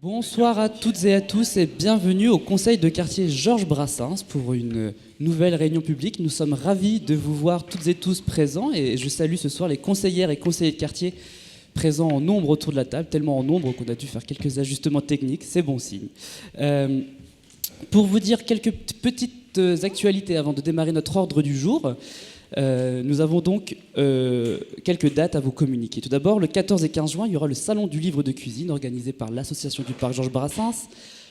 Bonsoir à toutes et à tous et bienvenue au conseil de quartier Georges Brassens pour une nouvelle réunion publique. Nous sommes ravis de vous voir toutes et tous présents et je salue ce soir les conseillères et conseillers de quartier présents en nombre autour de la table, tellement en nombre qu'on a dû faire quelques ajustements techniques, c'est bon signe. Pour vous dire quelques petites actualités avant de démarrer notre ordre du jour, nous avons donc quelques dates à vous communiquer. Tout d'abord, le 14 et 15 juin, il y aura le Salon du livre de cuisine organisé par l'Association du Parc Georges Brassens.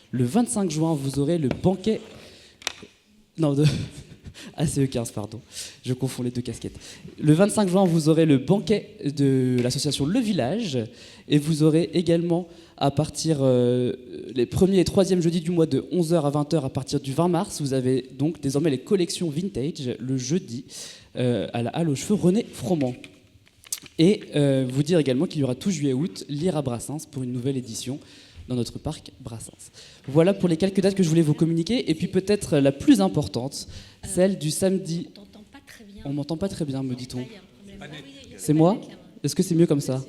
Le 25 juin, vous aurez le banquet... Non, c'est le 15, pardon. Je confonds les deux casquettes. Le 25 juin, vous aurez le banquet de l'association Le Village. Et vous aurez également, à partir les premiers et troisièmes jeudis du mois de 11h à 20h, à partir du 20 mars, vous avez donc désormais les collections vintage le jeudi à la Halle aux Cheveux René Froment. Et vous dire également qu'il y aura tout juillet-août Lire à Brassens pour une nouvelle édition dans notre parc Brassens. Voilà pour les quelques dates que je voulais vous communiquer. Et puis peut-être la plus importante, celle du samedi... On t'entend pas très bien. On m'entend pas très bien, me dit-on. C'est moi ? Est-ce que c'est mieux comme ça ?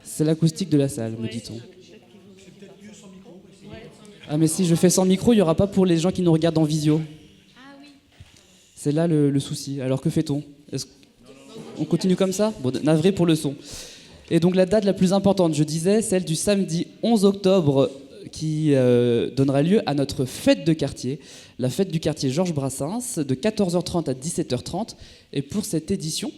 C'est l'acoustique de la salle, me dit-on. Ah mais si je fais sans micro, il n'y aura pas pour les gens qui nous regardent en visio. C'est là le souci. Alors que fait-on ? On continue comme ça ? Bon, navré pour le son. Et donc la date la plus importante, je disais, celle du samedi 11 octobre qui donnera lieu à notre fête de quartier, la fête du quartier Georges Brassens, de 14h30 à 17h30. Et pour cette édition,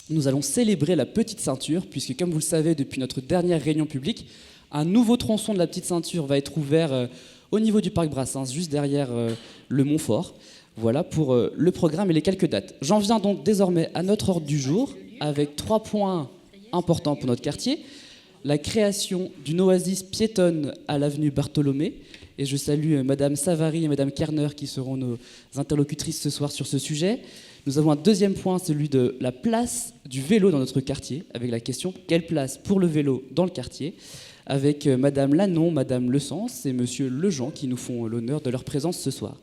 nous allons célébrer la petite ceinture, puisque comme vous le savez, depuis notre dernière réunion publique, un nouveau tronçon de la petite ceinture va être ouvert au niveau du parc Brassens, juste derrière le Montfort. Voilà pour le programme et les quelques dates. J'en viens donc désormais à notre ordre du jour, avec 3 points importants pour notre quartier. La création d'une oasis piétonne à l'avenue Bartholomé. Et je salue Madame Savary et Madame Kerner qui seront nos interlocutrices ce soir sur ce sujet. Nous avons un deuxième point, celui de la place du vélo dans notre quartier, avec la question « Quelle place pour le vélo dans le quartier ?» avec Madame Lannon, Madame Le Sens et Monsieur Lejean qui nous font l'honneur de leur présence ce soir.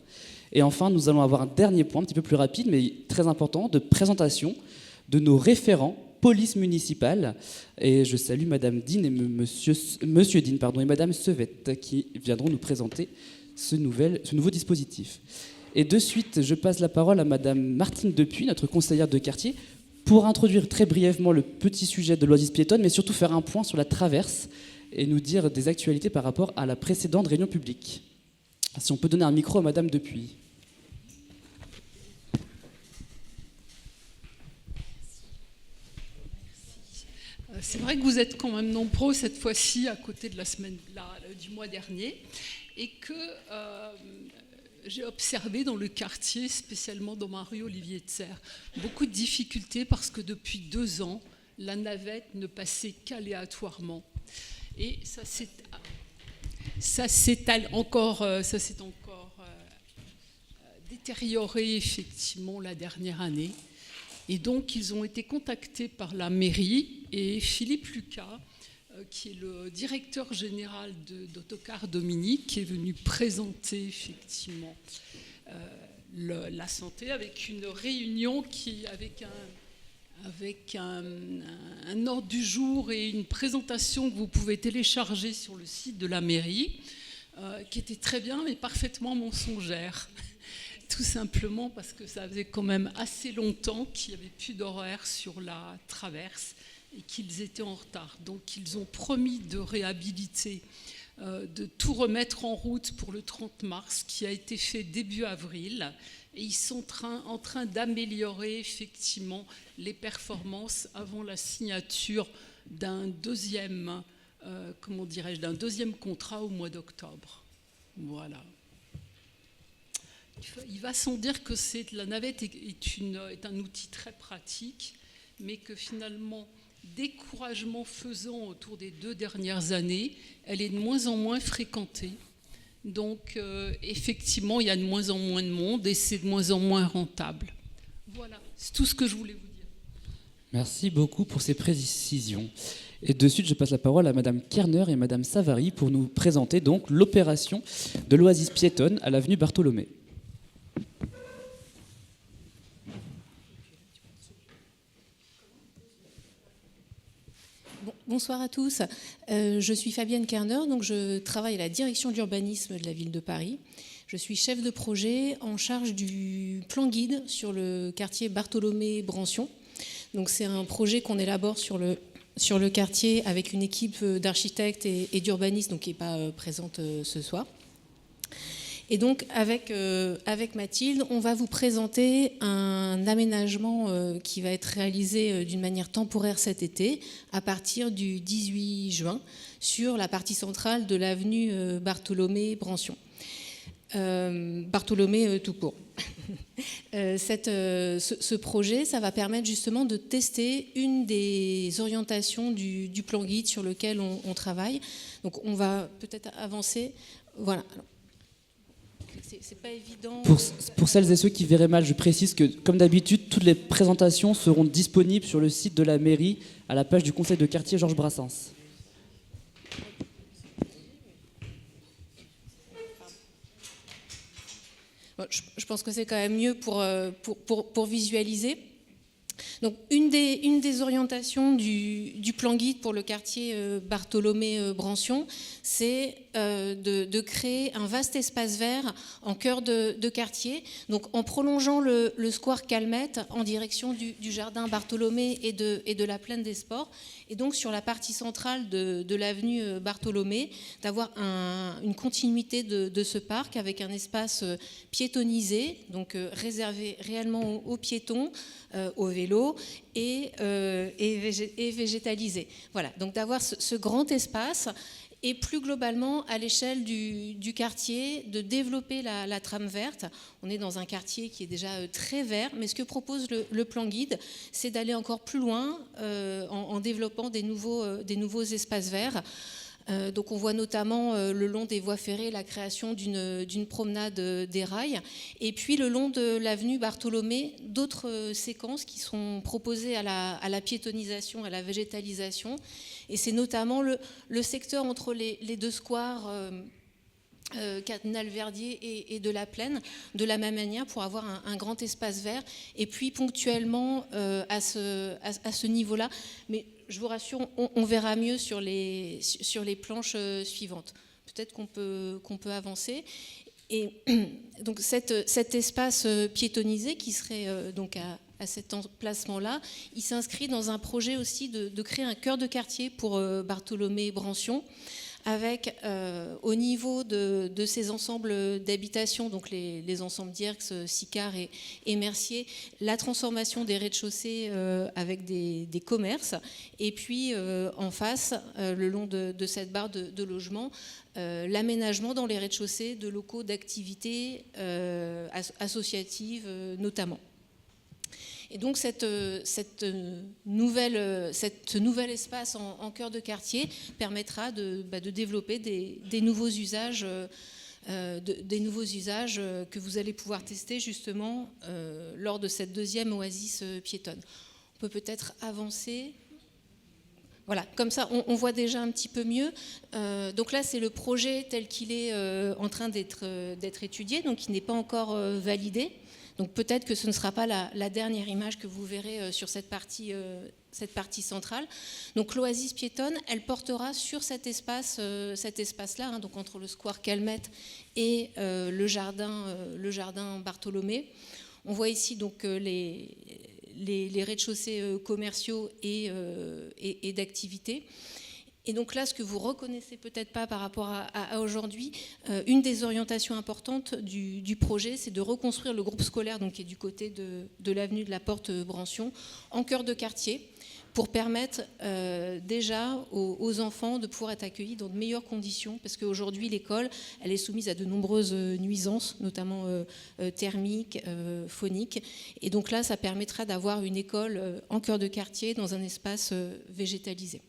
Et enfin, nous allons avoir un dernier point, un petit peu plus rapide, mais très important, de présentation de nos référents police municipale. Et je salue Madame Dean et Monsieur Dean, et Madame Sevette qui viendront nous présenter ce nouveau dispositif. Et de suite, je passe la parole à Madame Martine Depuis, notre conseillère de quartier, pour introduire très brièvement le petit sujet de l'oasis piétonne, mais surtout faire un point sur la traverse et nous dire des actualités par rapport à la précédente réunion publique. Si on peut donner un micro à Madame Depuis. C'est vrai que vous êtes quand même nombreux cette fois-ci à côté de du mois dernier et que j'ai observé dans le quartier, spécialement dans ma rue Olivier de Serres, beaucoup de difficultés parce que depuis 2 ans, la navette ne passait qu'aléatoirement. Et ça s'est encore détérioré effectivement la dernière année. Et donc, ils ont été contactés par la mairie et Philippe Lucas, qui est le directeur général d'Autocar Dominique, qui est venu présenter effectivement la santé avec une réunion avec un ordre du jour et une présentation que vous pouvez télécharger sur le site de la mairie, qui était très bien mais parfaitement mensongère. Tout simplement parce que ça faisait quand même assez longtemps qu'il n'y avait plus d'horaire sur la traverse et qu'ils étaient en retard. Donc ils ont promis de réhabiliter, de tout remettre en route pour le 30 mars, qui a été fait début avril. Et ils sont en train d'améliorer effectivement les performances avant la signature d'un deuxième contrat au mois d'octobre. Voilà. Il va sans dire que la navette est un outil très pratique, mais que finalement, découragement faisant autour des 2 dernières années, elle est de moins en moins fréquentée. Donc, effectivement, il y a de moins en moins de monde et c'est de moins en moins rentable. Voilà, c'est tout ce que je voulais vous dire. Merci beaucoup pour ces précisions. Et de suite, je passe la parole à Madame Kerner et Madame Savary pour nous présenter donc l'opération de l'oasis piétonne à l'avenue Bartholomé. Bonsoir à tous. Je suis Fabienne Kerner, donc je travaille à la direction d'urbanisme de la ville de Paris. Je suis chef de projet en charge du plan guide sur le quartier Bartholomé-Brancion. Donc c'est un projet qu'on élabore sur le quartier avec une équipe d'architectes et d'urbanistes donc qui n'est pas présente ce soir. Et donc, avec Mathilde, on va vous présenter un aménagement qui va être réalisé d'une manière temporaire cet été, à partir du 18 juin, sur la partie centrale de l'avenue Bartholomé-Brancion. Bartholomé tout court. Ce projet, ça va permettre justement de tester une des orientations du plan guide sur lequel on travaille. Donc, on va peut-être avancer. Voilà. C'est pas évident. Pour celles et ceux qui verraient mal, je précise que, comme d'habitude, toutes les présentations seront disponibles sur le site de la mairie, à la page du conseil de quartier Georges Brassens. Bon, je pense que c'est quand même mieux pour visualiser. Donc, une des orientations du plan guide pour le quartier Bartholomé-Brancion, c'est de créer un vaste espace vert en cœur de quartier, donc en prolongeant le square Calmette en direction du jardin Bartholomé et de la plaine des sports, et donc sur la partie centrale de l'avenue Bartholomé, d'avoir une continuité de ce parc avec un espace piétonnisé, donc réservé réellement aux piétons, au vélo et végétalisé. Voilà, donc d'avoir ce grand espace et plus globalement à l'échelle du quartier, de développer la trame verte. On est dans un quartier qui est déjà très vert, mais ce que propose le plan guide, c'est d'aller encore plus loin en développant des nouveaux espaces verts. Donc on voit notamment le long des voies ferrées la création d'une promenade des rails, et puis le long de l'avenue Bartholomé, d'autres séquences qui sont proposées à la piétonisation, à la végétalisation, et c'est notamment le secteur entre les deux squares Cardinal-Verdier et de la Plaine, de la même manière pour avoir un grand espace vert, et puis ponctuellement à ce niveau-là, mais je vous rassure, on verra mieux sur les planches suivantes. Peut-être qu'on peut avancer. Et donc cet espace piétonnisé qui serait donc à cet emplacement-là, il s'inscrit dans un projet aussi de créer un cœur de quartier pour Bartholomé-Brancion, avec au niveau de ces ensembles d'habitation, donc les ensembles Dierx, Sicard et Mercier, la transformation des rez-de-chaussée avec des commerces, et puis en face, le long de cette barre de logement, l'aménagement dans les rez-de-chaussée de locaux d'activités associatives notamment. Et donc ce nouvel espace en cœur de quartier permettra de développer des nouveaux usages, que vous allez pouvoir tester justement lors de cette deuxième oasis piétonne. On peut peut-être avancer. Voilà, comme ça on voit déjà un petit peu mieux. Donc là c'est le projet tel qu'il est en train d'être étudié, donc il n'est pas encore validé. Donc peut-être que ce ne sera pas la dernière image que vous verrez sur cette partie centrale. Donc l'oasis piétonne, elle portera sur cet espace-là, hein, donc entre le square Calmette et le jardin Bartholomé. On voit ici donc les rez-de-chaussée commerciaux et d'activités. Et donc là, ce que vous reconnaissez peut-être pas par rapport à aujourd'hui, une des orientations importantes du projet, c'est de reconstruire le groupe scolaire, donc qui est du côté de l'avenue de la Porte-Brancion, en cœur de quartier, pour permettre déjà aux enfants de pouvoir être accueillis dans de meilleures conditions, parce qu'aujourd'hui, l'école, elle est soumise à de nombreuses nuisances, notamment thermiques, phoniques. Et donc là, ça permettra d'avoir une école en cœur de quartier, dans un espace végétalisé.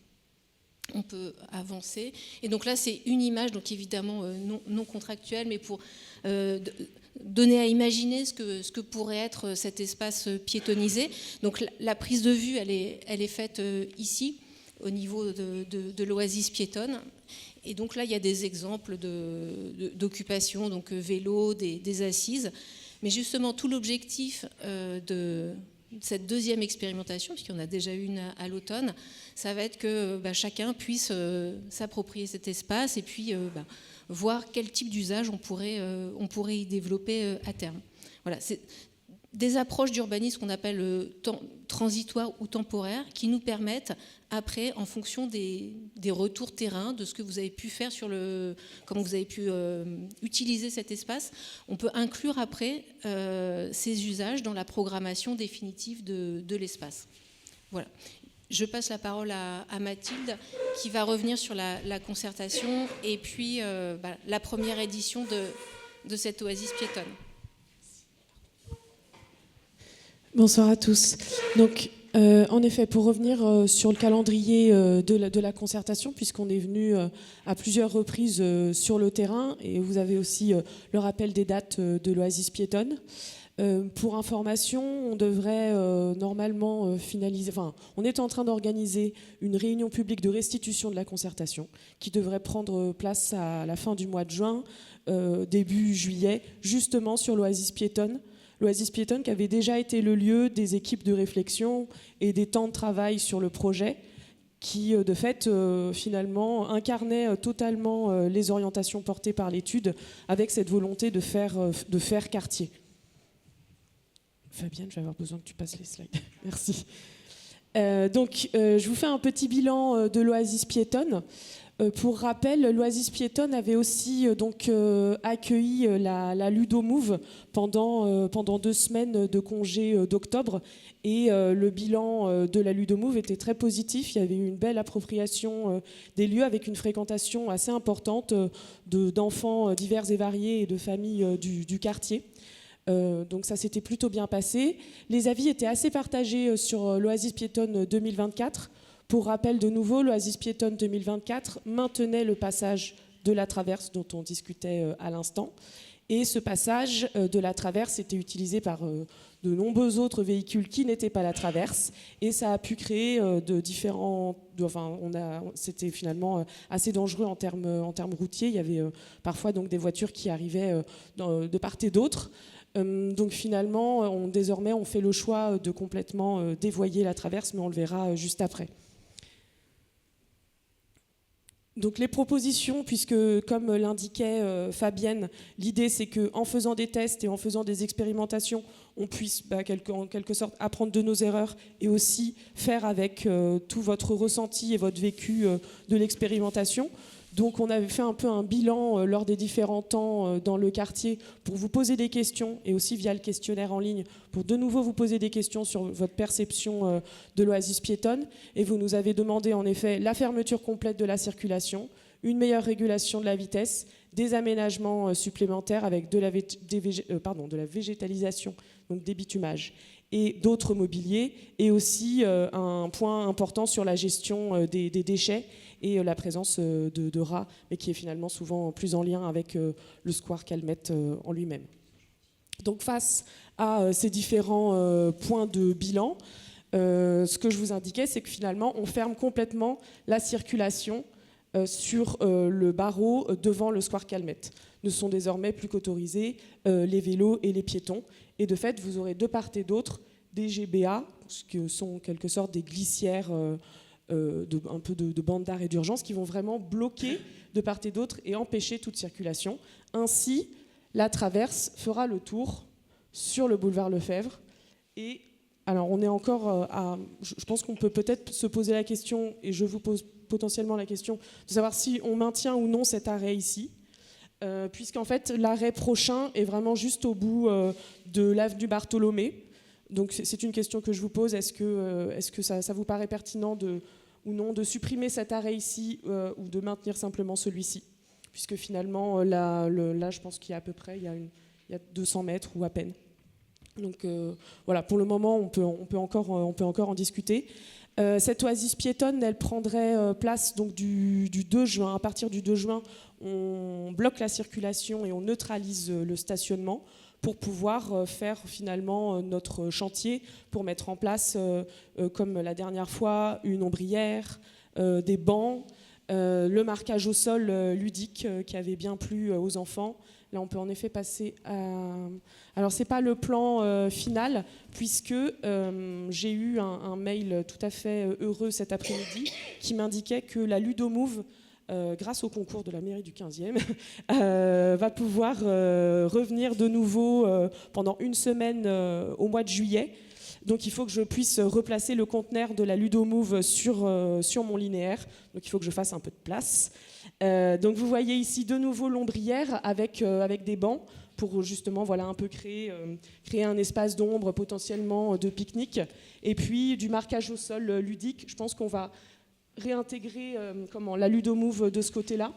On peut avancer. Et donc là, c'est une image, donc évidemment non contractuelle, mais pour donner à imaginer ce que pourrait être cet espace piétonnisé. Donc la prise de vue, elle est faite ici, au niveau de l'oasis piétonne. Et donc là, il y a des exemples d'occupation, donc vélo, des assises. Mais justement, tout l'objectif cette deuxième expérimentation, puisqu'il y en a déjà une à l'automne, ça va être que chacun puisse s'approprier cet espace et puis voir quel type d'usage on pourrait y développer à terme. Voilà, c'est des approches d'urbanisme qu'on appelle transitoires ou temporaires qui nous permettent après, en fonction des retours terrain, de ce que vous avez pu faire comment vous avez pu utiliser cet espace, on peut inclure après ces usages dans la programmation définitive de l'espace. Voilà. Je passe la parole à Mathilde qui va revenir sur la concertation et puis la première édition de cette oasis piétonne. Bonsoir à tous. Donc, en effet, pour revenir sur le calendrier de la concertation, puisqu'on est venu à plusieurs reprises sur le terrain, et vous avez aussi le rappel des dates de l'oasis piétonne. Pour information, on devrait normalement finaliser... Enfin, on est en train d'organiser une réunion publique de restitution de la concertation qui devrait prendre place à la fin du mois de juin, début juillet, justement sur l'oasis piétonne. L'oasis piétonne qui avait déjà été le lieu des équipes de réflexion et des temps de travail sur le projet qui, de fait, finalement, incarnait totalement les orientations portées par l'étude avec cette volonté de faire quartier. Fabienne, je vais avoir besoin que tu passes les slides. Merci. Je vous fais un petit bilan de l'oasis piétonne. Pour rappel, l'oasis piétonne avait aussi accueilli la Ludomove pendant 2 semaines de congé d'octobre. Et le bilan de la Ludomove était très positif. Il y avait eu une belle appropriation des lieux avec une fréquentation assez importante d'enfants divers et variés et de familles du quartier. Donc ça s'était plutôt bien passé. Les avis étaient assez partagés sur l'oasis piétonne 2024. Pour rappel de nouveau, l'oasis piétonne 2024 maintenait le passage de la traverse dont on discutait à l'instant. Et ce passage de la traverse était utilisé par de nombreux autres véhicules qui n'étaient pas la traverse. Et ça a pu créer c'était finalement assez dangereux en termes routiers. Il y avait parfois donc des voitures qui arrivaient de part et d'autre. Donc finalement, désormais, on fait le choix de complètement dévoyer la traverse, mais on le verra juste après. Donc les propositions, puisque comme l'indiquait Fabienne, l'idée c'est qu'en faisant des tests et en faisant des expérimentations, on puisse en quelque sorte apprendre de nos erreurs et aussi faire avec tout votre ressenti et votre vécu de l'expérimentation. Donc on avait fait un peu un bilan lors des différents temps dans le quartier pour vous poser des questions et aussi via le questionnaire en ligne pour de nouveau vous poser des questions sur votre perception de l'oasis piétonne. Et vous nous avez demandé en effet la fermeture complète de la circulation, une meilleure régulation de la vitesse, des aménagements supplémentaires avec de la végétalisation, donc des bitumages et d'autres mobiliers, et aussi un point important sur la gestion des déchets et la présence de rats, mais qui est finalement souvent plus en lien avec le square Calmette en lui-même. Donc face à ces différents points de bilan, ce que je vous indiquais, c'est que finalement, on ferme complètement la circulation sur le barreau devant le square Calmette. Ne sont désormais plus qu'autorisés les vélos et les piétons. Et de fait, vous aurez de part et d'autre des GBA, ce que sont en quelque sorte des glissières un peu de bandes d'arrêt d'urgence qui vont vraiment bloquer de part et d'autre et empêcher toute circulation. Ainsi, la traverse fera le tour sur le boulevard Lefebvre. Et alors, on est encore je pense qu'on peut peut-être se poser la question, et je vous pose potentiellement la question, de savoir si on maintient ou non cet arrêt ici. Puisqu'en fait, l'arrêt prochain est vraiment juste au bout de l'avenue Bartholomé. Donc c'est une question que je vous pose. Est-ce que ça vous paraît pertinent ou non de supprimer cet arrêt ici ou de maintenir simplement celui-ci? Puisque finalement, là je pense qu'il y a à peu près il y a 200 mètres ou à peine. Donc voilà, pour le moment, on peut encore en discuter. Cette oasis piétonne, elle prendrait place donc du 2 juin. À partir du 2 juin, on bloque la circulation et on neutralise le stationnement pour pouvoir faire finalement notre chantier, pour mettre en place, comme la dernière fois, une ombrière, des bancs, Le marquage au sol ludique qui avait bien plu aux enfants. Là, on peut en effet passer à... Alors, ce n'est pas le plan final, puisque j'ai eu un mail tout à fait heureux cet après-midi qui m'indiquait que la Ludomove, grâce au concours de la mairie du 15e, va pouvoir revenir de nouveau pendant une semaine au mois de juillet. Donc il faut que je puisse replacer le conteneur de la Ludomove sur mon linéaire. Donc il faut que je fasse un peu de place. Donc vous voyez ici de nouveau l'ombrière avec des bancs pour justement voilà, un peu créer un espace d'ombre potentiellement de pique-nique. Et puis du marquage au sol ludique. Je pense qu'on va réintégrer la Ludomove de ce côté-là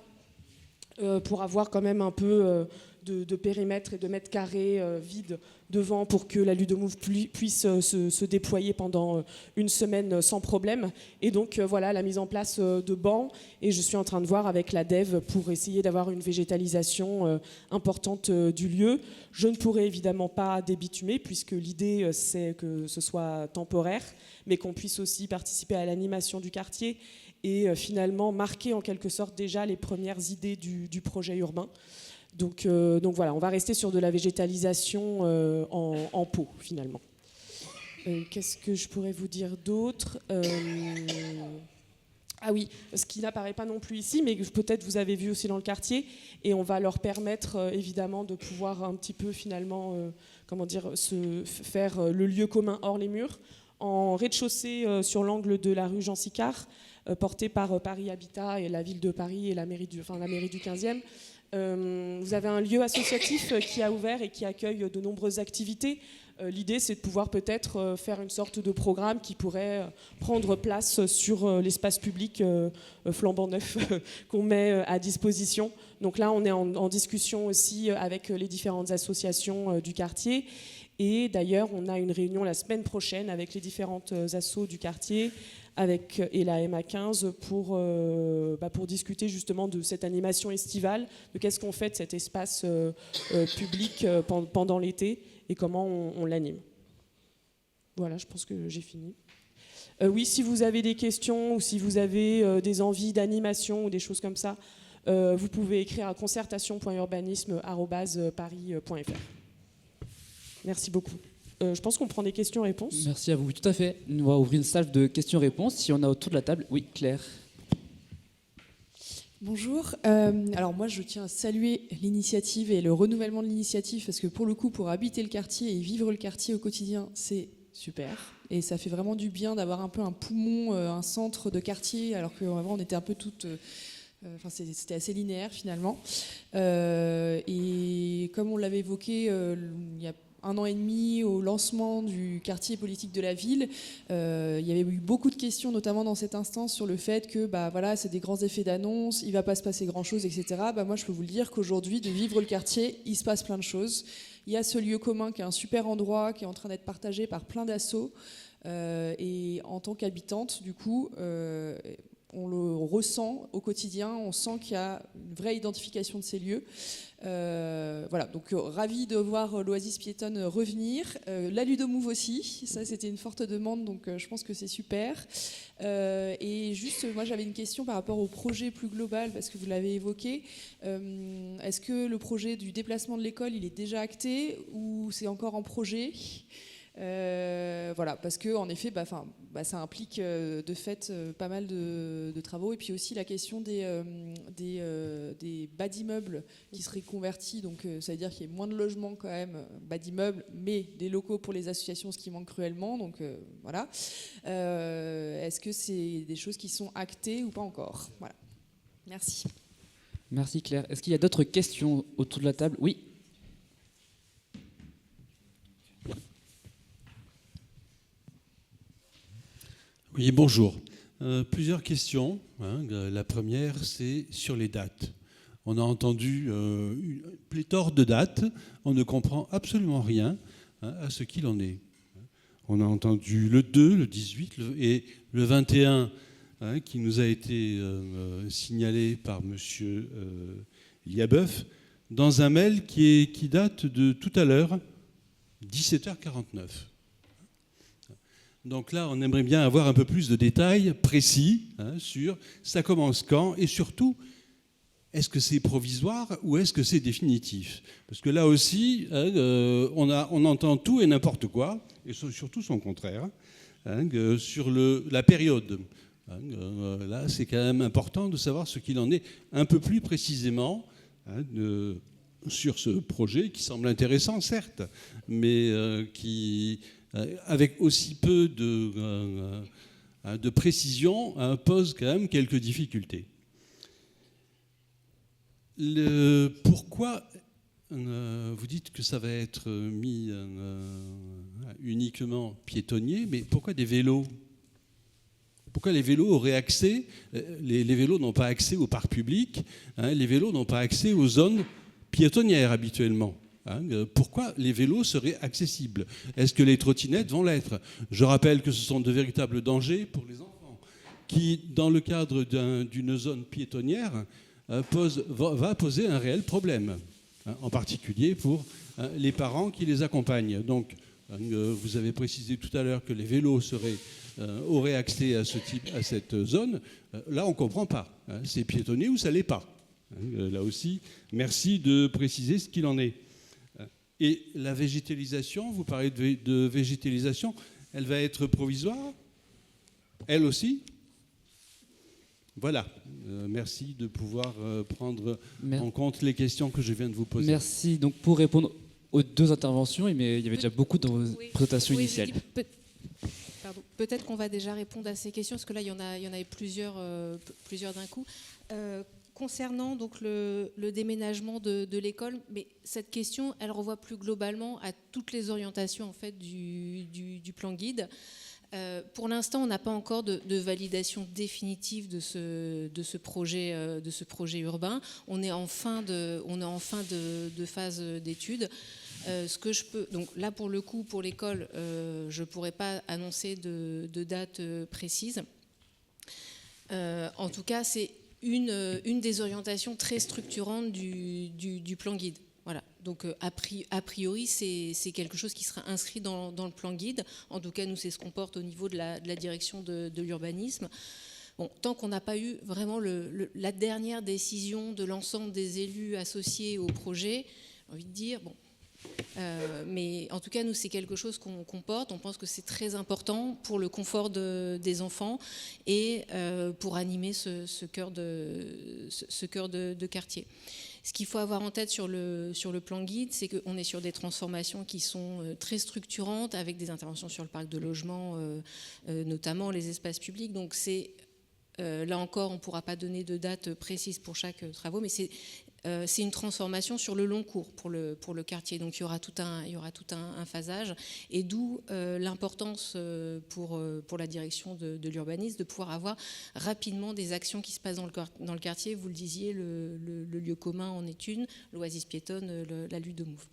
pour avoir quand même un peu de périmètre et de mètres carrés vides devant pour que la Ludomove puisse se déployer pendant une semaine sans problème. Et donc voilà la mise en place de bancs, et je suis en train de voir avec la dev pour essayer d'avoir une végétalisation importante du lieu. Je ne pourrai évidemment pas débitumer puisque l'idée c'est que ce soit temporaire, mais qu'on puisse aussi participer à l'animation du quartier et finalement marquer en quelque sorte déjà les premières idées du projet urbain. Donc voilà, on va rester sur de la végétalisation en pot finalement. Qu'est-ce que je pourrais vous dire d'autre ? Ah oui, ce qui n'apparaît pas non plus ici, mais peut-être vous avez vu aussi dans le quartier, et on va leur permettre évidemment de pouvoir un petit peu finalement, se faire le lieu commun hors les murs, en rez-de-chaussée sur l'angle de la rue Jean Sicard, porté par Paris Habitat et la ville de Paris et la mairie du 15e. Vous avez un lieu associatif qui a ouvert et qui accueille de nombreuses activités. L'idée, c'est de pouvoir peut-être faire une sorte de programme qui pourrait prendre place sur l'espace public flambant neuf qu'on met à disposition. Donc là, on est en discussion aussi avec les différentes associations du quartier. Et d'ailleurs, on a une réunion la semaine prochaine avec les différentes assos du quartier et la MA15 pour discuter justement de cette animation estivale, de qu'est-ce qu'on fait de cet espace public pendant l'été et comment on l'anime. Voilà, je pense que j'ai fini. Oui, si vous avez des questions ou si vous avez des envies d'animation ou des choses comme ça, vous pouvez écrire à concertation.urbanisme@paris.fr. Merci beaucoup. Je pense qu'on prend des questions-réponses. Merci à vous, oui, tout à fait. On va ouvrir une salle de questions-réponses. Si on a autour de la table, oui, Claire. Bonjour. Alors moi, je tiens à saluer l'initiative et le renouvellement de l'initiative parce que pour le coup, pour habiter le quartier et vivre le quartier au quotidien, c'est super. Et ça fait vraiment du bien d'avoir un peu un poumon, un centre de quartier, alors qu'avant, on était un peu toutes... c'était assez linéaire finalement. Et comme on l'avait évoqué il y a 1 an et demi au lancement du quartier politique de la ville, il y avait eu beaucoup de questions, notamment dans cette instance, sur le fait que c'est des grands effets d'annonce, il ne va pas se passer grand-chose, etc. Moi, je peux vous le dire qu'aujourd'hui, de vivre le quartier, il se passe plein de choses. Il y a ce lieu commun qui est un super endroit, qui est en train d'être partagé par plein d'assos. Et en tant qu'habitante, du coup... on le ressent au quotidien, on sent qu'il y a une vraie identification de ces lieux. Donc ravi de voir l'Oasis piétonne revenir. La Ludomove aussi, ça c'était une forte demande, donc je pense que c'est super. Et juste, moi j'avais une question par rapport au projet plus global, parce que vous l'avez évoqué. Est-ce que le projet du déplacement de l'école, il est déjà acté ou c'est encore en projet ? Parce que en effet, ça implique de fait pas mal de travaux, et puis aussi la question des bas d'immeubles qui seraient convertis, donc ça veut dire qu'il y ait moins de logements quand même, bas d'immeubles, mais des locaux pour les associations, ce qui manque cruellement. Donc voilà. Est-ce que c'est des choses qui sont actées ou pas encore ? Voilà. Merci. Merci Claire. Est-ce qu'il y a d'autres questions autour de la table ? Oui. Oui, bonjour. Plusieurs questions. La première, c'est sur les dates. On a entendu une pléthore de dates. On ne comprend absolument rien à ce qu'il en est. On a entendu le 2, le 18 et le 21 qui nous a été signalé par M. Liabeuf dans un mail qui date de tout à l'heure, 17h49. Donc là, on aimerait bien avoir un peu plus de détails précis sur ça commence quand et surtout, est-ce que c'est provisoire ou est-ce que c'est définitif? Parce que là aussi, on entend tout et n'importe quoi, et surtout son contraire, sur la période. Là, c'est quand même important de savoir ce qu'il en est un peu plus précisément sur ce projet qui semble intéressant, certes, mais qui, avec aussi peu de précision, pose quand même quelques difficultés. Pourquoi vous dites que ça va être mis uniquement piétonnier, mais pourquoi des vélos? Pourquoi les vélos auraient accès? Les vélos n'ont pas accès au parc public, les vélos n'ont pas accès aux zones piétonnières habituellement. Pourquoi les vélos seraient accessibles? Est-ce que les trottinettes vont l'être? Je rappelle que ce sont de véritables dangers pour les enfants, qui, dans le cadre d'une zone piétonnière, va poser un réel problème, en particulier pour les parents qui les accompagnent. Donc, vous avez précisé tout à l'heure que les vélos auraient accès à cette zone. Là, on ne comprend pas. C'est piétonné ou ça ne l'est pas. Là aussi, merci de préciser ce qu'il en est. Et la végétalisation, vous parlez de végétalisation, elle va être provisoire? Elle aussi? Voilà, merci de pouvoir prendre en compte les questions que je viens de vous poser. Merci. Donc pour répondre aux deux interventions, mais il y avait déjà beaucoup dans vos présentations initiales. Peut-être qu'on va déjà répondre à ces questions, parce que là, il y en avait plusieurs d'un coup. Concernant donc le déménagement de l'école, mais cette question, elle renvoie plus globalement à toutes les orientations en fait du plan guide. Pour l'instant, on n'a pas encore de validation définitive de ce projet urbain. On est en fin de phase d'études. Donc là, pour le coup, pour l'école, je ne pourrais pas annoncer de date précise. En tout cas, c'est une des orientations très structurantes du plan guide. Voilà. Donc a priori, c'est quelque chose qui sera inscrit dans le plan guide. En tout cas, nous, c'est ce qu'on porte au niveau de la direction de l'urbanisme. Bon, tant qu'on n'a pas eu vraiment la dernière décision de l'ensemble des élus associés au projet, j'ai envie de dire, bon. Mais en tout cas, nous, c'est quelque chose qu'on porte. On pense que c'est très important pour le confort des enfants et pour animer ce cœur de quartier. Ce qu'il faut avoir en tête sur le plan guide, c'est qu'on est sur des transformations qui sont très structurantes, avec des interventions sur le parc de logement, notamment les espaces publics. Donc là encore, on ne pourra pas donner de date précise pour chaque travaux, mais c'est une transformation sur le long cours pour le quartier. Donc il y aura tout un phasage, et d'où l'importance pour la direction de l'urbanisme de pouvoir avoir rapidement des actions qui se passent dans le quartier. Vous le disiez, le lieu commun en est une, l'oasis piétonne, la lutte de mouve.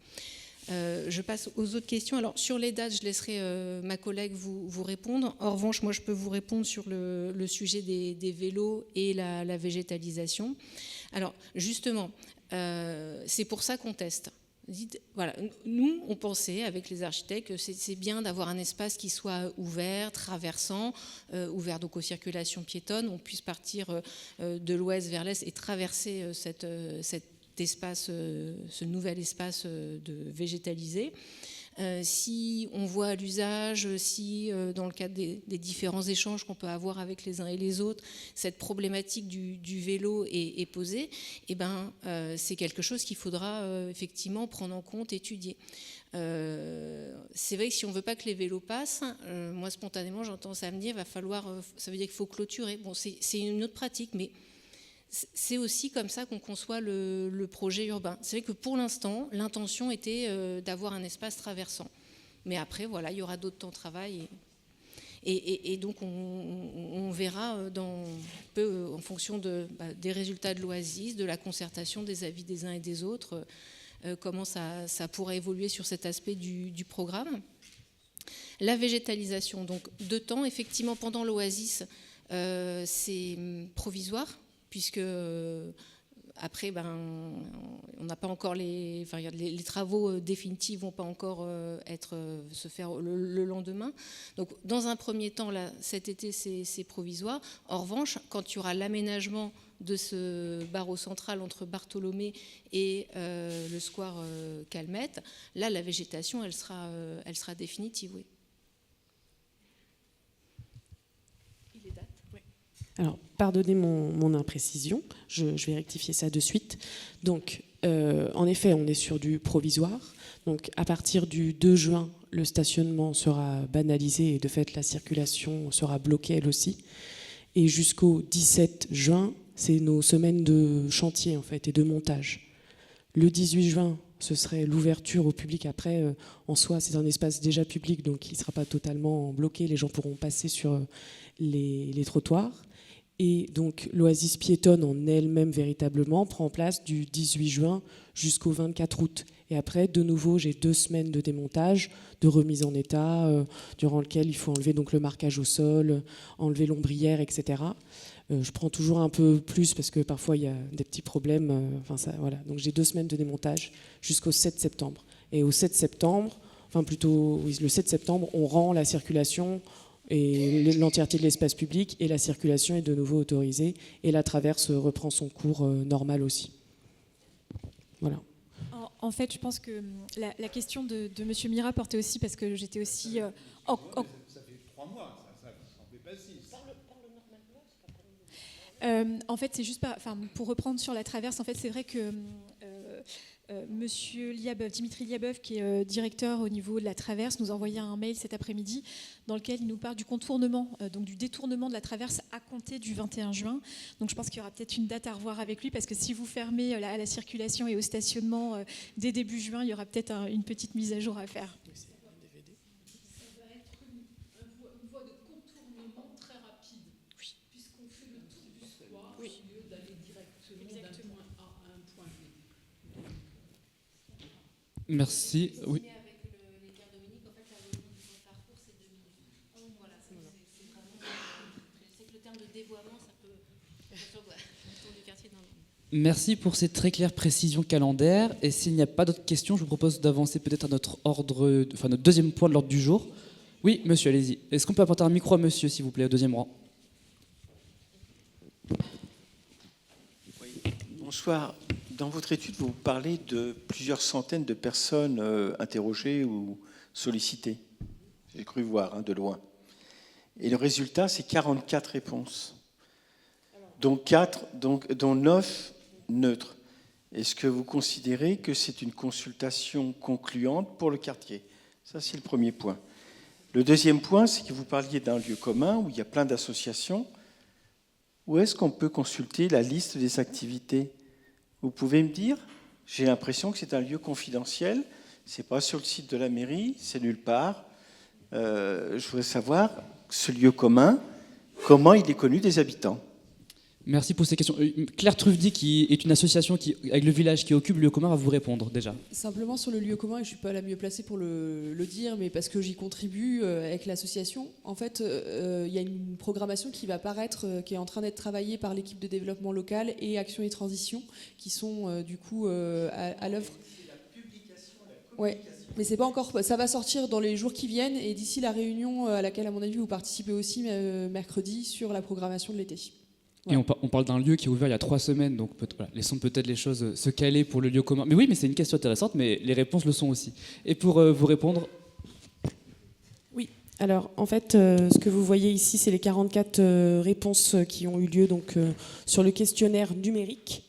Je passe aux autres questions. Alors sur les dates, je laisserai ma collègue vous répondre. En revanche, moi je peux vous répondre sur le sujet des vélos et la végétalisation. Alors justement, c'est pour ça qu'on teste. Voilà, nous, on pensait avec les architectes que c'est bien d'avoir un espace qui soit ouvert, traversant, ouvert donc aux circulations piétonnes. On puisse partir de l'ouest vers l'est et traverser cet espace, ce nouvel espace de végétalisé. Si on voit à l'usage, si dans le cadre des différents échanges qu'on peut avoir avec les uns et les autres, cette problématique du vélo est posée, et c'est quelque chose qu'il faudra effectivement prendre en compte, étudier. C'est vrai que si on ne veut pas que les vélos passent, moi spontanément j'entends ça me dire, ça veut dire qu'il faut clôturer. Bon, c'est une autre pratique, mais c'est aussi comme ça qu'on conçoit le projet urbain. C'est vrai que pour l'instant, l'intention était d'avoir un espace traversant. Mais après, voilà, il y aura d'autres temps de travail. Et donc, on verra en fonction des résultats de l'Oasis, de la concertation, des avis des uns et des autres, comment ça pourra évoluer sur cet aspect du programme. La végétalisation, donc 2 temps. Effectivement, pendant l'Oasis, c'est provisoire, puisque Après, on n'a pas encore les travaux définitifs vont pas encore se faire le lendemain. Donc, dans un premier temps, là, cet été, c'est provisoire. En revanche, quand il y aura l'aménagement de ce barreau central entre Bartholomé et le square Calmette, là, la végétation, elle sera définitive, oui. Alors, pardonnez mon imprécision, je vais rectifier ça de suite. Donc, en effet, on est sur du provisoire. Donc, à partir du 2 juin, le stationnement sera banalisé et de fait, la circulation sera bloquée elle aussi. Et jusqu'au 17 juin, c'est nos semaines de chantier en fait et de montage. Le 18 juin, ce serait l'ouverture au public. Après, en soi, c'est un espace déjà public, donc il ne sera pas totalement bloqué. Les gens pourront passer sur les trottoirs. Et donc l'oasis piétonne en elle-même véritablement prend place du 18 juin jusqu'au 24 août. Et après, de nouveau, j'ai 2 semaines de démontage, de remise en état, durant lequel il faut enlever donc le marquage au sol, enlever l'ombrière, etc. Je prends toujours un peu plus parce que parfois il y a des petits problèmes. Voilà. Donc j'ai 2 semaines de démontage jusqu'au 7 septembre. Et au 7 septembre, le 7 septembre, on rend la circulation et l'entièreté de l'espace public, et la circulation est de nouveau autorisée, et la traverse reprend son cours normal aussi. Voilà. En fait, je pense que la question de M. Mira portait aussi, parce que j'étais aussi... Ça fait 3 mois, ça n'en fait pas 6. En fait, c'est juste pour reprendre sur la traverse, en fait, c'est vrai que Monsieur Liabeuf, Dimitri Liabeuf, qui est directeur au niveau de la traverse, nous a envoyé un mail cet après-midi dans lequel il nous parle du contournement, donc du détournement de la traverse à compter du 21 juin. Donc je pense qu'il y aura peut-être une date à revoir avec lui, parce que si vous fermez à la circulation et au stationnement dès début juin, il y aura peut-être une petite mise à jour à faire. Merci. Oui. Merci pour cette très claire précision calendaire. Et s'il n'y a pas d'autres questions, je vous propose d'avancer peut-être à notre deuxième point de l'ordre du jour. Oui, monsieur, allez-y. Est-ce qu'on peut apporter un micro à monsieur, s'il vous plaît, au deuxième rang? Oui. Bonsoir. Dans votre étude, vous parlez de plusieurs centaines de personnes interrogées ou sollicitées. J'ai cru voir de loin. Et le résultat, c'est 44 réponses. Dont 9 neutres. Est-ce que vous considérez que c'est une consultation concluante pour le quartier? Ça, c'est le premier point. Le deuxième point, c'est que vous parliez d'un lieu commun où il y a plein d'associations. Où est-ce qu'on peut consulter la liste des activités? Vous pouvez me dire? J'ai l'impression que c'est un lieu confidentiel. Ce n'est pas sur le site de la mairie, c'est nulle part. Je voudrais savoir, ce lieu commun, comment il est connu des habitants? Merci pour ces questions. Claire Truffdy, qui est une association avec le village qui occupe le lieu commun, va vous répondre déjà. Simplement sur le lieu commun, et je ne suis pas la mieux placée pour le dire, mais parce que j'y contribue avec l'association. En fait, il y a une programmation qui va paraître, qui est en train d'être travaillée par l'équipe de développement local et Action et Transition, qui sont du coup à l'œuvre. Ouais, mais c'est pas encore. Ça va sortir dans les jours qui viennent, et d'ici la réunion à laquelle, à mon avis, vous participez aussi mercredi sur la programmation de l'été. Et on parle d'un lieu qui est ouvert il y a 3 semaines, donc laissons peut-être les choses se caler pour le lieu commun. Mais oui, mais c'est une question intéressante, mais les réponses le sont aussi. Et pour vous répondre... Oui, alors en fait, ce que vous voyez ici, c'est les 44 réponses qui ont eu lieu donc, sur le questionnaire numérique,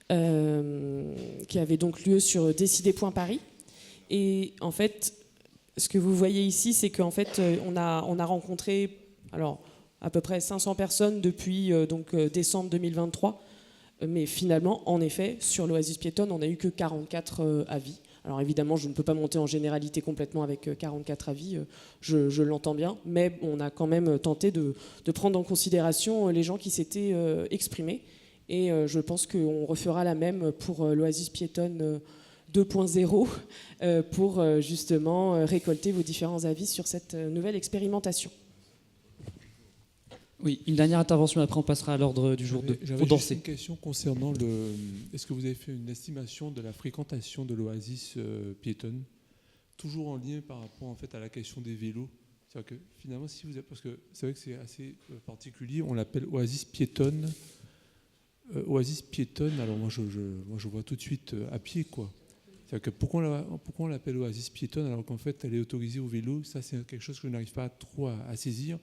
qui avait donc lieu sur Décider.Paris. Et en fait, ce que vous voyez ici, c'est qu'en fait, on a rencontré... à peu près 500 personnes depuis décembre 2023. Mais finalement, en effet, sur l'Oasis piétonne, on n'a eu que 44 avis. Alors évidemment, je ne peux pas monter en généralité complètement avec 44 avis, je l'entends bien, mais on a quand même tenté de prendre en considération les gens qui s'étaient exprimés. Et je pense qu'on refera la même pour l'Oasis piétonne 2.0 pour justement récolter vos différents avis sur cette nouvelle expérimentation. Oui, une dernière intervention, après on passera à l'ordre du jour 2. J'avais Pour juste danser. une question concernant est-ce que vous avez fait une estimation de la fréquentation de l'oasis piétonne, toujours en lien par rapport en fait à la question des vélos. C'est-à-dire que finalement, si vous avez, parce que c'est vrai que c'est assez particulier, on l'appelle oasis piétonne. Oasis piétonne. Alors moi je vois tout de suite à pied quoi. C'est-à-dire que pourquoi on l'appelle oasis piétonne alors qu'en fait elle est autorisée au vélo. Ça c'est quelque chose que je n'arrive pas trop à saisir.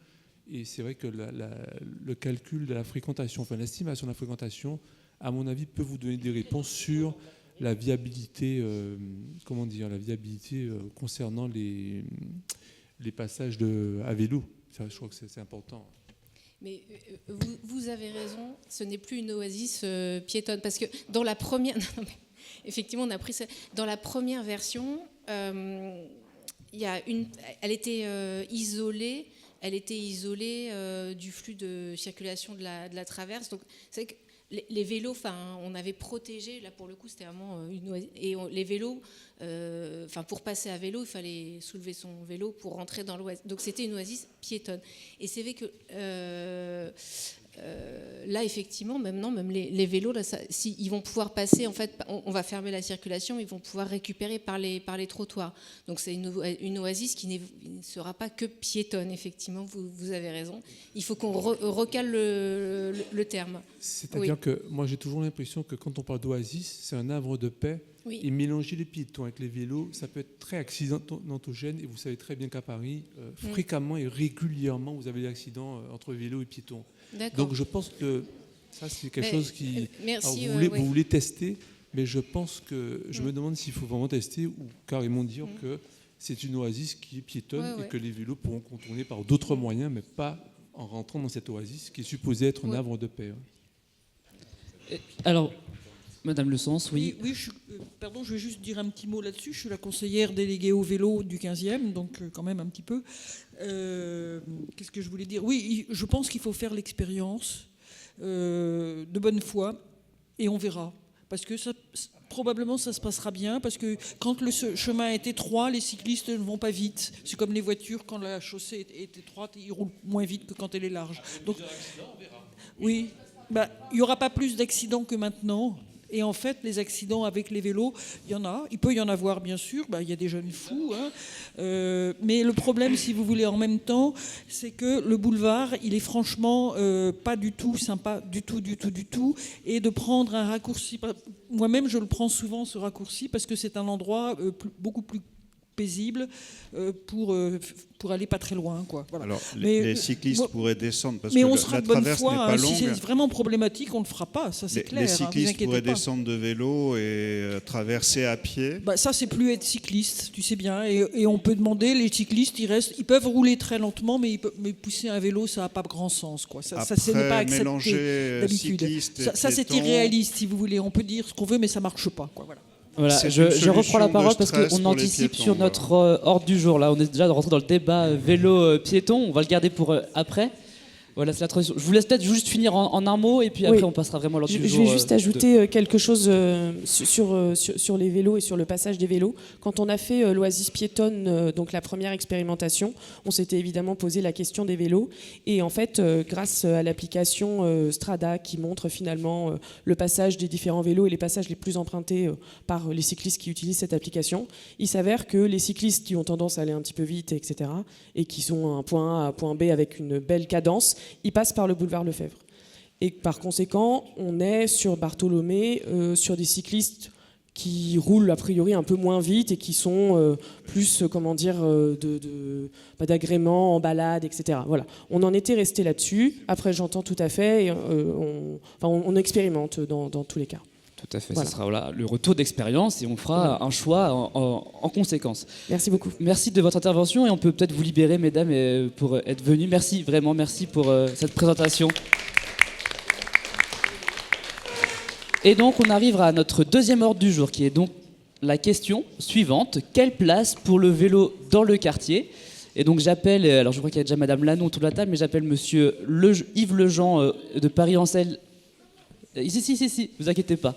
Et c'est vrai que le calcul de la fréquentation, enfin l'estimation de la fréquentation, à mon avis, peut vous donner des réponses sur la viabilité, concernant les passages à vélo. Ça, je crois que c'est important. Mais vous avez raison, ce n'est plus une oasis piétonne, parce que dans la première, effectivement, on a pris ça. Dans la première version, elle était isolée. Elle était isolée du flux de circulation de la traverse. Donc, c'est vrai que les vélos, on avait protégé, là pour le coup, c'était vraiment une oasis. Et les vélos, pour passer à vélo, il fallait soulever son vélo pour rentrer dans l'oasis. Donc, c'était une oasis piétonne. Et c'est vrai que là, effectivement, même les vélos, là, ils vont pouvoir passer, en fait, on va fermer la circulation, ils vont pouvoir récupérer par les trottoirs. Donc c'est une oasis qui ne sera pas que piétonne, effectivement, vous avez raison. Il faut qu'on recale le terme. C'est-à-dire que moi, j'ai toujours l'impression que quand on parle d'oasis, c'est un havre de paix. Oui. Et mélanger les piétons avec les vélos, ça peut être très accidentogène. Et vous savez très bien qu'à Paris, fréquemment et régulièrement, vous avez des accidents entre vélos et piétons. Donc je pense que ça, c'est quelque chose qui... Merci, vous voulez tester, mais je pense que... Je me demande s'il faut vraiment tester ou carrément dire que c'est une oasis qui est piétonne et que les vélos pourront contourner par d'autres moyens, mais pas en rentrant dans cette oasis qui est supposée être un havre de paix. Alors, Madame Le Sens, oui. Oui, pardon, je vais juste dire un petit mot là-dessus. Je suis la conseillère déléguée au vélo du 15e, donc quand même un petit peu. Qu'est-ce que je voulais dire ? Oui, je pense qu'il faut faire l'expérience de bonne foi et on verra. Parce que probablement ça se passera bien, parce que quand le chemin est étroit, les cyclistes ne vont pas vite. C'est comme les voitures, quand la chaussée est étroite, ils roulent moins vite que quand elle est large. Donc, oui, il n'y aura pas plus d'accidents que maintenant. Et en fait, les accidents avec les vélos, il y en a. Il peut y en avoir, bien sûr. Il y a des jeunes fous. Mais le problème, si vous voulez, en même temps, c'est que le boulevard, il est franchement pas du tout sympa, du tout. Et de prendre un raccourci... Moi-même, je le prends souvent, ce raccourci, parce que c'est un endroit beaucoup plus paisible pour aller pas très loin, quoi. Voilà. Alors, les cyclistes pourraient descendre parce que on sera la de bonne traverse foi, n'est pas longue. Si c'est vraiment problématique, on le fera pas, ça c'est clair. Les cyclistes pourraient pas. descendre de vélo et traverser à pied. Ça c'est plus être cycliste, tu sais bien. Et on peut demander, les cyclistes, ils peuvent rouler très lentement, mais pousser un vélo, ça n'a pas grand sens, quoi. Ça n'est pas accepté d'habitude. Ça c'est irréaliste, si vous voulez. On peut dire ce qu'on veut, mais ça marche pas, quoi. Voilà, je reprends la parole parce qu'on anticipe sur notre ordre du jour. Là, on est déjà rentré dans le débat vélo-piéton. On va le garder pour après. Voilà, c'est la transition. Je vous laisse peut-être juste finir en un mot et puis après on passera vraiment à l'ordre du jour. Je vais juste ajouter quelque chose sur les vélos et sur le passage des vélos. Quand on a fait l'oasis piétonne, donc la première expérimentation, on s'était évidemment posé la question des vélos. Et en fait, grâce à l'application Strada qui montre finalement le passage des différents vélos et les passages les plus empruntés par les cyclistes qui utilisent cette application, il s'avère que les cyclistes qui ont tendance à aller un petit peu vite, etc., et qui sont à un point A à un point B avec une belle cadence, ils passent par le boulevard Lefebvre. Et par conséquent, on est sur Bartholomé, sur des cyclistes qui roulent a priori un peu moins vite et qui sont plus, d'agrément, en balade, etc. Voilà. On en était resté là-dessus. Après, j'entends tout à fait. Et, on expérimente dans tous les cas. Tout à fait, voilà. Ce sera le retour d'expérience et on fera un choix en conséquence. Merci beaucoup. Merci de votre intervention et on peut peut-être vous libérer, mesdames, pour être venues. Merci, vraiment, merci pour cette présentation. Et donc, on arrivera à notre deuxième ordre du jour, qui est donc la question suivante. Quelle place pour le vélo dans le quartier ? Et donc, j'appelle, alors je crois qu'il y a déjà Madame Lannon autour de la table, mais j'appelle Monsieur Yves Lejean de Paris-Ancel. Si, vous inquiétez pas.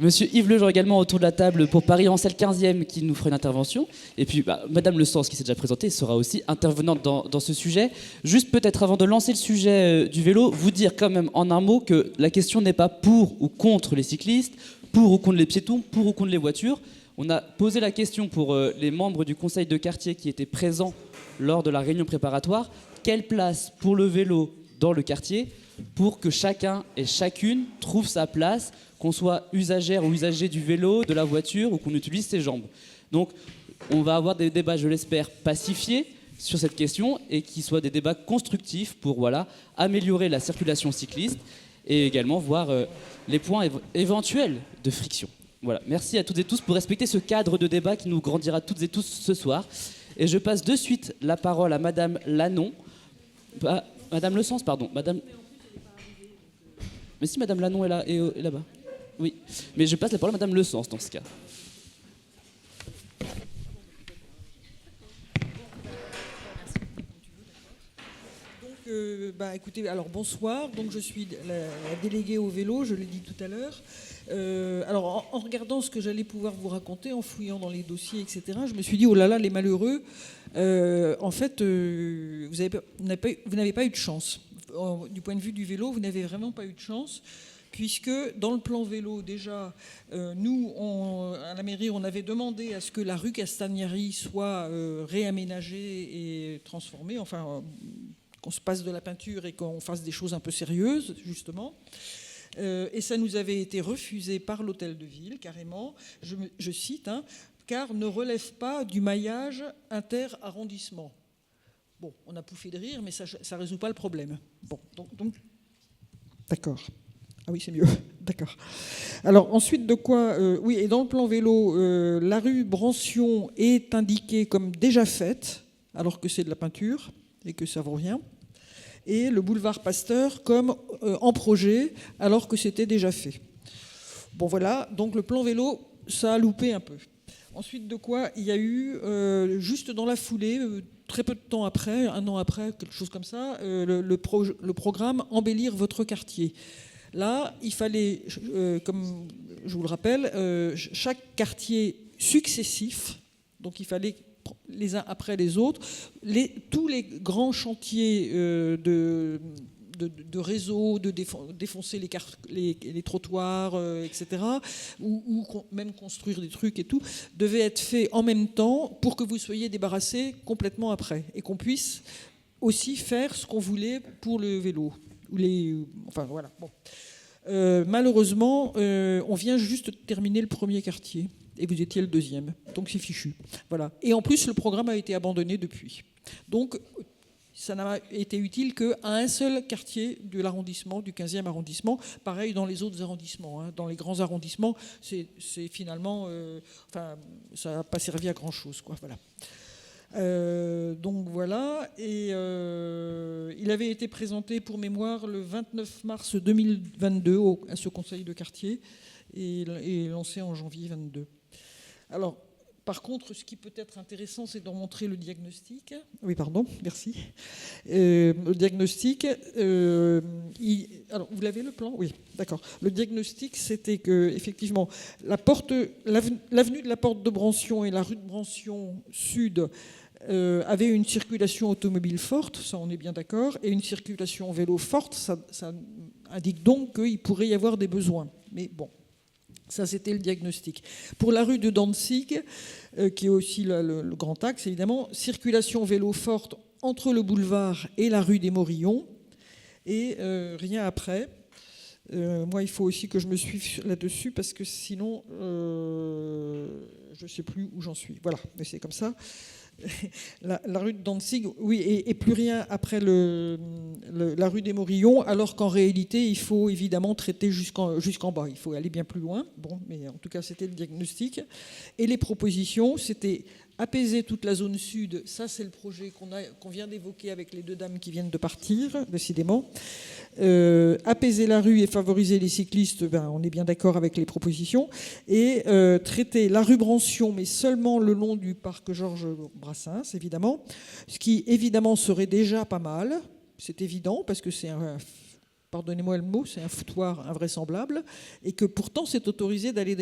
Monsieur Yves Lejean également autour de la table pour Paris en salle 15e qui nous fera une intervention. Et puis Madame Le Sens qui s'est déjà présentée sera aussi intervenante dans ce sujet. Juste peut-être avant de lancer le sujet du vélo, vous dire quand même en un mot que la question n'est pas pour ou contre les cyclistes, pour ou contre les piétons, pour ou contre les voitures. On a posé la question pour les membres du conseil de quartier qui étaient présents lors de la réunion préparatoire. Quelle place pour le vélo dans le quartier pour que chacun et chacune trouve sa place, qu'on soit usagère ou usager du vélo, de la voiture ou qu'on utilise ses jambes. Donc on va avoir des débats, je l'espère, pacifiés sur cette question et qui soient des débats constructifs pour améliorer la circulation cycliste et également voir les points éventuels de friction. Voilà. Merci à toutes et tous pour respecter ce cadre de débat qui nous grandira toutes et tous ce soir. Et je passe de suite la parole à Madame Lannon. Madame Le Sens, pardon. Mais si Madame Lannon est là-bas. Oui. Mais je passe la parole à Madame Le Sens dans ce cas. Écoutez, alors bonsoir. Donc je suis la déléguée au vélo, je l'ai dit tout à l'heure. Alors en regardant ce que j'allais pouvoir vous raconter, en fouillant dans les dossiers, etc., je me suis dit, oh là là, les malheureux, en fait, vous n'avez pas eu de chance. Du point de vue du vélo, vous n'avez vraiment pas eu de chance, puisque dans le plan vélo, déjà, nous, à la mairie, on avait demandé à ce que la rue Castagnari soit réaménagée et transformée, enfin, qu'on se passe de la peinture et qu'on fasse des choses un peu sérieuses, justement. Et ça nous avait été refusé par l'hôtel de ville, carrément, je cite, car ne relève pas du maillage inter-arrondissement. Bon, on a pouffé de rire, mais ça ne résout pas le problème. Bon, donc d'accord. Ah oui, c'est mieux. D'accord. Alors ensuite de quoi oui, et dans le plan vélo, la rue Brancion est indiquée comme déjà faite, alors que c'est de la peinture et que ça vaut rien. Et le boulevard Pasteur comme en projet, alors que c'était déjà fait. Bon voilà, donc le plan vélo, ça a loupé un peu. Ensuite de quoi, il y a eu, juste dans la foulée, très peu de temps après, 1 an après, quelque chose comme ça, le programme « Embellir votre quartier ». Là, il fallait, comme je vous le rappelle, chaque quartier successif, donc il fallait les uns après les autres, tous les grands chantiers de réseau, de défoncer les trottoirs, etc., ou même construire des trucs et tout, devaient être faits en même temps pour que vous soyez débarrassés complètement après et qu'on puisse aussi faire ce qu'on voulait pour le vélo. Enfin voilà. Bon. Malheureusement, on vient juste de terminer le premier quartier et vous étiez le deuxième, donc c'est fichu. Voilà. Et en plus, le programme a été abandonné depuis. Donc, ça n'a été utile qu'à un seul quartier de l'arrondissement, du 15e arrondissement. Pareil dans les autres arrondissements. Dans les grands arrondissements, c'est finalement... ça n'a pas servi à grand-chose, quoi. Voilà. Donc voilà, et il avait été présenté pour mémoire le 29 mars 2022 à ce conseil de quartier et lancé en janvier 2022. Alors, par contre, ce qui peut être intéressant, c'est d'en montrer le diagnostic. Oui, pardon, merci. Le diagnostic, alors, vous l'avez le plan ? Oui, d'accord. Le diagnostic, c'était que, effectivement, l'avenue de la Porte de Brancion et la rue de Brancion Sud avaient une circulation automobile forte, ça on est bien d'accord, et une circulation vélo forte, ça indique donc qu'il pourrait y avoir des besoins. Mais bon. Ça, c'était le diagnostic. Pour la rue de Danzig, qui est aussi le grand axe, évidemment, circulation vélo forte entre le boulevard et la rue des Morillons, et rien après. Moi, il faut aussi que je me suive là-dessus, parce que sinon, je ne sais plus où j'en suis. Voilà, mais c'est comme ça. La rue de Danzig, oui, et plus rien après la rue des Morillons, alors qu'en réalité, il faut évidemment traiter jusqu'en bas. Il faut aller bien plus loin. Bon, mais en tout cas, c'était le diagnostic. Et les propositions, c'était apaiser toute la zone sud. Ça, c'est le projet qu'on vient d'évoquer avec les deux dames qui viennent de partir, décidément. Apaiser la rue et favoriser les cyclistes, on est bien d'accord avec les propositions. Et traiter la rue Brancion, mais seulement le long du parc Georges Brassens, évidemment. Ce qui, évidemment, serait déjà pas mal. C'est évident, parce que c'est pardonnez-moi le mot, c'est un foutoir invraisemblable, et que pourtant c'est autorisé d'aller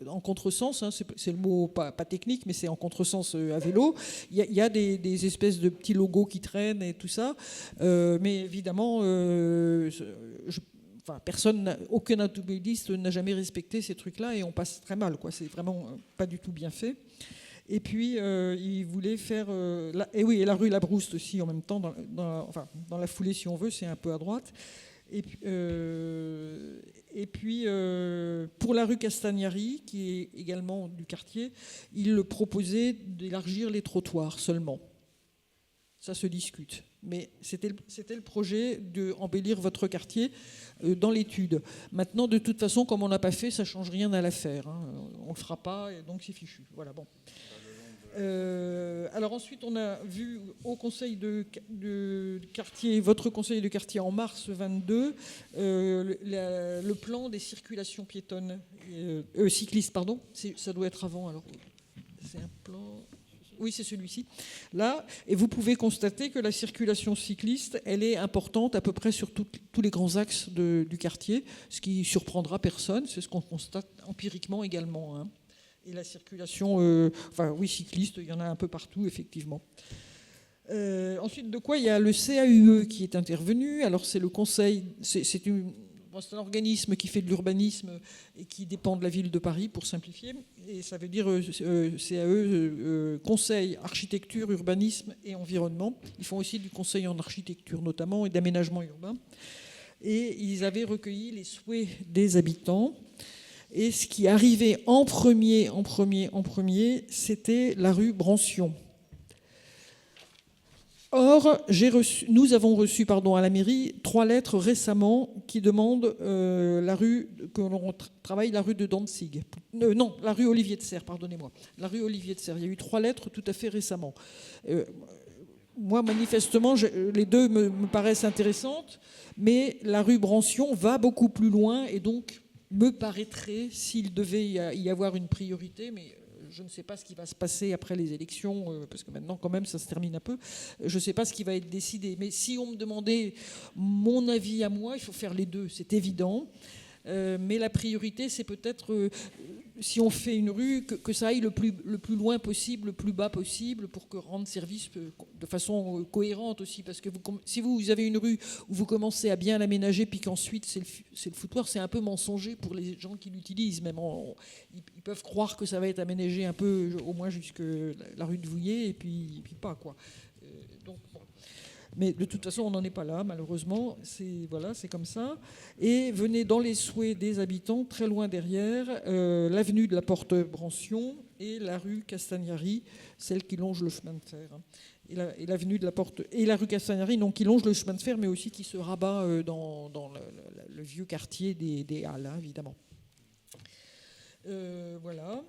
en contresens, hein, c'est le mot pas technique, mais c'est en contresens à vélo. Il y a des espèces de petits logos qui traînent et tout ça, mais évidemment, aucun automobiliste n'a jamais respecté ces trucs-là, et on passe très mal, quoi. C'est vraiment pas du tout bien fait. Et puis, il voulait faire... et la rue Labrouste aussi, en même temps, dans la foulée, si on veut, c'est un peu à droite. Et puis, pour la rue Castagnari, qui est également du quartier, il proposait d'élargir les trottoirs seulement. Ça se discute. Mais c'était le projet d'embellir votre quartier dans l'étude. Maintenant, de toute façon, comme on n'a pas fait, ça ne change rien à l'affaire. Hein. On ne le fera pas, et donc c'est fichu. Voilà, bon. Alors ensuite, on a vu au conseil de quartier, votre conseil de quartier en mars 22, le plan des circulations piétonnes, cyclistes, pardon. Ça doit être avant. Alors, c'est un plan. Oui, c'est celui-ci. Là, et vous pouvez constater que la circulation cycliste, elle est importante à peu près sur tous les grands axes du quartier, ce qui surprendra personne. C'est ce qu'on constate empiriquement également. Hein. Et la circulation, cycliste, il y en a un peu partout, effectivement. Ensuite, de quoi il y a le CAUE qui est intervenu. Alors, c'est le conseil, c'est un organisme qui fait de l'urbanisme et qui dépend de la ville de Paris, pour simplifier. Et ça veut dire CAE, Conseil Architecture, Urbanisme et Environnement. Ils font aussi du conseil en architecture, notamment, et d'aménagement urbain. Et ils avaient recueilli les souhaits des habitants. Et ce qui arrivait en premier, c'était la rue Brancion. Or, nous avons reçu à la mairie 3 lettres récemment qui demandent que l'on travaille la rue de Dantzig. Non, la rue Olivier de Serres, pardonnez-moi. La rue Olivier de Serres. Il y a eu 3 lettres tout à fait récemment. Moi, manifestement, les deux me paraissent intéressantes, mais la rue Brancion va beaucoup plus loin, et donc me paraîtrait, s'il devait y avoir une priorité, mais je ne sais pas ce qui va se passer après les élections, parce que maintenant, quand même, ça se termine un peu. Je ne sais pas ce qui va être décidé. Mais si on me demandait mon avis à moi, il faut faire les deux, c'est évident. Mais la priorité, c'est peut-être, si on fait une rue, que ça aille le plus loin possible, le plus bas possible, pour que rendre service de façon cohérente aussi. Parce que si vous avez une rue où vous commencez à bien l'aménager, puis qu'ensuite c'est le foutoir, c'est un peu mensonger pour les gens qui l'utilisent. Même ils peuvent croire que ça va être aménagé un peu, au moins jusque la rue de Vouillé, et puis pas, quoi. Donc, bon. Mais de toute façon, on n'en est pas là, malheureusement. C'est comme ça. Et venez dans les souhaits des habitants, très loin derrière, l'avenue de la Porte-Brancion et la rue Castagnari, celle qui longe le chemin de fer. Et l'avenue de la Porte et la rue Castagnari, non, qui longe le chemin de fer, mais aussi qui se rabat dans le vieux quartier des Halles, hein, évidemment. Voilà.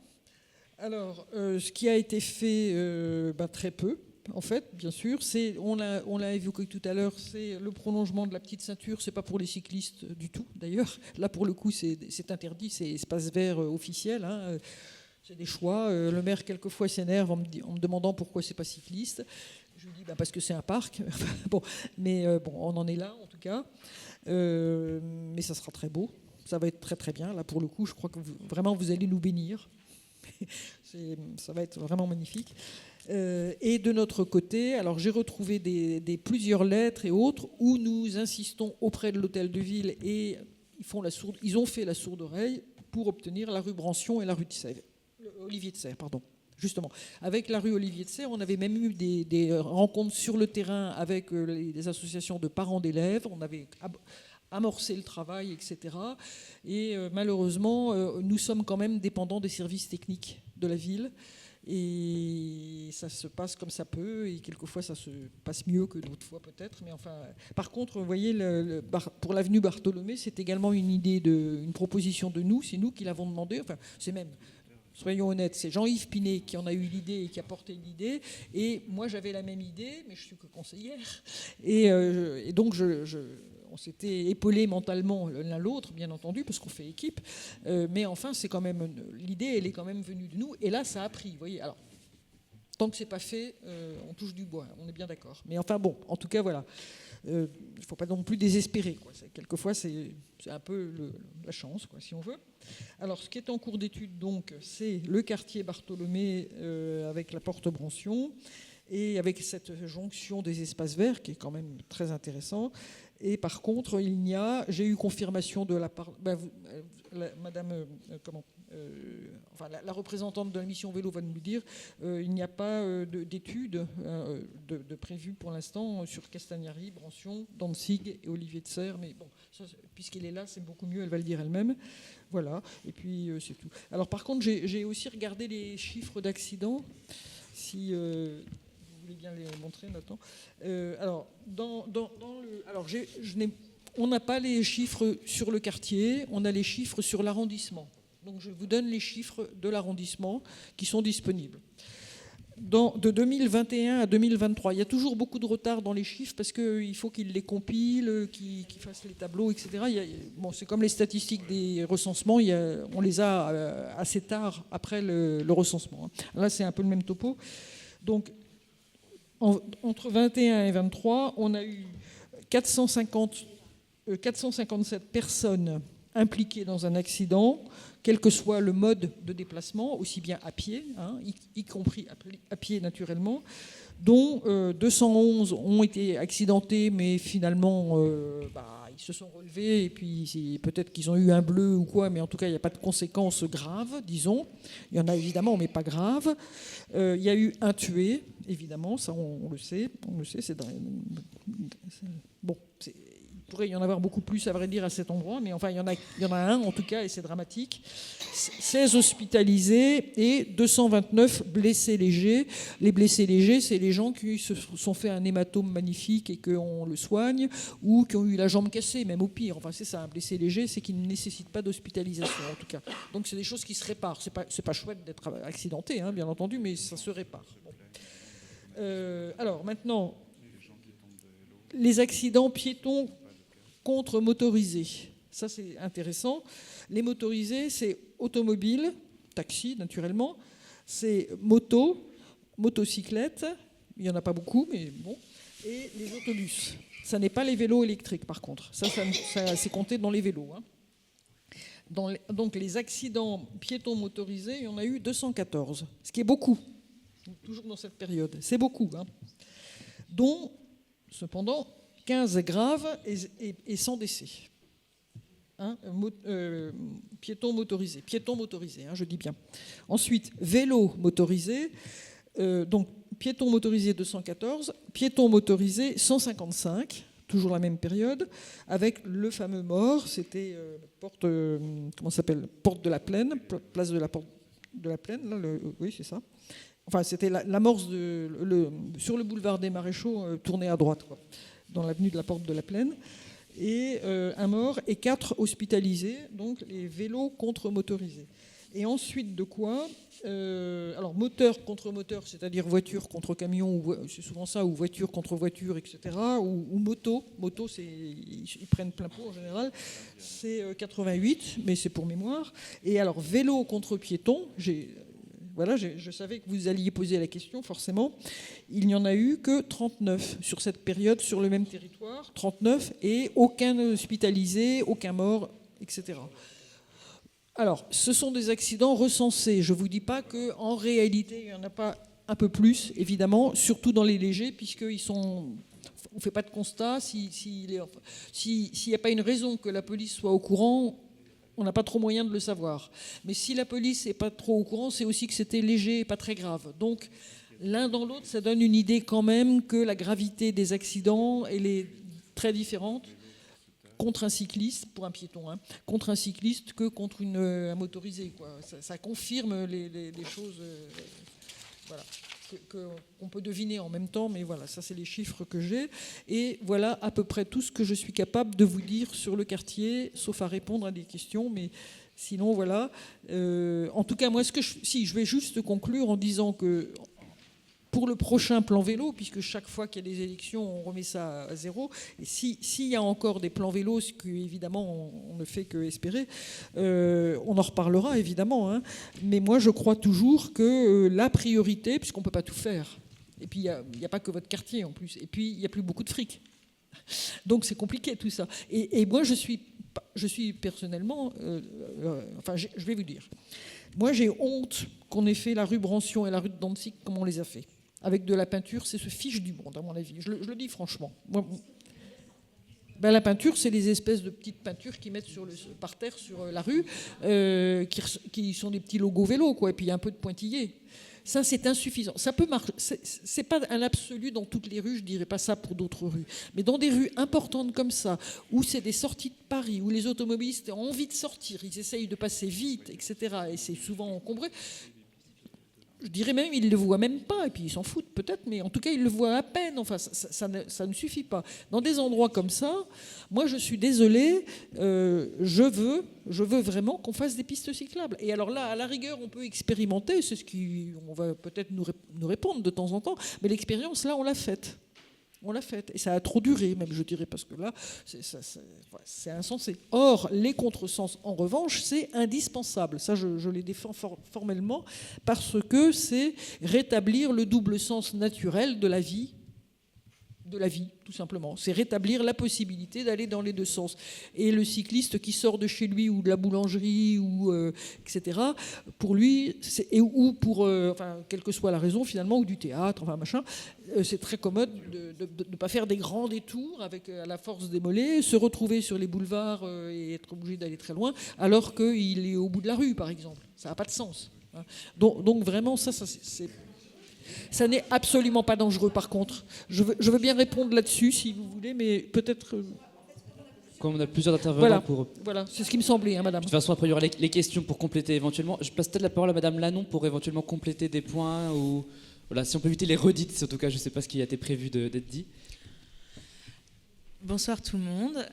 Alors, ce qui a été fait, très peu. En fait, bien sûr, on l'a évoqué tout à l'heure, c'est le prolongement de la petite ceinture. C'est pas pour les cyclistes du tout, d'ailleurs. Là, pour le coup, c'est interdit, c'est espace vert officiel. Hein. C'est des choix. Le maire, quelquefois, s'énerve en me demandant pourquoi c'est pas cycliste. Je lui dis parce que c'est un parc. Mais on en est là, en tout cas. Mais ça sera très beau. Ça va être très, très bien. Là, pour le coup, je crois que vraiment, vous allez nous bénir. Ça va être vraiment magnifique. Et de notre côté, alors j'ai retrouvé plusieurs lettres et autres où nous insistons auprès de l'hôtel de ville, et ils ont fait la sourde oreille pour obtenir la rue Brancion et la rue Olivier de Serres, pardon. Justement, avec la rue Olivier de Serres, on avait même eu des rencontres sur le terrain avec les associations de parents d'élèves. On avait amorcé le travail, etc. Et malheureusement, nous sommes quand même dépendants des services techniques de la ville. Et ça se passe comme ça peut, et quelquefois ça se passe mieux que d'autres fois peut-être. Mais enfin, par contre, vous voyez, pour l'avenue Bartholomé, c'est également une proposition de nous. C'est nous qui l'avons demandé. Enfin, c'est même, soyons honnêtes, c'est Jean-Yves Pinet qui en a eu l'idée et qui a porté l'idée. Et moi, j'avais la même idée, mais je suis que conseillère. Et donc, on s'était épaulés mentalement l'un l'autre, bien entendu, parce qu'on fait équipe. Mais enfin, c'est quand même l'idée, elle est quand même venue de nous. Et là, ça a pris. Vous voyez, alors, Tant que c'est pas fait, on touche du bois, on est bien d'accord. Mais enfin bon, en tout cas, voilà. Il ne faut pas non plus désespérer, quoi. Quelquefois, c'est un peu la chance, quoi, si on veut. Alors, ce qui est en cours d'étude, donc, c'est le quartier Bartholomé avec la porte Brancion et avec cette jonction des espaces verts qui est quand même très intéressant. Et par contre, j'ai eu confirmation de la part, Madame, la représentante de la mission vélo va nous le dire, il n'y a pas d'études de prévues pour l'instant sur Castagnari, Brancion, Danzig et Olivier de Serres, mais bon, puisqu'elle est là, c'est beaucoup mieux, elle va le dire elle-même. Voilà, et puis c'est tout. Alors par contre, j'ai aussi regardé les chiffres d'accidents, si vous voulez bien les montrer, Nathan. Alors, on n'a pas les chiffres sur le quartier, on a les chiffres sur l'arrondissement. Donc je vous donne les chiffres de l'arrondissement qui sont disponibles. De 2021 à 2023, il y a toujours beaucoup de retard dans les chiffres parce qu'il faut qu'ils les compilent, qu'ils fassent les tableaux, etc. C'est comme les statistiques des recensements, on les a assez tard après le recensement. Là, c'est un peu le même topo. Donc, entre 21 et 23, on a eu 457 personnes impliquées dans un accident, quel que soit le mode de déplacement, aussi bien à pied, y compris à pied naturellement, dont 211 ont été accidentés, mais finalement ils se sont relevés, et puis peut-être qu'ils ont eu un bleu ou quoi, mais en tout cas il n'y a pas de conséquences graves, disons. Il y en a évidemment, mais pas graves. Il y a eu un tué, évidemment, ça on le sait, bon, il pourrait y en avoir beaucoup plus, à vrai dire, à cet endroit, mais enfin, il y en a un, en tout cas, et c'est dramatique. 16 hospitalisés et 229 blessés légers. Les blessés légers, c'est les gens qui se sont fait un hématome magnifique et qu'on le soigne, ou qui ont eu la jambe cassée, même au pire. Enfin, c'est ça, un blessé léger, c'est qu'il ne nécessite pas d'hospitalisation, en tout cas. Donc, c'est des choses qui se réparent. C'est pas chouette d'être accidenté, bien entendu, mais ça se répare. Bon. Alors, maintenant, les accidents piétons contre motorisés. Ça, c'est intéressant. Les motorisés, c'est automobile, taxi, naturellement, c'est motocyclette, il n'y en a pas beaucoup, mais bon, et les autobus. Ça n'est pas les vélos électriques, par contre. Ça c'est compté dans les vélos. Donc, les accidents piétons motorisés, il y en a eu 214, ce qui est beaucoup, toujours dans cette période. C'est beaucoup, dont, cependant, 15 graves et sans décès. Piétons motorisés, je dis bien. Ensuite, vélo motorisé, donc piétons motorisés 214, piétons motorisés 155, toujours la même période, avec le fameux mort, c'était porte de la Plaine, place de la porte de la Plaine, là, oui c'est ça. Enfin, c'était l'amorce sur le boulevard des Maréchaux, tourné à droite, quoi, dans l'avenue de la Porte de la Plaine, et un mort et 4 hospitalisés, donc les vélos contre motorisés. Et ensuite de quoi alors moteur contre moteur, c'est-à-dire voiture contre camion, c'est souvent ça, ou voiture contre voiture, etc., ou moto, ils prennent plein pot en général, c'est 88, mais c'est pour mémoire. Et alors vélo contre piéton, je savais que vous alliez poser la question, forcément. Il n'y en a eu que 39 sur cette période, sur le même territoire, 39, et aucun hospitalisé, aucun mort, etc. Alors, ce sont des accidents recensés. Je ne vous dis pas qu'en réalité, il n'y en a pas un peu plus, évidemment, surtout dans les légers, puisqu'ils sont... On ne fait pas de constat. S'il n'y a pas une raison que la police soit au courant, on n'a pas trop moyen de le savoir. Mais si la police n'est pas trop au courant, c'est aussi que c'était léger et pas très grave. Donc, l'un dans l'autre, ça donne une idée quand même que la gravité des accidents, elle est très différente contre un cycliste, pour un piéton, contre un cycliste que contre un motorisé, quoi. Ça confirme les choses qu'on peut deviner en même temps, mais voilà, ça c'est les chiffres que j'ai. Et voilà à peu près tout ce que je suis capable de vous dire sur le quartier, sauf à répondre à des questions, mais sinon voilà. En tout cas, moi, je vais juste conclure en disant que pour pour le prochain plan vélo, puisque chaque fois qu'il y a des élections, on remet ça à zéro. Et s'il y a encore des plans vélo, ce qu'évidemment on ne fait que espérer, on en reparlera évidemment. Hein. Mais moi, je crois toujours que la priorité, puisqu'on ne peut pas tout faire, et puis il n'y a pas que votre quartier en plus, et puis il n'y a plus beaucoup de fric. Donc c'est compliqué tout ça. Et moi, je suis personnellement... je vais vous dire. Moi, j'ai honte qu'on ait fait la rue Brancion et la rue de Danzig comme on les a fait. Avec de la peinture, c'est se fiche du monde, à mon avis. Je le dis franchement. Moi, la peinture, c'est les espèces de petites peintures qu'ils mettent par terre sur la rue, qui sont des petits logos vélo, quoi, et puis un peu de pointillés. Ça, c'est insuffisant. Ça peut marcher. C'est pas un absolu dans toutes les rues, je dirais pas ça pour d'autres rues. Mais dans des rues importantes comme ça, où c'est des sorties de Paris, où les automobilistes ont envie de sortir, ils essayent de passer vite, etc. Et c'est souvent encombré. Je dirais même, ils ne le voient même pas, et puis ils s'en foutent peut-être, mais en tout cas, ils le voient à peine. Enfin, ça ne suffit pas. Dans des endroits comme ça, moi, je suis désolée, je veux vraiment qu'on fasse des pistes cyclables. Et alors là, à la rigueur, on peut expérimenter, c'est ce qu'on va peut-être nous répondre de temps en temps, mais l'expérience, là, on l'a faite. On l'a faite. Et ça a trop duré, même, je dirais, parce que là, c'est insensé. Or, les contresens, en revanche, c'est indispensable. Ça, je les défends formellement, parce que c'est rétablir le double sens naturel de la vie, tout simplement. C'est rétablir la possibilité d'aller dans les deux sens. Et le cycliste qui sort de chez lui ou de la boulangerie, etc., pour lui, quelle que soit la raison finalement, ou du théâtre, c'est très commode de ne pas faire des grands détours avec à la force des mollets, se retrouver sur les boulevards et être obligé d'aller très loin, alors qu'il est au bout de la rue, par exemple. Ça n'a pas de sens. Donc vraiment, ça n'est absolument pas dangereux, par contre. Je veux bien répondre là-dessus, si vous voulez, mais peut-être... Comme on a plusieurs intervenants Voilà, c'est ce qui me semblait, madame. De toute façon, après, il y aura les questions pour compléter éventuellement. Je passe peut-être la parole à madame Lannon pour éventuellement compléter des points. Ou voilà, si on peut éviter les redites, en tout cas, je ne sais pas ce qui a été prévu d'être dit. Bonsoir tout le monde.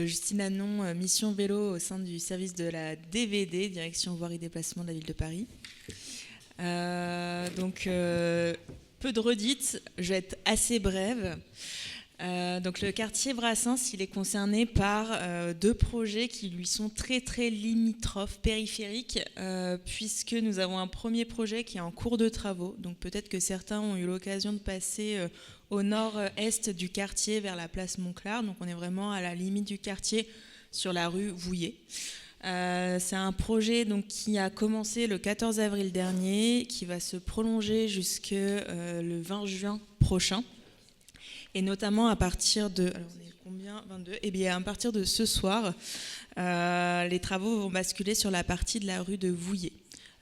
Justine Lannon, mission vélo au sein du service de la DVD, direction voirie déplacement de la ville de Paris. Peu de redites, je vais être assez brève. Le quartier Brassens, il est concerné par deux projets qui lui sont très très limitrophes, périphériques, puisque nous avons un premier projet qui est en cours de travaux. Donc peut-être que certains ont eu l'occasion de passer au nord-est du quartier vers la place Montclar. Donc on est vraiment à la limite du quartier sur la rue Vouillet. C'est un projet qui a commencé le 14 avril dernier, qui va se prolonger jusque le 20 juin prochain. Et notamment à partir de... Alors on est combien 22 ? Eh bien, à partir de ce soir, les travaux vont basculer sur la partie de la rue de Vouillet.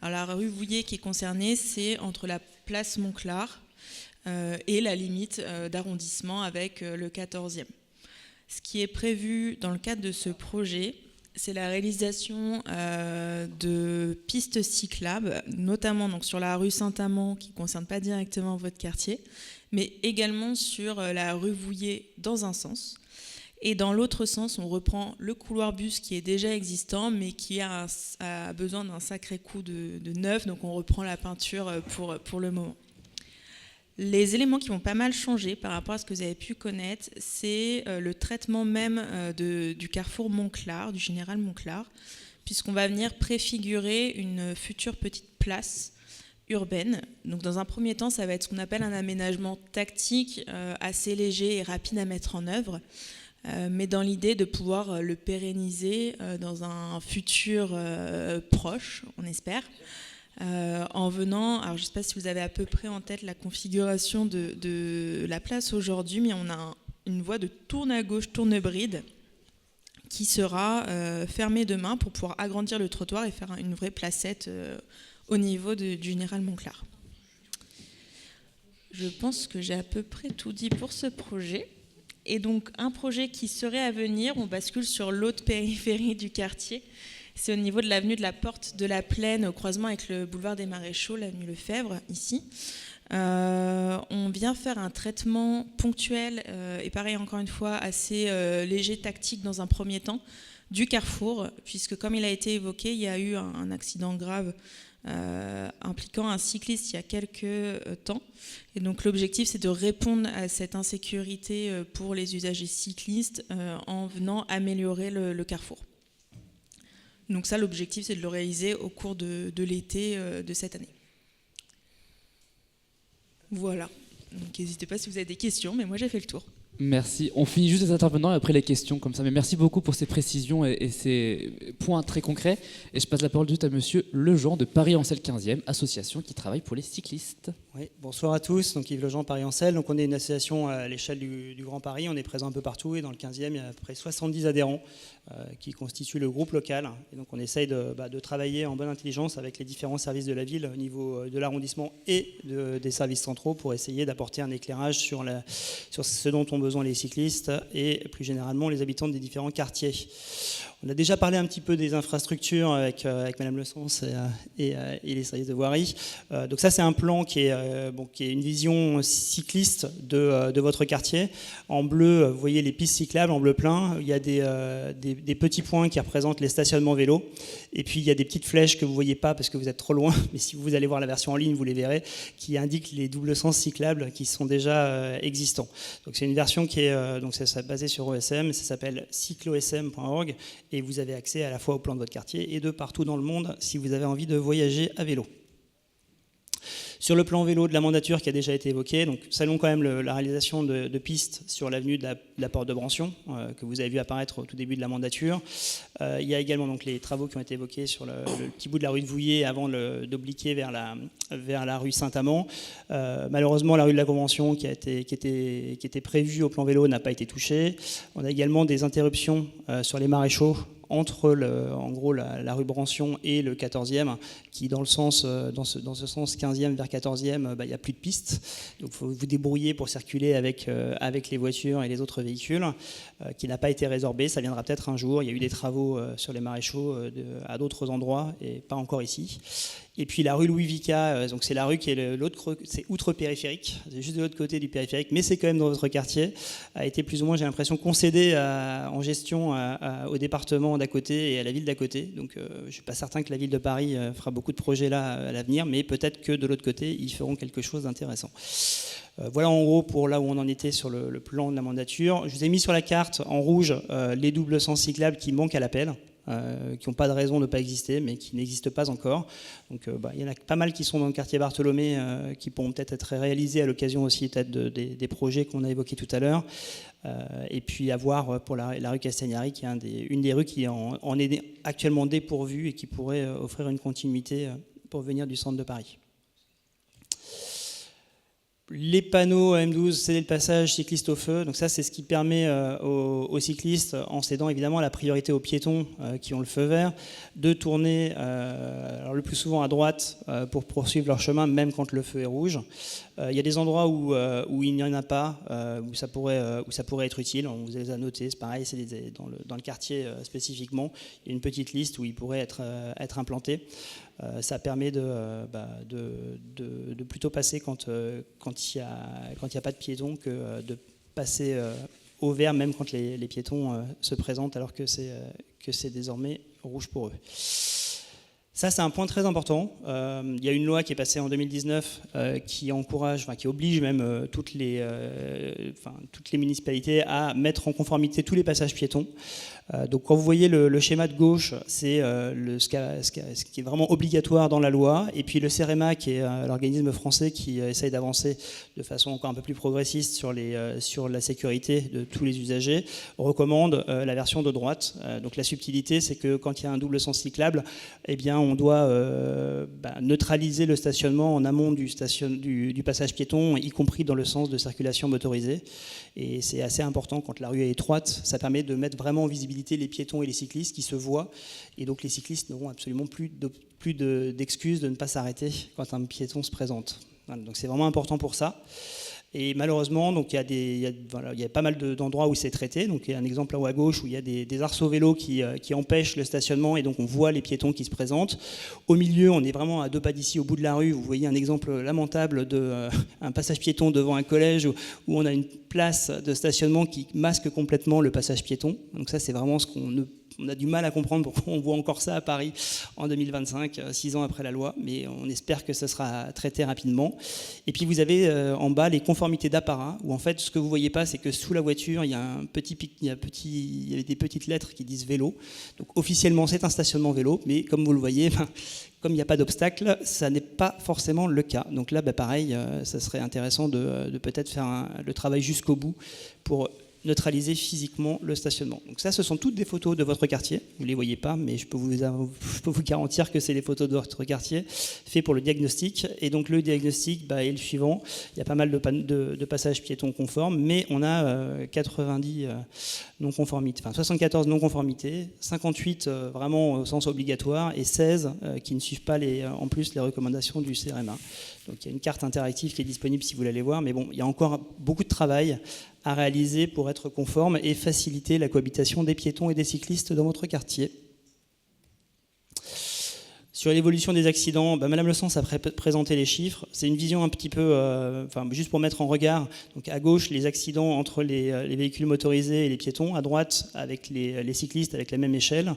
Alors la rue Vouillet qui est concernée, c'est entre la place Montclar et la limite d'arrondissement avec le 14e. Ce qui est prévu dans le cadre de ce projet, c'est la réalisation de pistes cyclables, notamment donc sur la rue Saint-Amand, qui ne concerne pas directement votre quartier, mais également sur la rue Vouillet dans un sens. Et dans l'autre sens, on reprend le couloir bus qui est déjà existant, mais qui a besoin d'un sacré coup de neuf, donc on reprend la peinture pour le moment. Les éléments qui vont pas mal changer par rapport à ce que vous avez pu connaître, c'est le traitement même du carrefour Montclar, du général Montclar, puisqu'on va venir préfigurer une future petite place urbaine. Donc dans un premier temps, ça va être ce qu'on appelle un aménagement tactique assez léger et rapide à mettre en œuvre, mais dans l'idée de pouvoir le pérenniser dans un futur proche, on espère. En venant, alors je ne sais pas si vous avez à peu près en tête la configuration de la place aujourd'hui, mais on a une voie de tourne à gauche, tourne bride, qui sera fermée demain pour pouvoir agrandir le trottoir et faire une vraie placette au niveau du général Montclar. Je pense que j'ai à peu près tout dit pour ce projet. Et donc un projet qui serait à venir, on bascule sur l'autre périphérie du quartier. C'est au niveau de l'avenue de la Porte de la Plaine, au croisement avec le boulevard des Maréchaux, l'avenue Lefebvre, ici. On vient faire un traitement ponctuel et pareil, encore une fois, assez léger, tactique dans un premier temps, du carrefour, puisque comme il a été évoqué, il y a eu un accident grave impliquant un cycliste il y a quelques temps. Et donc l'objectif, c'est de répondre à cette insécurité pour les usagers cyclistes en venant améliorer le carrefour. Donc ça, l'objectif, c'est de le réaliser au cours de l'été de cette année. Voilà. Donc n'hésitez pas si vous avez des questions, mais moi j'ai fait le tour. Merci. On finit juste les intervenants et après les questions comme ça. Mais merci beaucoup pour ces précisions et ces points très concrets. Et je passe la parole tout de suite à monsieur Lejean de Paris-Ancel 15e, association qui travaille pour les cyclistes. Oui, bonsoir à tous. Donc Yves Lejean, Paris-Ancel. Donc on est une association à l'échelle du Grand Paris. On est présent un peu partout et dans le 15e, il y a à peu près 70 adhérents qui constituent le groupe local. Et donc on essaye de travailler en bonne intelligence avec les différents services de la ville au niveau de l'arrondissement et des services centraux pour essayer d'apporter un éclairage sur ce dont ont besoin les cyclistes et plus généralement les habitants des différents quartiers. On a déjà parlé un petit peu des infrastructures avec Madame Le Sens et les services de voirie. Donc ça, c'est un plan qui est une vision cycliste de votre quartier. En bleu, vous voyez les pistes cyclables en bleu plein. Il y a des petits points qui représentent les stationnements vélos. Et puis, il y a des petites flèches que vous ne voyez pas parce que vous êtes trop loin. Mais si vous allez voir la version en ligne, vous les verrez, qui indiquent les doubles sens cyclables qui sont déjà existants. Donc c'est une version qui est donc c'est basée sur OSM. Ça s'appelle cyclosm.org. Et vous avez accès à la fois au plan de votre quartier et de partout dans le monde si vous avez envie de voyager à vélo. Sur le plan vélo de la mandature qui a déjà été évoqué, donc saluons quand même la réalisation de pistes sur l'avenue de la Porte de Brancion, que vous avez vu apparaître au tout début de la mandature. Il y a également donc les travaux qui ont été évoqués sur le petit bout de la rue de Vouillé avant d'obliquer vers la rue Saint-Amand. Malheureusement, la rue de la Convention qui était prévue au plan vélo n'a pas été touchée. On a également des interruptions sur les maréchaux entre en gros la rue Brancion et le 14e, qui dans ce sens 15e vers 14e, il n'y a plus de pistes. Donc il faut vous débrouiller pour circuler avec les voitures et les autres véhicules, qui n'a pas été résorbé. Ça viendra peut-être un jour. Il y a eu des travaux sur les maréchaux à d'autres endroits et pas encore ici. Et puis la rue Louis Vicat, donc c'est la rue qui est c'est outre-périphérique, c'est juste de l'autre côté du périphérique, mais c'est quand même dans votre quartier, a été plus ou moins, j'ai l'impression, concédée en gestion au département d'à côté et à la ville d'à côté. Donc je ne suis pas certain que la ville de Paris fera beaucoup de projets là à l'avenir, mais peut-être que de l'autre côté, ils feront quelque chose d'intéressant. Voilà en gros pour là où on en était sur le plan de la mandature. Je vous ai mis sur la carte en rouge les doubles sens cyclables qui manquent à l'appel. Qui n'ont pas de raison de ne pas exister, mais qui n'existent pas encore. Donc il y en a pas mal qui sont dans le quartier Bartholomé, qui pourront peut-être être réalisés à l'occasion aussi peut-être des projets qu'on a évoqués tout à l'heure. Et puis à voir pour la rue Castagnari, qui est une des rues qui en est actuellement dépourvue et qui pourrait offrir une continuité pour venir du centre de Paris. Les panneaux M12, c'est le passage cycliste au feu. Donc ça, c'est ce qui permet aux cyclistes, en cédant évidemment la priorité aux piétons qui ont le feu vert, de tourner alors le plus souvent à droite pour poursuivre leur chemin, même quand le feu est rouge. Il y a des endroits où il n'y en a pas, où ça pourrait être utile. On vous les a notés, c'est pareil, c'est dans le quartier spécifiquement. Il y a une petite liste où il pourrait être implanté. Ça permet de plutôt passer quand il n'y a pas de piétons que de passer au vert même quand les piétons se présentent alors que c'est désormais rouge pour eux. Ça, c'est un point très important. Il y a une loi qui est passée en 2019 qui oblige même toutes les municipalités à mettre en conformité tous les passages piétons. Donc quand vous voyez le schéma de gauche, c'est ce qui est vraiment obligatoire dans la loi. Et puis le CEREMA, qui est l'organisme français qui essaye d'avancer de façon encore un peu plus progressiste sur la sécurité de tous les usagers, recommande la version de droite. Donc la subtilité, c'est que quand il y a un double sens cyclable, eh bien on doit neutraliser le stationnement en amont du passage piéton, y compris dans le sens de circulation motorisée. Et c'est assez important quand la rue est étroite, ça permet de mettre vraiment en visibilité les piétons et les cyclistes qui se voient. Et donc les cyclistes n'auront absolument plus d'excuses de ne pas s'arrêter quand un piéton se présente. Voilà, donc c'est vraiment important pour ça. Et malheureusement, donc il y a pas mal d'endroits où c'est traité. Donc il y a un exemple là-haut à gauche où il y a des arceaux vélos qui empêchent le stationnement et donc on voit les piétons qui se présentent. Au milieu, on est vraiment à 2 pas d'ici, au bout de la rue. Vous voyez un exemple lamentable d'un passage piéton devant un collège où on a une place de stationnement qui masque complètement le passage piéton. Donc ça, c'est vraiment ce qu'on on a du mal à comprendre pourquoi on voit encore ça à Paris en 2025, 6 ans après la loi, mais on espère que ça sera traité rapidement. Et puis vous avez en bas les conformités d'apparat, où en fait ce que vous voyez pas, c'est que sous la voiture, il y a des petites lettres qui disent vélo. Donc officiellement c'est un stationnement vélo, mais comme vous le voyez, comme il n'y a pas d'obstacle, ça n'est pas forcément le cas. Donc là, pareil, ça serait intéressant de peut-être faire le travail jusqu'au bout pour neutraliser physiquement le stationnement. Donc ça, ce sont toutes des photos de votre quartier. Vous ne les voyez pas, mais je peux vous garantir que c'est les photos de votre quartier fait pour le diagnostic. Et donc le diagnostic est le suivant. Il y a pas mal de passages piétons conformes, mais on a 90 non-conformités, enfin 74 non-conformités, 58 vraiment au sens obligatoire et 16 qui ne suivent pas en plus les recommandations du CRMA. Donc il y a une carte interactive qui est disponible si vous voulez aller voir, mais bon, il y a encore beaucoup de travail à réaliser pour être conforme et faciliter la cohabitation des piétons et des cyclistes dans votre quartier. Sur l'évolution des accidents, Madame Le Sens a présenté les chiffres. C'est une vision un petit peu, juste pour mettre en regard. Donc à gauche, les accidents entre les véhicules motorisés et les piétons. À droite, avec les cyclistes, avec la même échelle.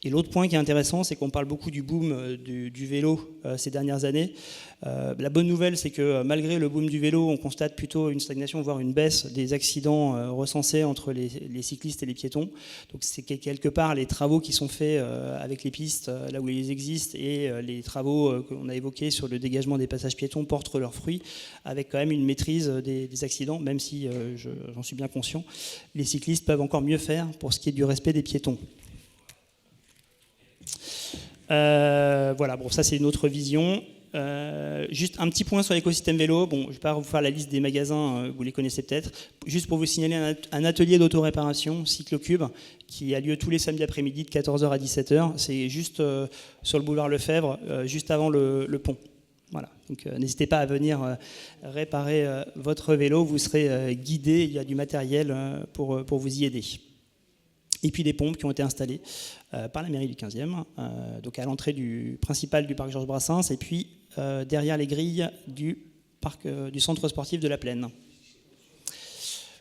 Et l'autre point qui est intéressant, c'est qu'on parle beaucoup du boom du vélo ces dernières années. La bonne nouvelle, c'est que malgré le boom du vélo, on constate plutôt une stagnation, voire une baisse des accidents recensés entre les cyclistes et les piétons. Donc c'est quelque part les travaux qui sont faits avec les pistes, là où ils existent, et les travaux qu'on a évoqués sur le dégagement des passages piétons portent leurs fruits, avec quand même une maîtrise des accidents, même si j'en suis bien conscient. Les cyclistes peuvent encore mieux faire pour ce qui est du respect des piétons. Voilà, bon, ça c'est une autre vision. Juste un petit point sur l'écosystème vélo. Bon, je ne vais pas vous faire la liste des magasins, vous les connaissez peut-être. Juste pour vous signaler un atelier d'autoréparation, Cyclocube, qui a lieu tous les samedis après-midi de 14h à 17h. C'est juste sur le boulevard Lefebvre, juste avant le pont. Voilà. Donc n'hésitez pas à venir réparer votre vélo. Vous serez guidé. Il y a du matériel pour vous y aider. Et puis des pompes qui ont été installées par la mairie du 15e, donc à l'entrée principale du parc Georges Brassens, et puis derrière les grilles du centre sportif de la Plaine.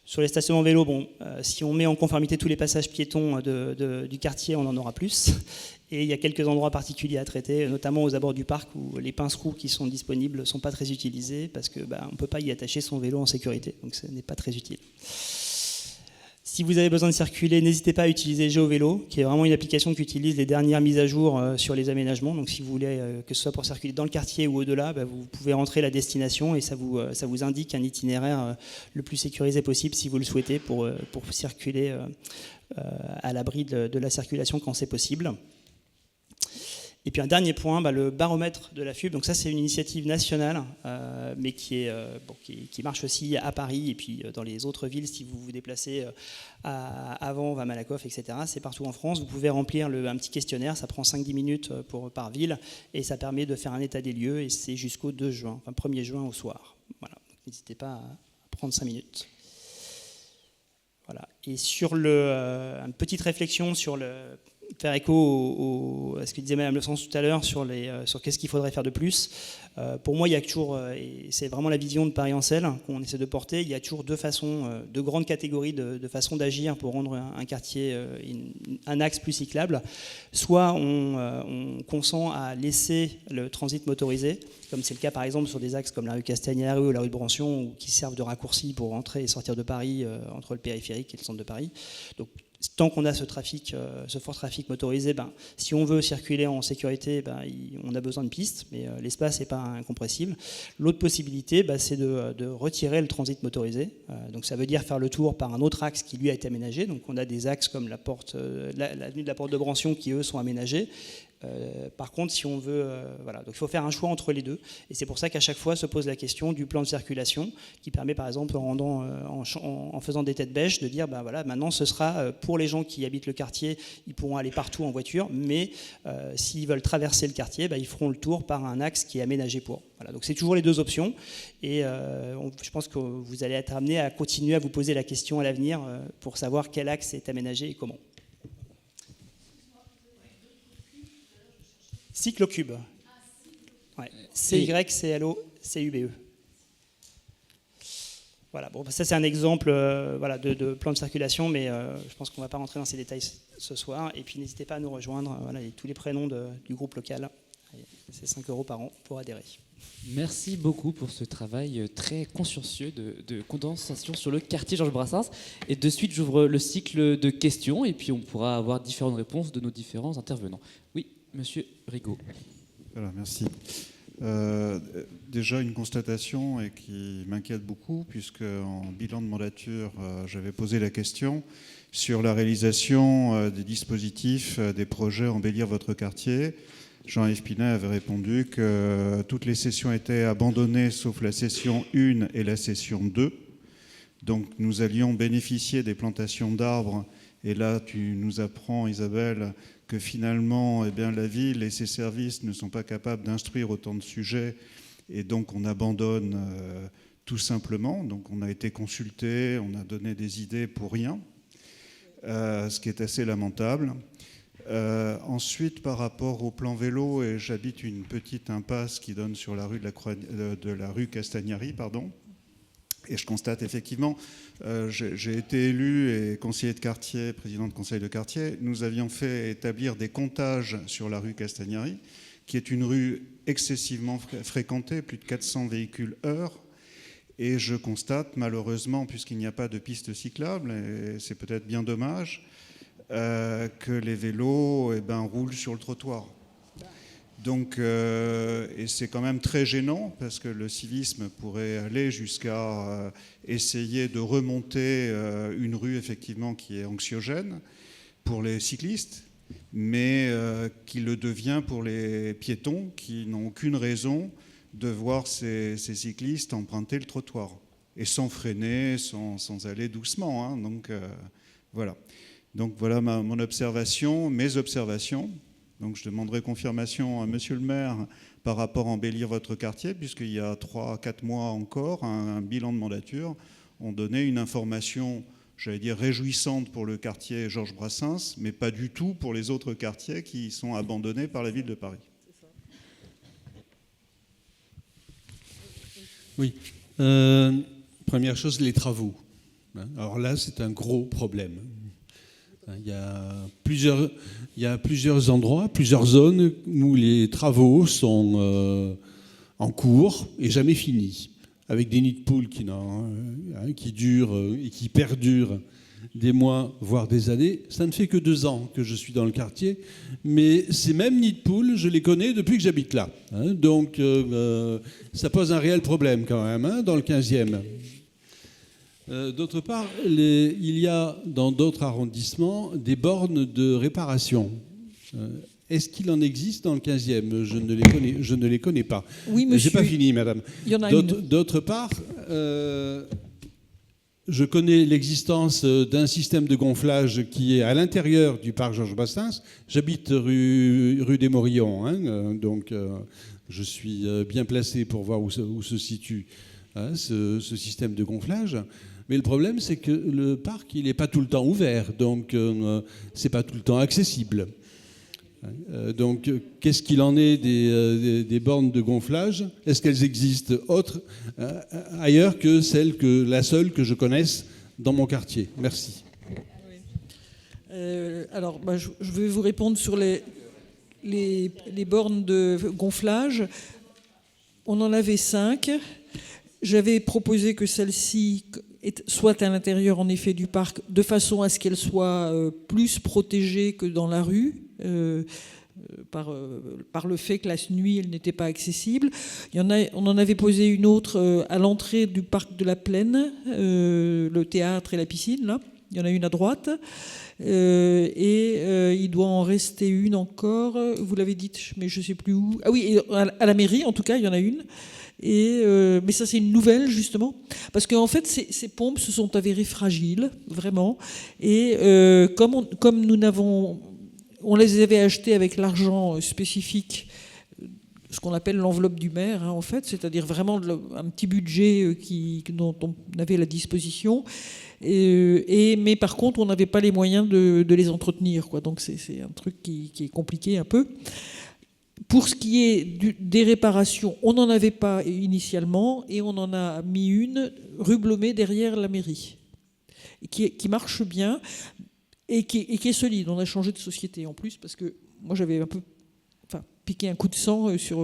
Sur les stationnements vélo, si on met en conformité tous les passages piétons du quartier, on en aura plus. Et il y a quelques endroits particuliers à traiter, notamment aux abords du parc où les pince-roues qui sont disponibles ne sont pas très utilisées parce qu'on ne peut pas y attacher son vélo en sécurité, donc ce n'est pas très utile. Si vous avez besoin de circuler, n'hésitez pas à utiliser GeoVélo, qui est vraiment une application qui utilise les dernières mises à jour sur les aménagements. Donc si vous voulez que ce soit pour circuler dans le quartier ou au-delà, vous pouvez rentrer la destination et ça vous indique un itinéraire le plus sécurisé possible si vous le souhaitez pour circuler à l'abri de la circulation quand c'est possible. Et puis un dernier point, le baromètre de la FUB. Donc ça, c'est une initiative nationale, mais qui marche aussi à Paris et puis dans les autres villes. Si vous vous déplacez à Avant, à Malakoff, etc., c'est partout en France. Vous pouvez remplir un petit questionnaire. Ça prend 5-10 minutes par ville et ça permet de faire un état des lieux. Et c'est jusqu'au 2 juin, enfin 1er juin au soir. Voilà. N'hésitez pas à prendre 5 minutes. Voilà. Et sur une petite réflexion sur faire écho à ce que disait Madame Le Sens tout à l'heure sur qu'est-ce qu'il faudrait faire de plus. Pour moi, il y a toujours, et c'est vraiment la vision de Paris-Ancel qu'on essaie de porter, il y a toujours deux grandes catégories de façons d'agir pour rendre un quartier, un axe plus cyclable. Soit on consent à laisser le transit motorisé, comme c'est le cas par exemple sur des axes comme la rue Castagnari ou la rue de Brancion, qui servent de raccourci pour entrer et sortir de Paris, entre le périphérique et le centre de Paris. Donc, tant qu'on a ce fort trafic motorisé, si on veut circuler en sécurité, on a besoin de pistes, mais l'espace n'est pas incompressible. L'autre possibilité, c'est de retirer le transit motorisé. Donc ça veut dire faire le tour par un autre axe qui lui a été aménagé. Donc on a des axes comme l'avenue de la Porte de Brancion qui eux sont aménagés. Par contre, si on veut, donc il faut faire un choix entre les deux, et c'est pour ça qu'à chaque fois se pose la question du plan de circulation, qui permet par exemple en faisant des têtes bêches de dire, maintenant ce sera pour les gens qui habitent le quartier, ils pourront aller partout en voiture, mais s'ils veulent traverser le quartier, ils feront le tour par un axe qui est aménagé pour. Voilà, donc c'est toujours les deux options, et je pense que vous allez être amené à continuer à vous poser la question à l'avenir pour savoir quel axe est aménagé et comment. Cyclocube. Ouais. CYCLOCUBE. Voilà, bon, ça c'est un exemple voilà, de plan de circulation, mais je pense qu'on ne va pas rentrer dans ces détails ce soir. Et puis n'hésitez pas à nous rejoindre, voilà, tous les prénoms du groupe local. C'est 5 € par an pour adhérer. Merci beaucoup pour ce travail très consciencieux de condensation sur le quartier Georges Brassens. Et de suite, j'ouvre le cycle de questions et puis on pourra avoir différentes réponses de nos différents intervenants. Oui, monsieur Rigaud. Voilà, merci. Déjà une constatation et qui m'inquiète beaucoup, puisque en bilan de mandature, j'avais posé la question sur la réalisation des dispositifs, des projets Embellir votre quartier. Jean-Yves Pinet avait répondu que toutes les sessions étaient abandonnées sauf la session 1 et la session 2. Donc nous allions bénéficier des plantations d'arbres. Et là, tu nous apprends, Isabelle, que finalement, eh bien, la ville et ses services ne sont pas capables d'instruire autant de sujets. Et donc on abandonne tout simplement. Donc on a été consulté, on a donné des idées pour rien, ce qui est assez lamentable. Ensuite, par rapport au plan vélo, et j'habite une petite impasse qui donne sur la rue de la rue Castagnari, pardon. Et je constate effectivement, j'ai été élu et conseiller de quartier, président de conseil de quartier. Nous avions fait établir des comptages sur la rue Castagnari, qui est une rue excessivement fréquentée, plus de 400 véhicules heure. Et je constate malheureusement, puisqu'il n'y a pas de piste cyclable, et c'est peut-être bien dommage, que les vélos roulent sur le trottoir. Donc, et c'est quand même très gênant, parce que le civisme pourrait aller jusqu'à essayer de remonter une rue effectivement qui est anxiogène pour les cyclistes, mais qui le devient pour les piétons qui n'ont aucune raison de voir ces cyclistes emprunter le trottoir, et sans freiner, sans aller doucement. Hein, donc voilà. Donc voilà mon observation, mes observations. Donc je demanderai confirmation à monsieur le maire par rapport à embellir votre quartier, puisqu'il y a 3-4 mois encore, un bilan de mandature, on donnait une information, j'allais dire, réjouissante pour le quartier Georges Brassens, mais pas du tout pour les autres quartiers qui sont abandonnés par la ville de Paris. Oui. Première chose, les travaux. Alors là, c'est un gros problème. Il y a plusieurs endroits, plusieurs zones où les travaux sont en cours et jamais finis, avec des nids de poules qui durent et qui perdurent des mois, voire des années. Ça ne fait que 2 ans que je suis dans le quartier, mais ces mêmes nids de poules, je les connais depuis que j'habite là. Donc ça pose un réel problème quand même dans le 15e. D'autre part, il y a dans d'autres arrondissements des bornes de réparation. Est-ce qu'il en existe dans le 15e ? Je ne les connais pas. Oui, monsieur. Je n'ai pas fini, madame. Il y en a une. D'autre part, je connais l'existence d'un système de gonflage qui est à l'intérieur du parc Georges Brassens. J'habite rue des Morillons, donc je suis bien placé pour voir où se situe ce système de gonflage. Mais le problème, c'est que le parc, il n'est pas tout le temps ouvert, donc c'est pas tout le temps accessible. Donc, qu'est-ce qu'il en est des bornes de gonflage ? Est-ce qu'elles existent ailleurs que la seule que je connaisse dans mon quartier ? Merci. Alors, je vais vous répondre sur les bornes de gonflage. On en avait 5. J'avais proposé que celle-ci soit à l'intérieur, en effet, du parc, de façon à ce qu'elle soit plus protégée que dans la rue, par le fait que la nuit, elle n'était pas accessible. On en avait posé une autre à l'entrée du parc de la Plaine, le théâtre et la piscine, là. Il y en a une à droite. Il doit en rester une encore, vous l'avez dit, mais je ne sais plus où. Ah oui, à la mairie, en tout cas, il y en a une. Mais ça, c'est une nouvelle, justement. Parce qu'en fait, ces pompes se sont avérées fragiles, vraiment. Et comme on les avait achetées avec l'argent spécifique, ce qu'on appelle l'enveloppe du maire, en fait, c'est-à-dire vraiment un petit budget dont on avait la disposition. Mais par contre, on n'avait pas les moyens de les entretenir, quoi. Donc c'est un truc qui est compliqué un peu. Pour ce qui est des réparations, on n'en avait pas initialement et on en a mis une rue Blomet derrière la mairie, qui marche bien et qui est solide. On a changé de société en plus parce que moi j'avais un peu piqué un coup de sang sur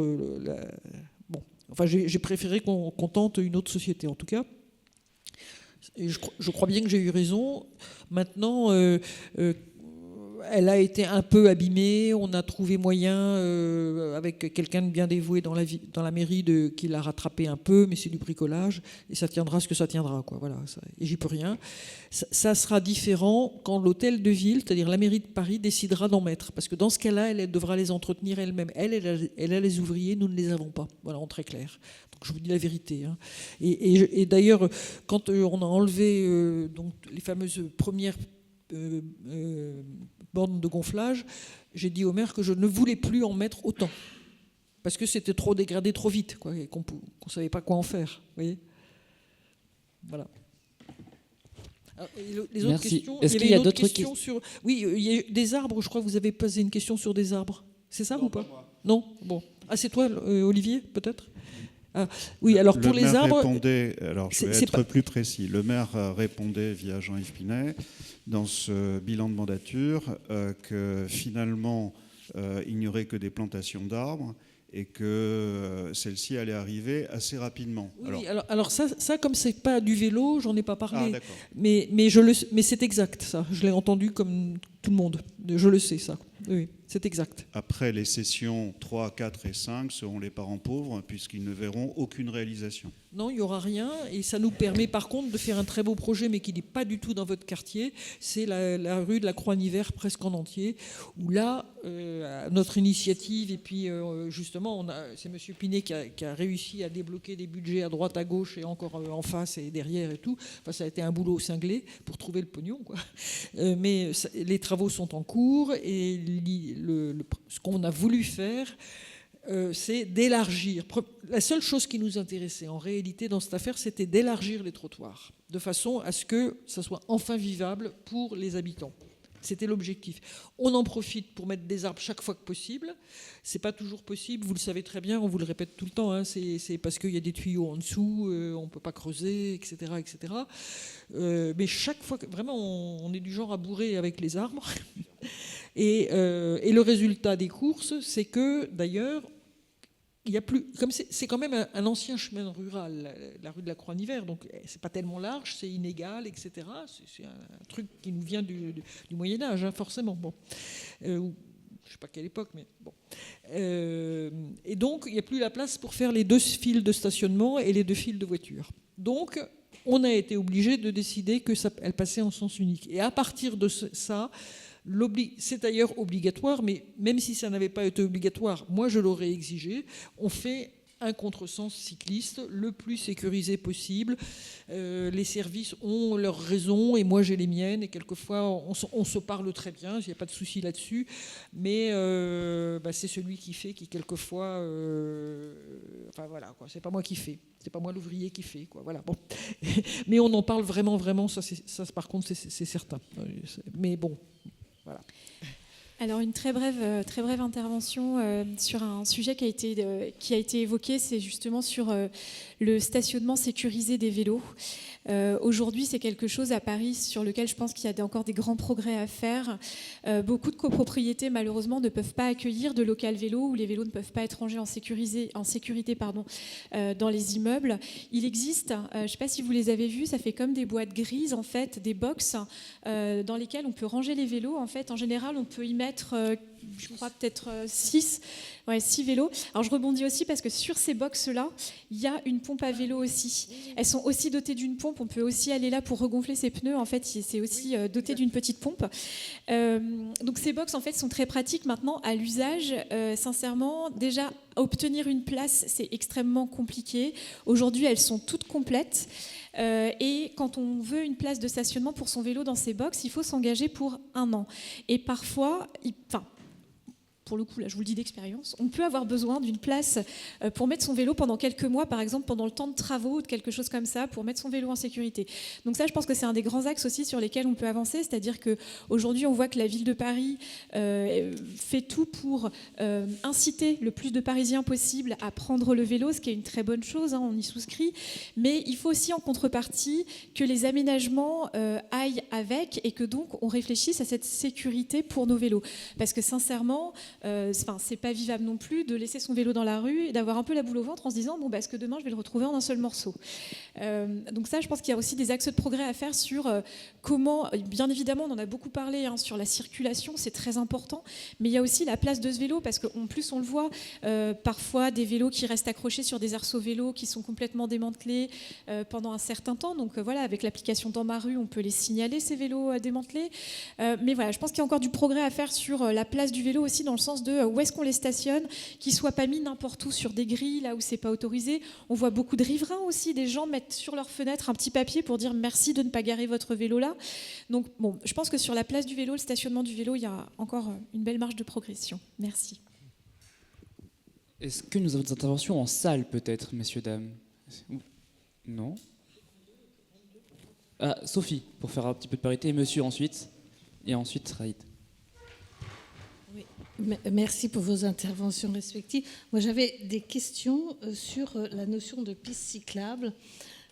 bon. Enfin, j'ai préféré qu'on tente une autre société en tout cas. Et je crois bien que j'ai eu raison. Maintenant, elle a été un peu abîmée. On a trouvé moyen, avec quelqu'un de bien dévoué dans la mairie, qui l'a rattrapé un peu, mais c'est du bricolage. Et ça tiendra ce que ça tiendra, quoi. Voilà, et j'y peux rien. Ça sera différent quand l'hôtel de ville, c'est-à-dire la mairie de Paris, décidera d'en mettre. Parce que dans ce cas-là, elle devra les entretenir elle-même. Elle a les ouvriers, nous ne les avons pas. Voilà, en très clair. Donc je vous dis la vérité. Hein. Et d'ailleurs, quand on a enlevé donc, les fameuses premières bornes de gonflage, j'ai dit au maire que je ne voulais plus en mettre autant parce que c'était trop dégradé trop vite, quoi, et qu'on ne savait pas quoi en faire. Vous voyez, voilà. Alors, les autres questions. Est-ce qu'il y a d'autres questions sur... Oui, il y a des arbres. Je crois que vous avez posé une question sur des arbres. C'est ça ou pas? Non. Bon. Ah, c'est toi, Olivier, peut-être. Ah, oui, alors pour les arbres... Alors je vais être plus précis. Le maire répondait via Jean-Yves Pinet dans ce bilan de mandature que finalement il n'y aurait que des plantations d'arbres et que celle-ci allait arriver assez rapidement. Oui, alors ça comme c'est pas du vélo, j'en ai pas parlé. Ah, mais c'est exact, ça. Je l'ai entendu comme tout le monde. Je le sais, ça. Oui, c'est exact. Après, les sessions 3, 4 et 5 seront les parents pauvres puisqu'ils ne verront aucune réalisation. Non, il n'y aura rien. Et ça nous permet par contre de faire un très beau projet, mais qui n'est pas du tout dans votre quartier. C'est la rue de la Croix-Niver, presque en entier, où là, notre initiative, et puis justement, c'est M. Pinet qui a réussi à débloquer des budgets à droite, à gauche, et encore en face et derrière et tout. Enfin, ça a été un boulot cinglé pour trouver le pognon, quoi. Mais les travaux sont en cours, et ce qu'on a voulu faire, c'est d'élargir. La seule chose qui nous intéressait en réalité dans cette affaire, c'était d'élargir les trottoirs, de façon à ce que ça soit enfin vivable pour les habitants. C'était l'objectif. On en profite pour mettre des arbres chaque fois que possible. C'est pas toujours possible, vous le savez très bien, on vous le répète tout le temps, hein, c'est parce qu'il y a des tuyaux en dessous, on peut pas creuser, etc. etc. Mais chaque fois, vraiment, on est du genre à bourrer avec les arbres. Et le résultat des courses, c'est que, d'ailleurs, il y a plus, comme c'est quand même un ancien chemin rural, la rue de la Croix-Niver, donc c'est pas tellement large, c'est inégal, etc. C'est un truc qui nous vient du Moyen-Âge, hein, forcément. Bon. Je sais pas quelle époque, mais bon. Et donc, il n'y a plus la place pour faire les 2 files de stationnement et les 2 files de voitures. Donc, on a été obligé de décider qu'elle passait en sens unique. Et à partir de ça, c'est d'ailleurs obligatoire, mais même si ça n'avait pas été obligatoire, moi je l'aurais exigé, on fait un contresens cycliste le plus sécurisé possible. Les services ont leurs raisons et moi j'ai les miennes, et quelquefois on se parle très bien, il n'y a pas de souci là-dessus, mais c'est celui qui fait qui quelquefois... enfin voilà, quoi, c'est pas moi qui fais. C'est pas moi l'ouvrier qui fait, quoi. Voilà. Bon. Mais on en parle vraiment, ça par contre c'est certain. Mais bon, voilà. Alors une très brève intervention sur un sujet qui a été évoqué, c'est justement sur le stationnement sécurisé des vélos. Aujourd'hui, c'est quelque chose à Paris sur lequel je pense qu'il y a encore des grands progrès à faire. Beaucoup de copropriétés, malheureusement, ne peuvent pas accueillir de local vélo, où les vélos ne peuvent pas être rangés en sécurité dans les immeubles. Il existe, je ne sais pas si vous les avez vus, ça fait comme des boîtes grises, en fait, des box dans lesquelles on peut ranger les vélos. En fait, en général, on peut y mettre, je crois, peut-être 6 vélos. Alors, je rebondis aussi parce que sur ces box-là, il y a une pompe à vélo aussi. Elles sont aussi dotées d'une pompe. On peut aussi aller là pour regonfler ses pneus. En fait, c'est aussi doté d'une petite pompe. Donc, ces box, en fait, sont très pratiques maintenant à l'usage. Sincèrement, déjà, obtenir une place, c'est extrêmement compliqué. Aujourd'hui, elles sont toutes complètes. Et quand on veut une place de stationnement pour son vélo dans ces box, il faut s'engager pour 1 an. Et parfois, pour le coup, là, je vous le dis d'expérience, on peut avoir besoin d'une place pour mettre son vélo pendant quelques mois, par exemple pendant le temps de travaux ou de quelque chose comme ça, pour mettre son vélo en sécurité. Donc ça, je pense que c'est un des grands axes aussi sur lesquels on peut avancer, c'est-à-dire qu'aujourd'hui, on voit que la ville de Paris fait tout pour inciter le plus de Parisiens possible à prendre le vélo, ce qui est une très bonne chose, hein, on y souscrit, mais il faut aussi en contrepartie que les aménagements aillent avec et que donc on réfléchisse à cette sécurité pour nos vélos. Parce que sincèrement, c'est pas vivable non plus de laisser son vélo dans la rue et d'avoir un peu la boule au ventre en se disant est-ce que demain je vais le retrouver en un seul morceau. Donc ça, je pense qu'il y a aussi des axes de progrès à faire sur comment, bien évidemment, on en a beaucoup parlé, hein, sur la circulation, c'est très important, mais il y a aussi la place de ce vélo, parce qu'en plus on le voit, parfois des vélos qui restent accrochés sur des arceaux vélos qui sont complètement démantelés pendant un certain temps. Donc voilà, avec l'application Dans ma rue, on peut les signaler, ces vélos démantelés. Mais voilà, je pense qu'il y a encore du progrès à faire sur la place du vélo aussi, dans le sens de où est-ce qu'on les stationne, qu'ils ne soient pas mis n'importe où sur des grilles, là où c'est pas autorisé. On voit beaucoup de riverains aussi, des gens mettent sur leur fenêtre un petit papier pour dire merci de ne pas garer votre vélo là. Donc bon, je pense que sur la place du vélo, le stationnement du vélo, il y a encore une belle marge de progression. Merci. Est-ce que nous avons des interventions en salle peut-être, messieurs, dames? Non? Sophie, pour faire un petit peu de parité, et monsieur ensuite, et ensuite Raïd. Oui. Merci pour vos interventions respectives. Moi, j'avais des questions sur la notion de piste cyclable.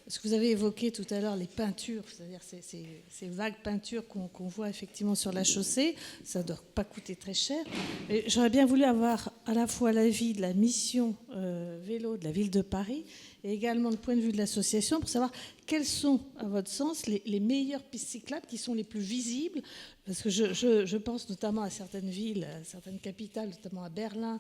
Parce que vous avez évoqué tout à l'heure les peintures, c'est-à-dire ces vagues peintures qu'on voit effectivement sur la chaussée. Ça ne doit pas coûter très cher. Et j'aurais bien voulu avoir à la fois l'avis de la mission vélo de la ville de Paris et également le point de vue de l'association pour savoir quelles sont, à votre sens, les meilleures pistes cyclables qui sont les plus visibles. Parce que je pense notamment à certaines villes, à certaines capitales, notamment à Berlin,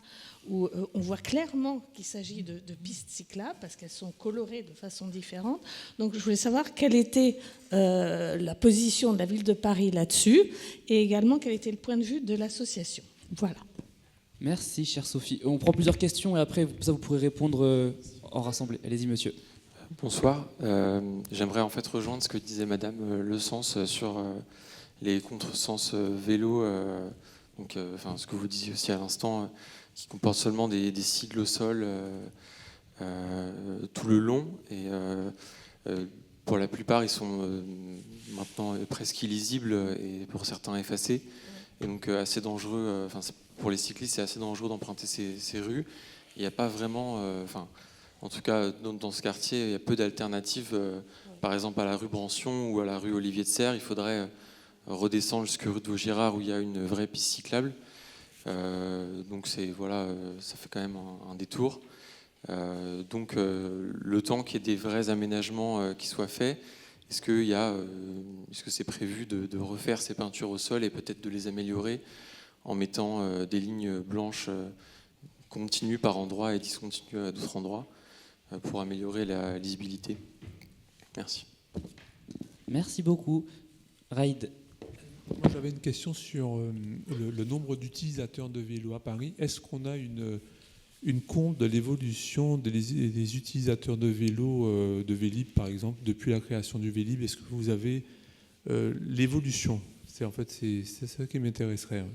où on voit clairement qu'il s'agit de pistes cyclables parce qu'elles sont colorées de façon différente. Donc je voulais savoir quelle était la position de la ville de Paris là-dessus et également quel était le point de vue de l'association. Voilà. Merci, chère Sophie. On prend plusieurs questions et après, ça, vous pourrez répondre en rassemblée. Allez-y, monsieur. Bonsoir. J'aimerais en fait rejoindre ce que disait Madame Le Sens sur les contresens vélo, ce que vous disiez aussi à l'instant, qui comportent seulement des sigles au sol tout le long. Et pour la plupart, ils sont maintenant presque illisibles et pour certains effacés. Et donc assez dangereux, pour les cyclistes, c'est assez dangereux d'emprunter ces rues. Il n'y a pas vraiment... en tout cas, dans ce quartier, il y a peu d'alternatives. Par exemple, à la rue Brancion ou à la rue Olivier de Serres, il faudrait redescendre jusqu'à rue de Vaugirard où il y a une vraie piste cyclable. Donc ça fait quand même un détour. Le temps qu'il y ait des vrais aménagements qui soient faits, est-ce que c'est prévu de refaire ces peintures au sol et peut-être de les améliorer en mettant des lignes blanches continues par endroits et discontinues à d'autres endroits pour améliorer la lisibilité? Merci. Merci beaucoup. Raïd. Moi, j'avais une question sur le nombre d'utilisateurs de vélos à Paris. Est-ce qu'on a une compte de l'évolution des utilisateurs de vélos, de Vélib, par exemple, depuis la création du Vélib? Est-ce que vous avez l'évolution? C'est ça qui m'intéresserait.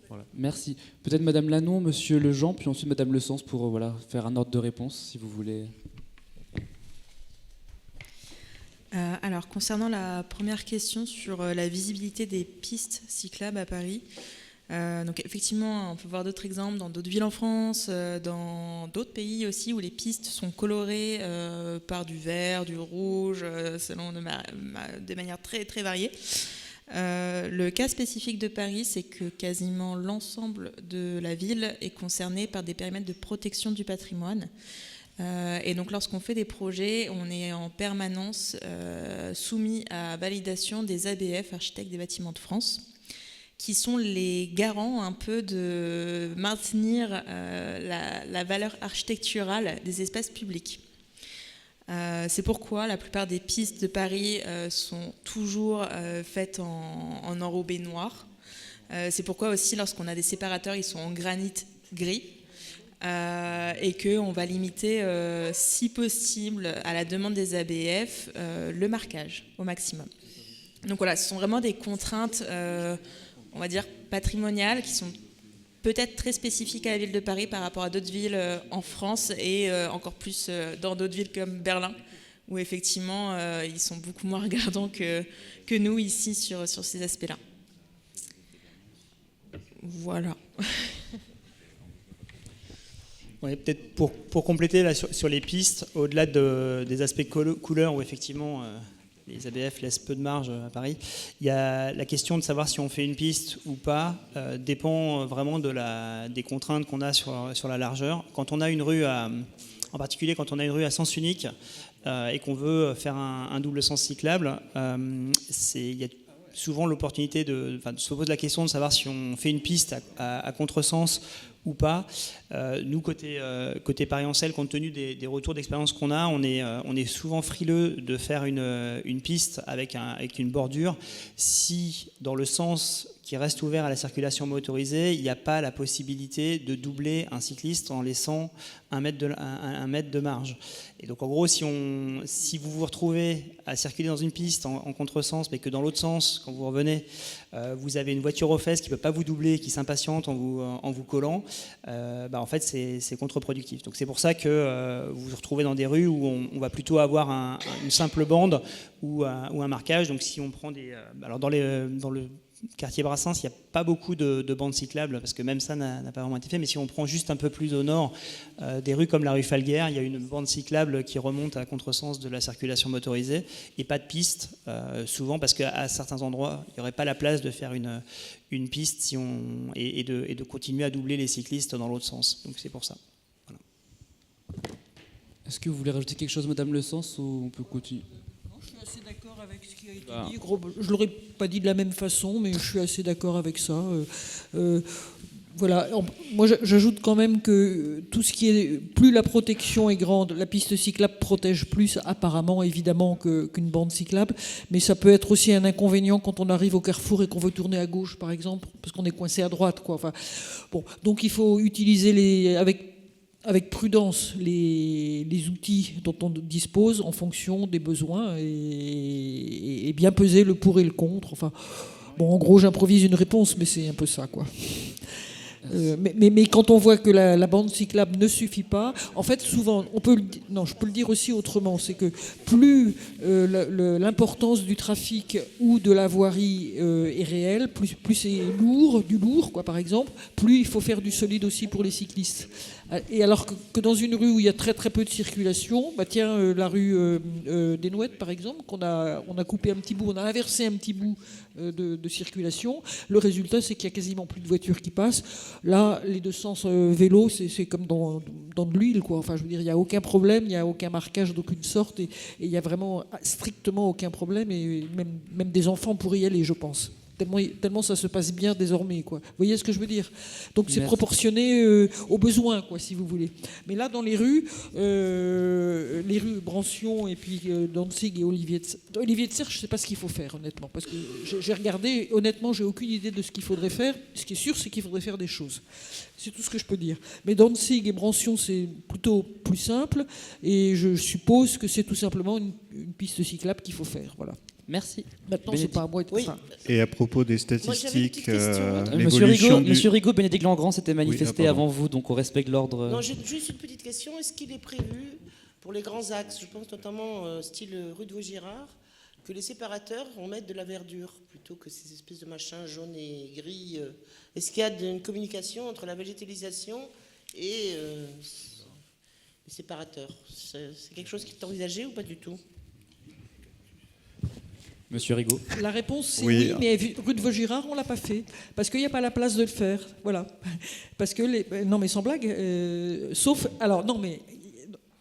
Voilà. Merci. Peut-être Madame Lannon, Monsieur Lejean, puis ensuite Madame Le Sens pour faire un ordre de réponse, si vous voulez. Alors, concernant la première question sur la visibilité des pistes cyclables à Paris, donc effectivement, on peut voir d'autres exemples dans d'autres villes en France, dans d'autres pays aussi, où les pistes sont colorées par du vert, du rouge, selon de manière très, très variée. Le cas spécifique de Paris, c'est que quasiment l'ensemble de la ville est concerné par des périmètres de protection du patrimoine. Et donc lorsqu'on fait des projets, on est en permanence soumis à validation des ABF, Architectes des Bâtiments de France, qui sont les garants un peu de maintenir la valeur architecturale des espaces publics. C'est pourquoi la plupart des pistes de Paris sont toujours faites en enrobé noir. C'est pourquoi aussi lorsqu'on a des séparateurs, ils sont en granit gris. Et qu'on va limiter, si possible, à la demande des ABF, le marquage au maximum. Donc voilà, ce sont vraiment des contraintes, on va dire, patrimoniales qui sont peut-être très spécifiques à la ville de Paris par rapport à d'autres villes en France et encore plus dans d'autres villes comme Berlin, où effectivement ils sont beaucoup moins regardants que nous ici sur ces aspects-là. Voilà. Ouais, peut-être pour compléter là, sur les pistes, au-delà des aspects couleurs où effectivement les ABF laissent peu de marge à Paris, il y a la question de savoir si on fait une piste ou pas dépend vraiment des contraintes qu'on a sur la largeur. Quand on a une rue en particulier quand on a une rue à sens unique et qu'on veut faire un double sens cyclable, il y a souvent l'opportunité se pose la question de savoir si on fait une piste à contresens ou pas. Nous, côté Paris-Ancel, compte tenu des retours d'expérience qu'on a, on est souvent frileux de faire une piste avec une bordure si, dans le sens qui reste ouvert à la circulation motorisée, il n'y a pas la possibilité de doubler un cycliste en laissant un mètre de marge. Et donc en gros, si vous vous retrouvez à circuler dans une piste en contresens, mais que dans l'autre sens, quand vous revenez, vous avez une voiture aux fesses qui ne peut pas vous doubler, qui s'impatiente en vous collant, en fait c'est contre-productif. Donc c'est pour ça que vous vous retrouvez dans des rues où on va plutôt avoir une simple bande ou un marquage. Donc si on prend alors dans le quartier Brassens, il n'y a pas beaucoup de bandes cyclables, parce que même ça n'a pas vraiment été fait, mais si on prend juste un peu plus au nord, des rues comme la rue Falguière, il y a une bande cyclable qui remonte à contresens de la circulation motorisée, et pas de piste, souvent parce qu'à certains endroits, il n'y aurait pas la place de faire une piste et de continuer à doubler les cyclistes dans l'autre sens. Donc c'est pour ça. Voilà. Est-ce que vous voulez rajouter quelque chose, Madame Le Sens, ou on peut continuer ? Je suis assez d'accord avec ce qui a été dit. Je ne l'aurais pas dit de la même façon, mais je suis assez d'accord avec ça. Voilà. Moi, j'ajoute quand même que tout ce qui est... Plus la protection est grande, la piste cyclable protège plus, apparemment, évidemment, qu'une bande cyclable. Mais ça peut être aussi un inconvénient quand on arrive au carrefour et qu'on veut tourner à gauche, par exemple, parce qu'on est coincé à droite, quoi. Enfin, bon, donc il faut utiliser avec prudence les outils dont on dispose en fonction des besoins et bien peser le pour et le contre. Enfin, bon, en gros, j'improvise une réponse, mais c'est un peu ça, quoi. Mais quand on voit que la bande cyclable ne suffit pas, en fait, souvent, je peux le dire aussi autrement, c'est que plus l'importance du trafic ou de la voirie est réelle, plus c'est du lourd, quoi, par exemple, plus il faut faire du solide aussi pour les cyclistes. Et alors que dans une rue où il y a très très peu de circulation, la rue des Nouettes par exemple, on a coupé un petit bout, on a inversé un petit bout de circulation. Le résultat, c'est qu'il y a quasiment plus de voitures qui passent. Là, les deux sens vélo, c'est comme dans de l'huile, quoi. Enfin, je veux dire, il n'y a aucun problème, il n'y a aucun marquage d'aucune sorte, et il n'y a vraiment strictement aucun problème, et même des enfants pourraient y aller, je pense. Tellement ça se passe bien désormais, quoi. Vous voyez ce que je veux dire ? Donc c'est proportionné aux besoins, quoi, si vous voulez. Mais là, dans les rues Brancion et puis Danzig et Olivier de Serre, je ne sais pas ce qu'il faut faire, honnêtement, parce que j'ai regardé, honnêtement, j'ai aucune idée de ce qu'il faudrait faire. Ce qui est sûr, c'est qu'il faudrait faire des choses. C'est tout ce que je peux dire. Mais Danzig et Brancion, c'est plutôt plus simple, et je suppose que c'est tout simplement une piste cyclable qu'il faut faire, voilà. Merci. Maintenant, c'est pas à moi. Et à propos des statistiques, Monsieur Rigaud, Bénédicte Langrand s'était manifesté avant vous, donc au respect de l'ordre. Non, j'ai juste une petite question. Est-ce qu'il est prévu pour les grands axes, je pense notamment style rue de Vaugirard, que les séparateurs vont mettre de la verdure plutôt que ces espèces de machins jaunes et gris? Est-ce qu'il y a une communication entre la végétalisation et les séparateurs? C'est quelque chose qui est envisagé ou pas du tout? Monsieur Rigaud. La réponse, c'est oui, mais rue de Vaugirard, on ne l'a pas fait. Parce qu'il n'y a pas la place de le faire. Voilà. Parce que non, mais sans blague, sauf... Alors, non, mais...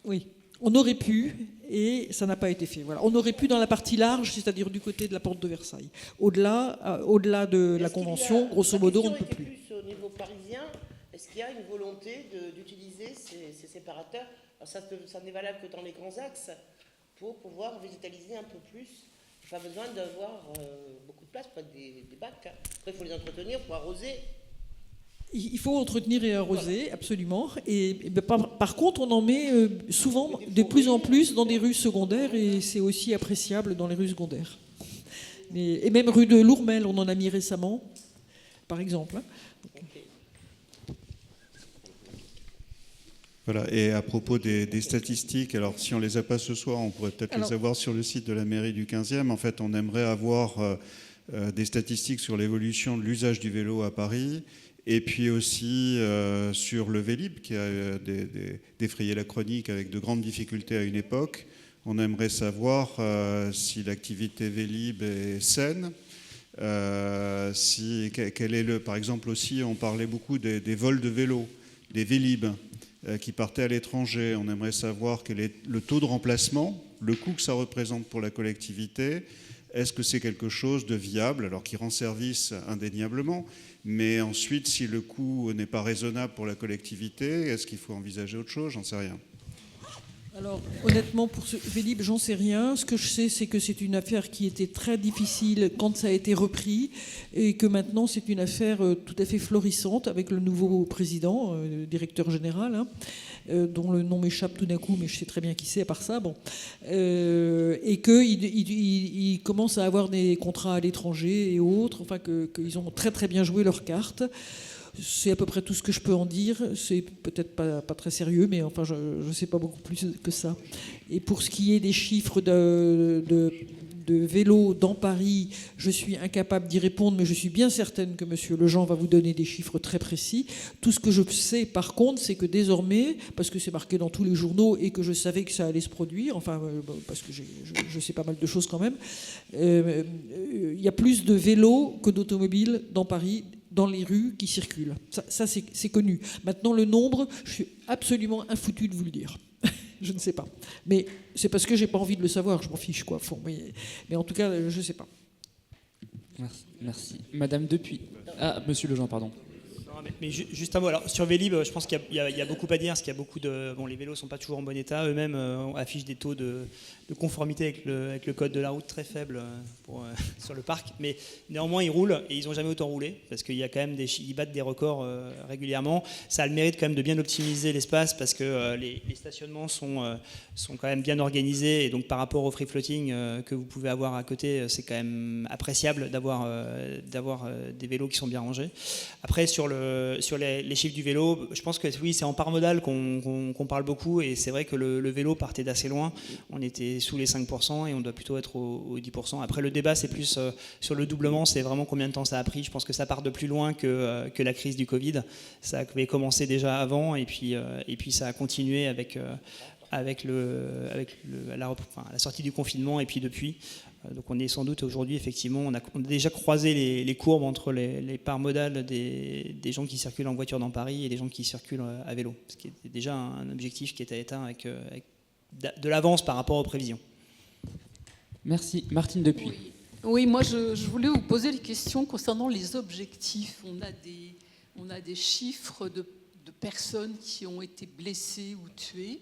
Oui, on aurait pu, et ça n'a pas été fait. Voilà. On aurait pu dans la partie large, c'est-à-dire du côté de la porte de Versailles. Au-delà de la Convention, grosso modo, on ne peut plus. Plus au niveau parisien, est-ce qu'il y a une volonté d'utiliser ces séparateurs? Alors ça n'est valable que dans les grands axes, pour pouvoir végétaliser un peu plus. Pas besoin d'avoir beaucoup de place pour des bacs. Après, il faut les entretenir, il faut arroser. Il faut entretenir et arroser, absolument. Et par contre, on en met souvent de plus en plus dans des rues secondaires, et c'est aussi appréciable dans les rues secondaires. Et même rue de Lourmel, on en a mis récemment. par exemple. Hein. Voilà, et à propos des statistiques, alors si on ne les a pas ce soir, on pourrait peut-être les avoir sur le site de la mairie du 15e. En fait, on aimerait avoir des statistiques sur l'évolution de l'usage du vélo à Paris, et puis aussi sur le Vélib, qui a défrayé la chronique avec de grandes difficultés à une époque. On aimerait savoir si l'activité Vélib est saine. Quel est par exemple aussi, on parlait beaucoup des vols de vélos, des Vélib qui partaient à l'étranger. On aimerait savoir quel est le taux de remplacement, le coût que ça représente pour la collectivité. Est-ce que c'est quelque chose de viable, alors qui rend service indéniablement, mais ensuite, si le coût n'est pas raisonnable pour la collectivité, est-ce qu'il faut envisager autre chose? J'en sais rien. Alors, honnêtement, pour ce Vélib, j'en sais rien. Ce que je sais, c'est que c'est une affaire qui était très difficile quand ça a été repris et que maintenant, c'est une affaire tout à fait florissante avec le nouveau président, directeur général, hein, dont le nom m'échappe tout d'un coup, mais je sais très bien qui c'est à part ça. Bon. Et qu'il commence à avoir des contrats à l'étranger et autres, enfin qu'ils ont très très bien joué leurs cartes. C'est à peu près tout ce que je peux en dire. C'est peut-être pas très sérieux, mais enfin, je ne sais pas beaucoup plus que ça. Et pour ce qui est des chiffres de vélos dans Paris, je suis incapable d'y répondre, mais je suis bien certaine que M. Lejean va vous donner des chiffres très précis. Tout ce que je sais, par contre, c'est que désormais, parce que c'est marqué dans tous les journaux et que je savais que ça allait se produire, enfin, parce que je sais pas mal de choses quand même, il y a plus de vélos que d'automobiles dans Paris, dans les rues qui circulent. Ça c'est connu. Maintenant, le nombre, je suis absolument infoutu de vous le dire. Je ne sais pas. Mais c'est parce que j'ai pas envie de le savoir, je m'en fiche, quoi. Mais en tout cas, je ne sais pas. Merci. Madame Depuis. Ah, Monsieur Lejean, pardon. Mais juste un mot. Alors, sur Vélib, je pense qu'il y a beaucoup à dire, parce qu'il y a beaucoup de... Bon, les vélos ne sont pas toujours en bon état. Eux-mêmes affichent des taux de conformité avec le code de la route très faibles sur le parc. Mais néanmoins, ils roulent et ils n'ont jamais autant roulé, parce qu'il y a quand même ils battent des records régulièrement. Ça a le mérite quand même de bien optimiser l'espace, parce que les stationnements sont quand même bien organisés. Et donc, par rapport au free floating que vous pouvez avoir à côté, c'est quand même appréciable d'avoir des vélos qui sont bien rangés. Après, sur les chiffres du vélo, je pense que oui, c'est en part modale qu'on parle beaucoup, et c'est vrai que le vélo partait d'assez loin. On était sous les 5% et on doit plutôt être aux 10%. Après, le débat, c'est plus sur le doublement, c'est vraiment combien de temps ça a pris. Je pense que ça part de plus loin que la crise du Covid. Ça avait commencé déjà avant, et puis ça a continué avec la sortie du confinement, et puis depuis. Donc on est sans doute aujourd'hui, effectivement, on a déjà croisé les courbes entre les parts modales des gens qui circulent en voiture dans Paris et des gens qui circulent à vélo, ce qui est déjà un objectif qui était atteint avec de l'avance par rapport aux prévisions. Merci. Martine Depuis. Oui, moi je voulais vous poser des questions concernant les objectifs. On a des chiffres de personnes qui ont été blessées ou tuées.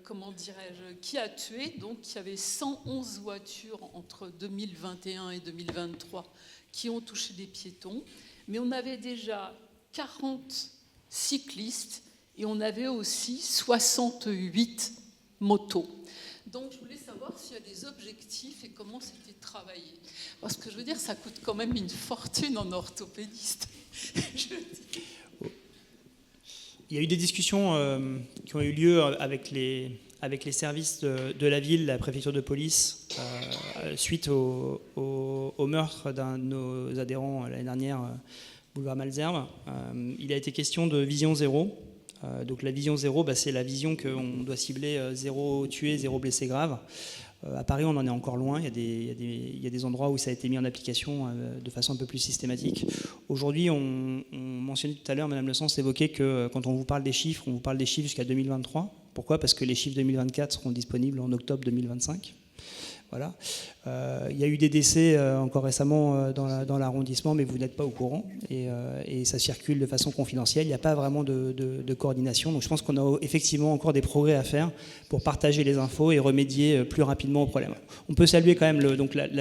Comment dirais-je, qui a tué. Donc, il y avait 111 voitures entre 2021 et 2023 qui ont touché des piétons. Mais on avait déjà 40 cyclistes et on avait aussi 68 motos. Donc, je voulais savoir s'il y a des objectifs et comment c'était travaillé. Parce que je veux dire, ça coûte quand même une fortune en orthopédiste. Il y a eu des discussions qui ont eu lieu avec les services de la ville, la préfecture de police, suite au meurtre d'un de nos adhérents l'année dernière, boulevard Malesherbes. Il a été question de vision zéro. Donc la vision zéro, c'est la vision qu'on doit cibler 0 tués, 0 blessés graves. À Paris, on en est encore loin. Il y a des endroits où ça a été mis en application de façon un peu plus systématique. Aujourd'hui, on mentionnait tout à l'heure, Madame Le Sens évoquait que quand on vous parle des chiffres, on vous parle des chiffres jusqu'à 2023. Pourquoi ? Parce que les chiffres 2024 seront disponibles en octobre 2025. Voilà. Il y a eu des décès encore récemment dans l'arrondissement, mais vous n'êtes pas au courant. Et ça circule de façon confidentielle. Il n'y a pas vraiment de coordination. Donc je pense qu'on a effectivement encore des progrès à faire pour partager les infos et remédier plus rapidement au problème. On peut saluer quand même,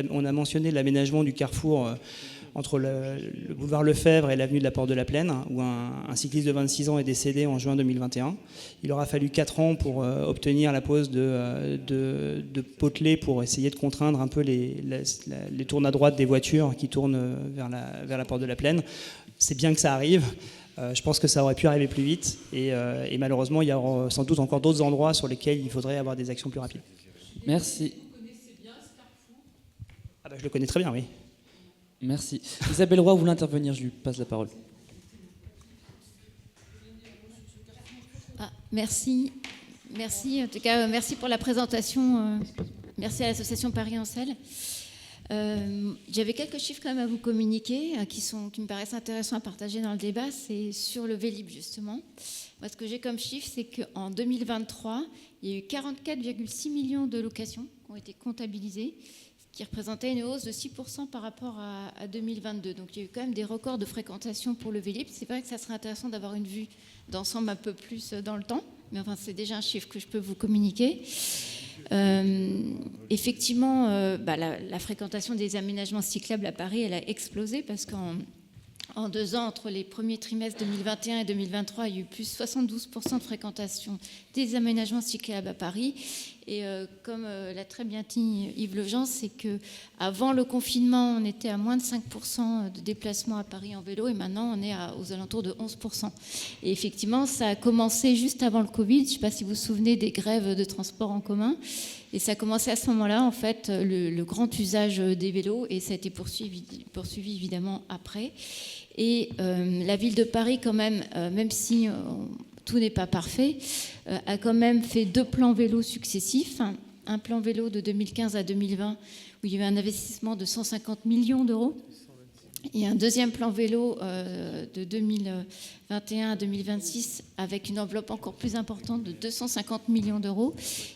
on a mentionné l'aménagement du carrefour entre le boulevard Lefebvre et l'avenue de la Porte de la Plaine, où un cycliste de 26 ans est décédé en juin 2021. Il aura fallu 4 ans pour obtenir la pose de potelets pour essayer de contraindre un peu les tournes à droite des voitures qui tournent vers la Porte de la Plaine. C'est bien que ça arrive. Je pense que ça aurait pu arriver plus vite. Et malheureusement, il y a sans doute encore d'autres endroits sur lesquels il faudrait avoir des actions plus rapides. Merci. Ah bah, je le connais très bien, oui. Merci. Isabelle Roy, vous voulez intervenir, je lui passe la parole. Merci. Merci. En tout cas, merci pour la présentation. Merci à l'association Paris en selle. J'avais quelques chiffres quand même à vous communiquer qui me paraissent intéressants à partager dans le débat. C'est sur le Vélib, justement. Moi, ce que j'ai comme chiffre, c'est qu'en 2023, il y a eu 44,6 millions de locations qui ont été comptabilisées, ce qui représentait une hausse de 6% par rapport à 2022. Donc, il y a eu quand même des records de fréquentation pour le Vélib. C'est vrai que ça serait intéressant d'avoir une vue d'ensemble un peu plus dans le temps. Mais enfin, c'est déjà un chiffre que je peux vous communiquer. Effectivement, la fréquentation des aménagements cyclables à Paris, elle a explosé parce qu'en 2 ans, entre les premiers trimestres 2021 et 2023, il y a eu plus 72% de fréquentation des aménagements cyclables à Paris. Et comme l'a très bien dit Yves Legend, c'est qu'avant le confinement, on était à moins de 5% de déplacements à Paris en vélo et maintenant, on est aux alentours de 11%. Et effectivement, ça a commencé juste avant le Covid. Je ne sais pas si vous vous souvenez des grèves de transport en commun. Et ça a commencé à ce moment-là, en fait, le grand usage des vélos et ça a été poursuivi évidemment après. Et la ville de Paris, quand même, même si tout n'est pas parfait, a quand même fait 2 plans vélo successifs. Un plan vélo de 2015 à 2020 où il y a eu un investissement de 150 millions d'euros. Et un deuxième plan vélo de 2021 à 2026 avec une enveloppe encore plus importante de 250 millions d'euros.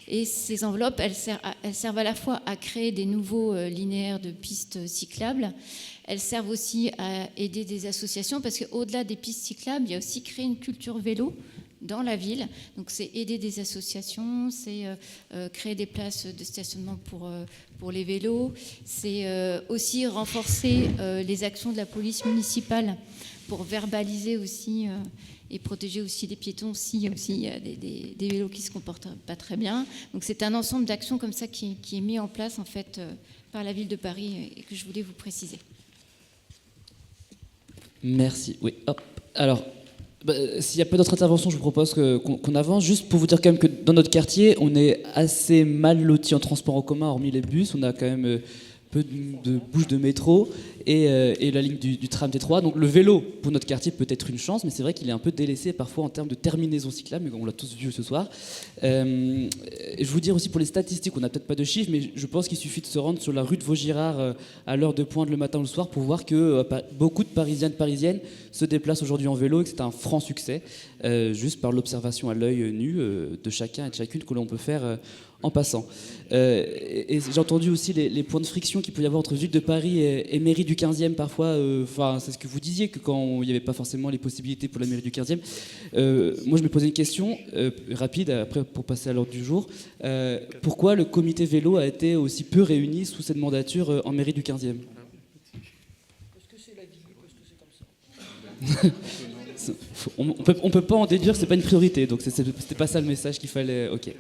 Et ces enveloppes, elles servent à la fois à créer des nouveaux linéaires de pistes cyclables. Elles servent aussi à aider des associations parce qu'au-delà des pistes cyclables, il y a aussi créer une culture vélo dans la ville. Donc c'est aider des associations, c'est créer des places de stationnement pour les vélos, c'est aussi renforcer les actions de la police municipale pour verbaliser aussi et protéger aussi les piétons s'il y a des vélos qui ne se comportent pas très bien. Donc c'est un ensemble d'actions comme ça qui est mis en place en fait par la ville de Paris et que je voulais vous préciser. Merci. Oui, hop. Alors, s'il n'y a pas d'autres interventions, je vous propose qu'on avance. Juste pour vous dire quand même que dans notre quartier, on est assez mal loti en transport en commun, hormis les bus. On a quand même peu de bouches de métro et la ligne du tram T3. Donc le vélo, pour notre quartier, peut être une chance, mais c'est vrai qu'il est un peu délaissé parfois en termes de terminaison cyclable, mais on l'a tous vu ce soir. Je vous dire aussi pour les statistiques, on n'a peut-être pas de chiffres, mais je pense qu'il suffit de se rendre sur la rue de Vaugirard à l'heure de pointe le matin ou le soir pour voir que beaucoup de Parisiennes se déplacent aujourd'hui en vélo et que c'est un franc succès, juste par l'observation à l'œil nu de chacun et de chacune que l'on peut faire en passant. Et j'ai entendu aussi les points de friction qu'il peut y avoir entre Ville de Paris et mairie du 15e parfois. C'est ce que vous disiez, que quand il n'y avait pas forcément les possibilités pour la mairie du 15e. Moi, je me posais une question rapide, après pour passer à l'ordre du jour. Pourquoi le comité vélo a été aussi peu réuni sous cette mandature en mairie du 15e ? Parce que c'est la vie, parce que c'est comme ça. On peut pas en déduire, c'est pas une priorité, donc c'était pas ça le message qu'il fallait. Ok.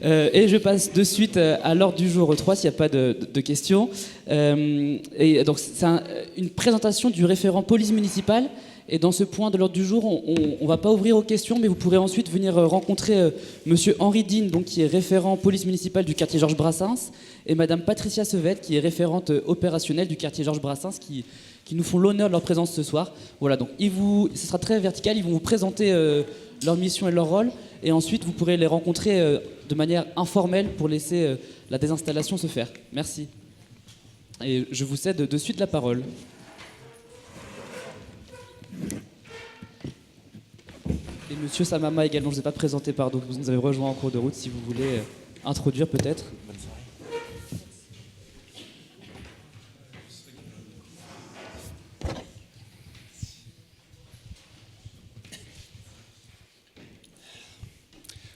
Et je passe de suite à l'ordre du jour 3 s'il n'y a pas de questions. Et donc c'est une présentation du référent police municipale. Et dans ce point de l'ordre du jour, on va pas ouvrir aux questions, mais vous pourrez ensuite venir rencontrer Monsieur Henri Dean, donc qui est référent police municipale du quartier Georges Brassens, et Madame Patricia Sevette, qui est référente opérationnelle du quartier Georges Brassens, qui nous font l'honneur de leur présence ce soir. Voilà, donc ce sera très vertical, ils vont vous présenter leur mission et leur rôle, et ensuite vous pourrez les rencontrer de manière informelle pour laisser la désinstallation se faire. Merci. Et je vous cède de suite la parole. Et Monsieur Samama également, je ne vous ai pas présenté, pardon, vous nous avez rejoint en cours de route, si vous voulez introduire peut-être.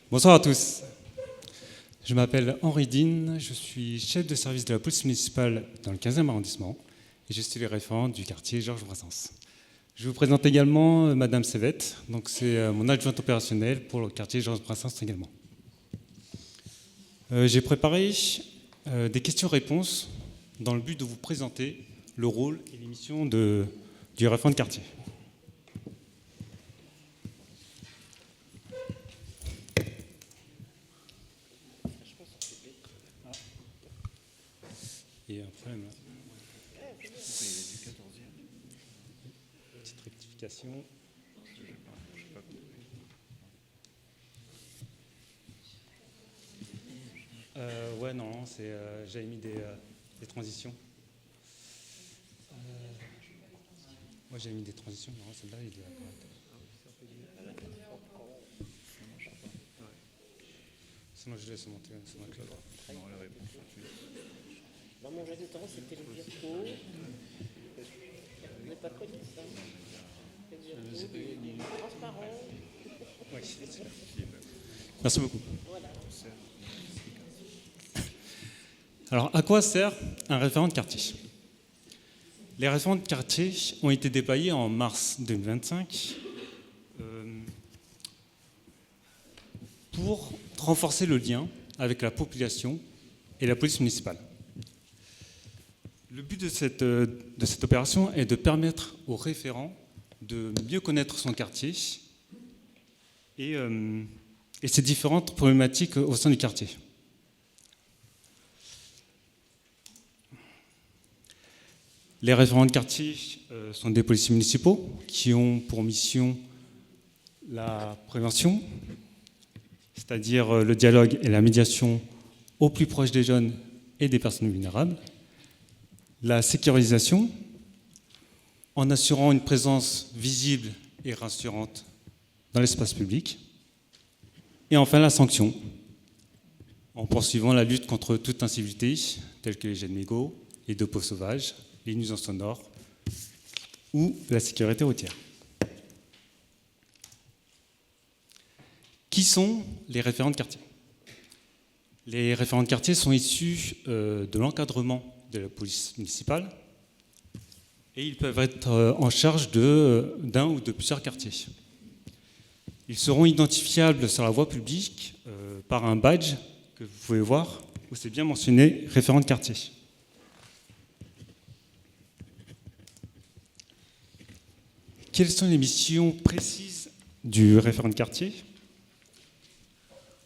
Bonsoir à tous. Je m'appelle Henri Dean, je suis chef de service de la police municipale dans le 15e arrondissement et je suis le référent du quartier Georges Brassens. Je vous présente également Madame Sévette, donc c'est mon adjointe opérationnelle pour le quartier Georges Brassens également. J'ai préparé des questions-réponses dans le but de vous présenter le rôle et les missions du référent de quartier. Et un problème là. Petite rectification. Ouais, non, j'avais mis des transitions. Moi, j'avais mis des transitions. Non, celle-là, il est correct. Sinon, je laisse monter sur ma clavier. Dans mon jeu de temps, c'était le Virgo. On n'est pas connu ça. Transparent. Oui, merci beaucoup. Voilà. Alors, à quoi sert un référent de quartier ? Les référents de quartier ont été déployés en mars 2025 pour renforcer le lien avec la population et la police municipale. Le but de cette opération est de permettre aux référents de mieux connaître son quartier et ses différentes problématiques au sein du quartier. Les référents de quartier sont des policiers municipaux qui ont pour mission la prévention, c'est-à-dire le dialogue et la médiation au plus proche des jeunes et des personnes vulnérables, la sécurisation, en assurant une présence visible et rassurante dans l'espace public, et enfin la sanction, en poursuivant la lutte contre toute incivilité, telle que les jets de mégots, les dépôts sauvages, les nuisances sonores ou la sécurité routière. Qui sont les référents de quartier ? Les référents de quartier sont issus de l'encadrement de la police municipale et ils peuvent être en charge d'un ou de plusieurs quartiers. Ils seront identifiables sur la voie publique par un badge que vous pouvez voir où c'est bien mentionné référent de quartier. Quelles sont les missions précises du référent de quartier ?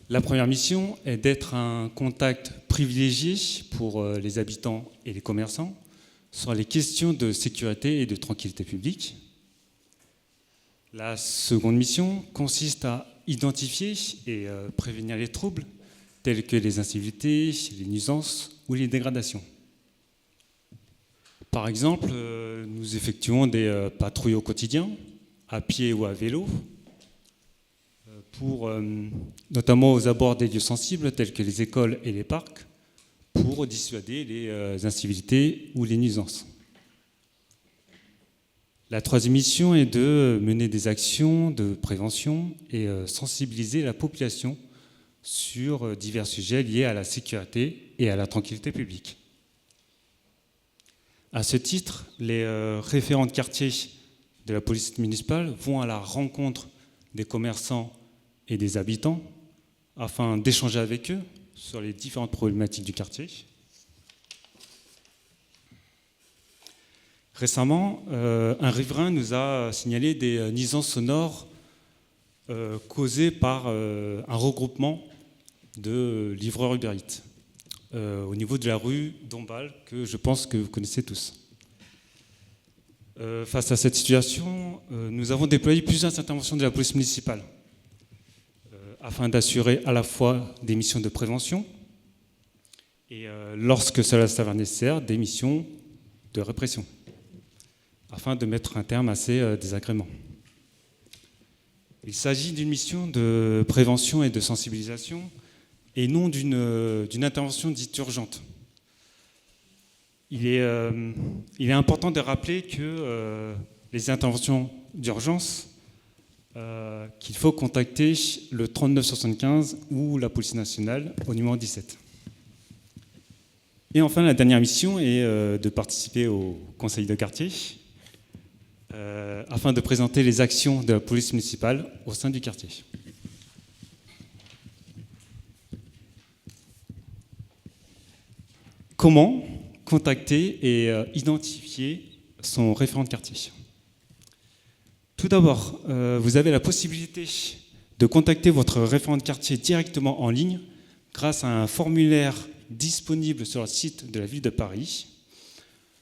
La première mission est d'être un contact privilégié pour les habitants et les commerçants sur les questions de sécurité et de tranquillité publique. La seconde mission consiste à identifier et prévenir les troubles tels que les incivilités, les nuisances ou les dégradations. Par exemple, nous effectuons des patrouilles au quotidien, à pied ou à vélo, notamment aux abords des lieux sensibles tels que les écoles et les parcs, pour dissuader les incivilités ou les nuisances. La troisième mission est de mener des actions de prévention et sensibiliser la population sur divers sujets liés à la sécurité et à la tranquillité publique. À ce titre, les référents de quartier de la police municipale vont à la rencontre des commerçants et des habitants afin d'échanger avec eux sur les différentes problématiques du quartier. Récemment, un riverain nous a signalé des nuisances sonores causées par un regroupement de livreurs Uber Eats au niveau de la rue Dombasle, que je pense que vous connaissez tous. Face à cette situation, nous avons déployé plusieurs interventions de la police municipale afin d'assurer à la fois des missions de prévention et, lorsque cela s'avère nécessaire, des missions de répression, afin de mettre un terme à ces désagréments. Il s'agit d'une mission de prévention et de sensibilisation et non d'une intervention dite urgente. Il est important de rappeler que les interventions d'urgence, qu'il faut contacter le 3975 ou la police nationale au numéro 17. Et enfin, la dernière mission est de participer au conseil de quartier afin de présenter les actions de la police municipale au sein du quartier. Comment contacter et identifier son référent de quartier? Tout d'abord, vous avez la possibilité de contacter votre référent de quartier directement en ligne grâce à un formulaire disponible sur le site de la ville de Paris.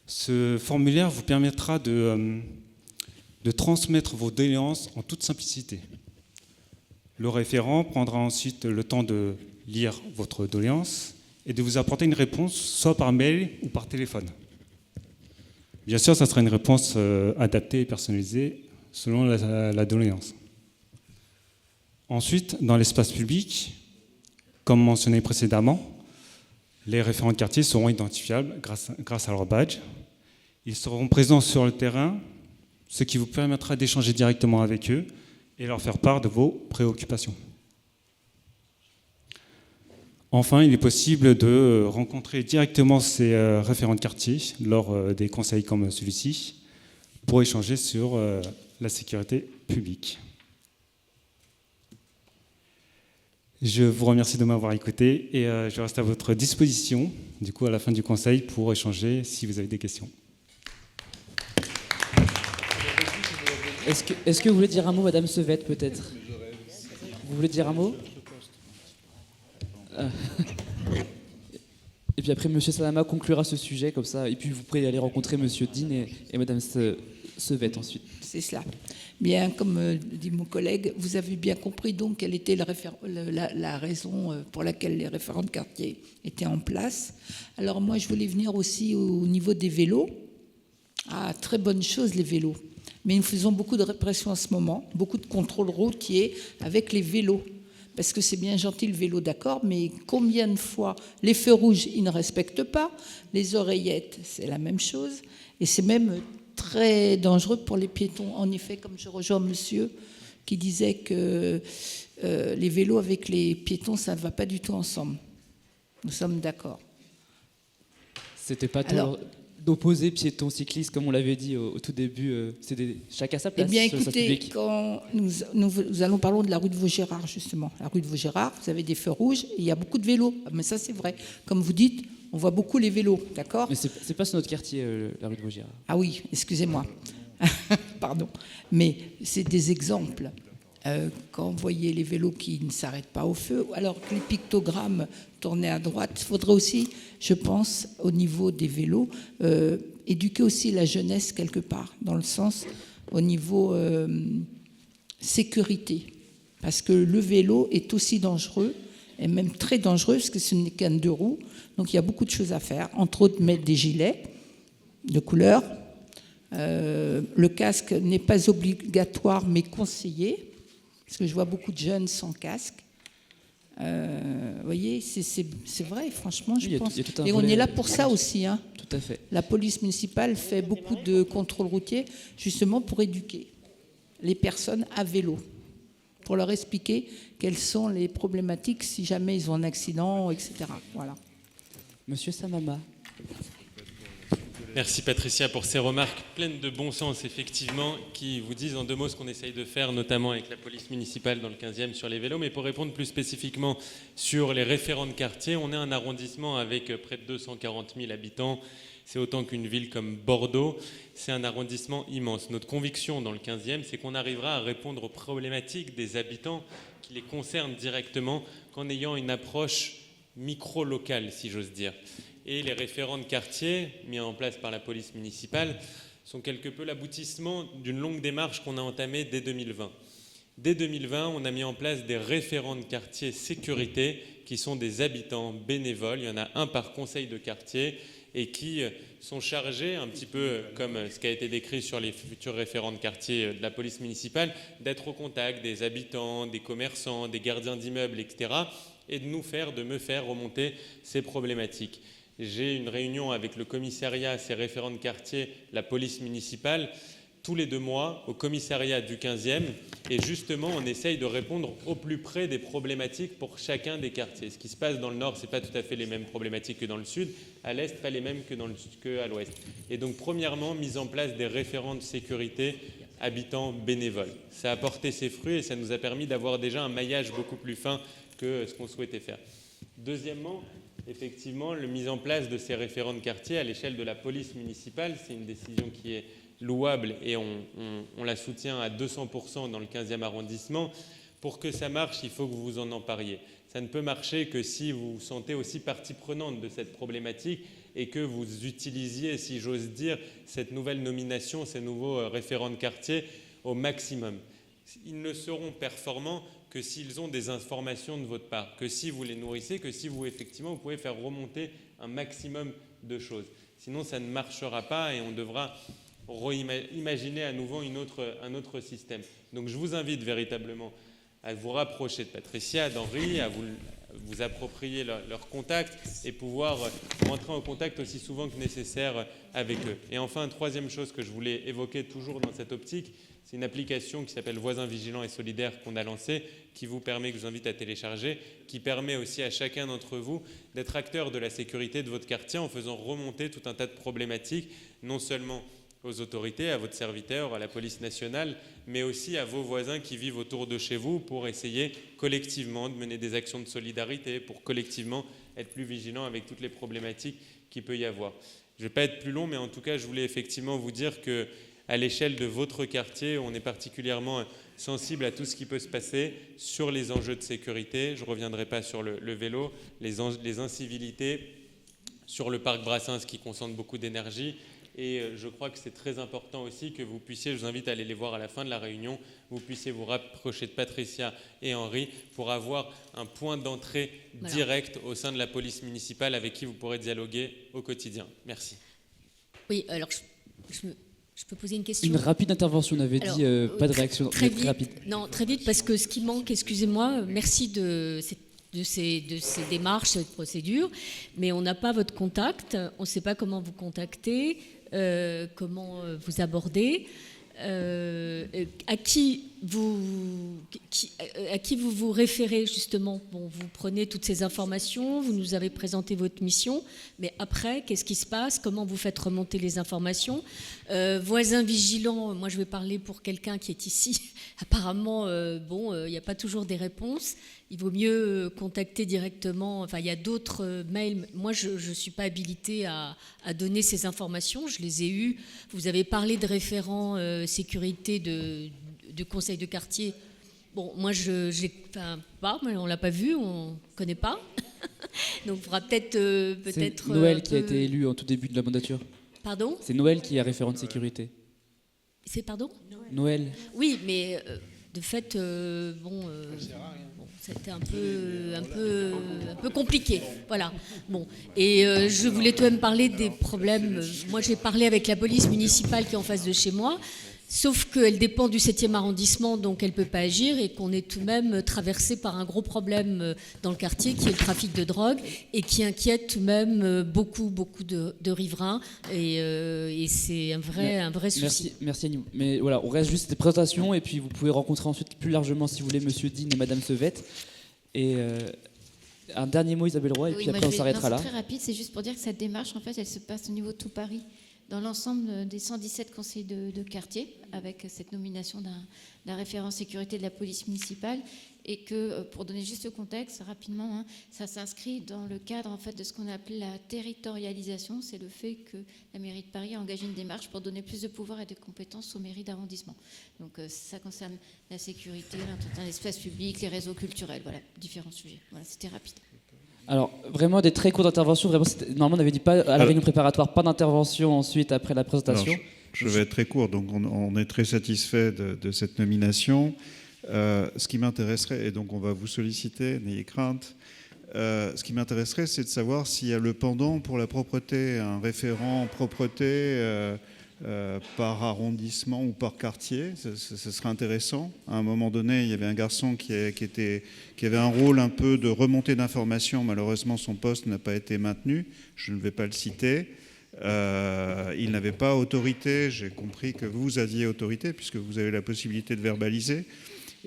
Ce formulaire vous permettra de transmettre vos doléances en toute simplicité. Le référent prendra ensuite le temps de lire votre doléance et de vous apporter une réponse, soit par mail ou par téléphone. Bien sûr, ça sera une réponse adaptée et personnalisée selon la doléance. Ensuite, dans l'espace public, comme mentionné précédemment, les référents de quartier seront identifiables grâce à leur badge. Ils seront présents sur le terrain, ce qui vous permettra d'échanger directement avec eux et leur faire part de vos préoccupations. Enfin, il est possible de rencontrer directement ces référents de quartier lors des conseils comme celui-ci pour échanger sur la sécurité publique. Je vous remercie de m'avoir écouté et je reste à votre disposition du coup, à la fin du conseil pour échanger si vous avez des questions. Est-ce que vous voulez dire un mot, Madame Sevette, peut-être? Vous voulez dire un mot? Et puis après, Monsieur Salama conclura ce sujet comme ça, et puis vous pourrez aller rencontrer Monsieur Dean et Madame Sevette ensuite. C'est cela. Bien, comme dit mon collègue, vous avez bien compris donc quelle était la raison pour laquelle les référents de quartier étaient en place. Alors moi, je voulais venir aussi au niveau des vélos. Ah, très bonne chose les vélos. Mais nous faisons beaucoup de répression en ce moment, beaucoup de contrôles routiers avec les vélos. Parce que c'est bien gentil le vélo, d'accord, mais combien de fois les feux rouges, ils ne respectent pas, les oreillettes, c'est la même chose, et c'est même très dangereux pour les piétons. En effet, comme je rejoins monsieur qui disait que les vélos avec les piétons, ça ne va pas du tout ensemble. Nous sommes d'accord. C'était pas d'opposer piétons cyclistes, comme on l'avait dit au tout début. C'est chacun sa place. Eh bien, écoutez, quand nous allons parler de la rue de Vaugirard, justement. La rue de Vaugirard, vous avez des feux rouges et il y a beaucoup de vélos. Mais ça, c'est vrai. Comme vous dites, on voit beaucoup les vélos, d'accord? Mais c'est pas sur notre quartier, la rue de Vaugirard. Ah oui, excusez-moi. Pardon. Mais c'est des exemples. Quand vous voyez les vélos qui ne s'arrêtent pas au feu, alors que les pictogrammes tournaient à droite, il faudrait aussi, je pense, au niveau des vélos, éduquer aussi la jeunesse quelque part, dans le sens, au niveau sécurité. Parce que le vélo est aussi dangereux, et même très dangereux, parce que ce n'est qu'un 2 roues. Donc il y a beaucoup de choses à faire, entre autres mettre des gilets de couleur. Le casque n'est pas obligatoire, mais conseillé. Parce que je vois beaucoup de jeunes sans casque. Vous voyez, c'est vrai, franchement, je pense. Et on est là pour ça aussi. Hein. Tout à fait. La police municipale fait beaucoup de contrôles routiers, justement pour éduquer les personnes à vélo, pour leur expliquer quelles sont les problématiques si jamais ils ont un accident, etc. Voilà. Monsieur Samama. Merci Patricia pour ces remarques pleines de bon sens, effectivement, qui vous disent en 2 mots ce qu'on essaye de faire, notamment avec la police municipale dans le 15e sur les vélos. Mais pour répondre plus spécifiquement sur les référents de quartier, on est un arrondissement avec près de 240 000 habitants. C'est autant qu'une ville comme Bordeaux. C'est un arrondissement immense. Notre conviction dans le 15e, c'est qu'on arrivera à répondre aux problématiques des habitants qui les concernent directement qu'en ayant une approche micro-locale, si j'ose dire. Et les référents de quartier mis en place par la police municipale sont quelque peu l'aboutissement d'une longue démarche qu'on a entamée dès 2020. Dès 2020, on a mis en place des référents de quartier sécurité qui sont des habitants bénévoles. Il y en a un par conseil de quartier et qui sont chargés, un petit peu comme ce qui a été décrit sur les futurs référents de quartier de la police municipale, d'être au contact des habitants, des commerçants, des gardiens d'immeubles, etc. et de me faire remonter ces problématiques. J'ai une réunion avec le commissariat, ces référents de quartier, la police municipale, tous les 2 mois au commissariat du 15e et justement on essaye de répondre au plus près des problématiques pour chacun des quartiers. Ce qui se passe dans le nord, ce n'est pas tout à fait les mêmes problématiques que dans le sud, à l'est, pas les mêmes qu'à l'ouest. Et donc premièrement, mise en place des référents de sécurité habitants bénévoles. Ça a porté ses fruits et ça nous a permis d'avoir déjà un maillage beaucoup plus fin que ce qu'on souhaitait faire. Deuxièmement, effectivement, la mise en place de ces référents de quartier à l'échelle de la police municipale, c'est une décision qui est louable et on la soutient à 200% dans le 15e arrondissement. Pour que ça marche, il faut que vous vous en empariez. Ça ne peut marcher que si vous vous sentez aussi partie prenante de cette problématique et que vous utilisiez, si j'ose dire, cette nouvelle nomination, ces nouveaux référents de quartier au maximum. Ils ne seront performants que s'ils ont des informations de votre part, que si vous les nourrissez, que si vous, effectivement, vous pouvez faire remonter un maximum de choses. Sinon, ça ne marchera pas et on devra imaginer à nouveau un autre système. Donc je vous invite véritablement à vous rapprocher de Patricia, d'Henri, à vous approprier leur contact et pouvoir rentrer en contact aussi souvent que nécessaire avec eux. Et enfin, une troisième chose que je voulais évoquer toujours dans cette optique, c'est une application qui s'appelle Voisins Vigilants et Solidaires qu'on a lancée, qui vous permet, que je vous invite à télécharger, qui permet aussi à chacun d'entre vous d'être acteur de la sécurité de votre quartier en faisant remonter tout un tas de problématiques, non seulement aux autorités, à votre serviteur, à la police nationale, mais aussi à vos voisins qui vivent autour de chez vous pour essayer collectivement de mener des actions de solidarité, pour collectivement être plus vigilants avec toutes les problématiques qu'il peut y avoir. Je ne vais pas être plus long, mais en tout cas, je voulais effectivement vous dire qu'à l'échelle de votre quartier, on est particulièrement sensible à tout ce qui peut se passer sur les enjeux de sécurité. Je ne reviendrai pas sur le vélo, les incivilités, sur le parc Brassens qui concentre beaucoup d'énergie. Et je crois que c'est très important aussi que vous puissiez, je vous invite à aller les voir à la fin de la réunion, vous puissiez vous rapprocher de Patricia et Henri pour avoir un point d'entrée direct au sein de la police municipale avec qui vous pourrez dialoguer au quotidien. Merci. Oui, alors je peux poser une question. Une rapide intervention, on avait dit pas de réaction. Très vite, rapide. non, très vite, parce que ce qui manque, excusez-moi, merci de ces démarches, cette procédure, mais on n'a pas votre contact, on ne sait pas comment vous contacter, comment vous abordez, à qui vous vous référez justement. Bon, vous prenez toutes ces informations, vous nous avez présenté votre mission, mais après, qu'est-ce qui se passe? Comment vous faites remonter les informations? Voisins vigilants, moi je vais parler pour quelqu'un qui est ici. Apparemment, il n'y a pas toujours des réponses. Il vaut mieux contacter directement. Enfin, il y a d'autres mails. Moi, je ne suis pas habilitée à donner ces informations. Je les ai eues. Vous avez parlé de référents sécurité du conseil de quartier. Bon, moi, on ne l'a pas vu, on ne connaît pas. Donc, il faudra peut-être... C'est Noël qui a été élu en tout début de la mandature. Pardon? C'est Noël qui est référent de sécurité. C'est pardon? Noël. Oui, mais de fait, c'était un peu compliqué. Voilà. Bon. Et je voulais tout de même parler des problèmes. Moi, j'ai parlé avec la police municipale qui est en face de chez moi, sauf qu'elle dépend du 7e arrondissement, donc elle ne peut pas agir, et qu'on est tout de même traversé par un gros problème dans le quartier, qui est le trafic de drogue, et qui inquiète tout de même beaucoup de riverains. Et c'est un vrai souci. Merci Annie. Mais voilà, on reste juste des présentations, et puis vous pouvez rencontrer ensuite plus largement, si vous voulez, Monsieur Dean et Madame Sevette. Et un dernier mot, Isabelle Roy, et puis après on s'arrêtera là. C'est très rapide, c'est juste pour dire que cette démarche, en fait, elle se passe au niveau de tout Paris, dans l'ensemble des 117 conseils de quartier, avec cette nomination d'un référent sécurité de la police municipale, et que, pour donner juste le contexte, rapidement, ça s'inscrit dans le cadre en fait, de ce qu'on appelle la territorialisation, c'est le fait que la mairie de Paris a engagé une démarche pour donner plus de pouvoir et de compétences aux mairies d'arrondissement. Donc ça concerne la sécurité, l'entretien de l'espace public, les réseaux culturels, voilà, différents sujets. Voilà, c'était rapide. Alors, vraiment des très courtes interventions. Normalement, on avait dit pas à la réunion préparatoire, pas d'intervention ensuite après la présentation. Alors, je vais être très court. Donc, on est très satisfait de cette nomination. Ce qui m'intéresserait, et donc on va vous solliciter, n'ayez crainte. Ce qui m'intéresserait, c'est de savoir s'il y a le pendant pour la propreté, un référent propreté par arrondissement ou par quartier. Ce serait intéressant. À un moment donné, il y avait un garçon qui avait un rôle un peu de remontée d'informations. Malheureusement, son poste n'a pas été maintenu. Je ne vais pas le citer. il n'avait pas autorité. J'ai compris que vous aviez autorité puisque vous avez la possibilité de verbaliser.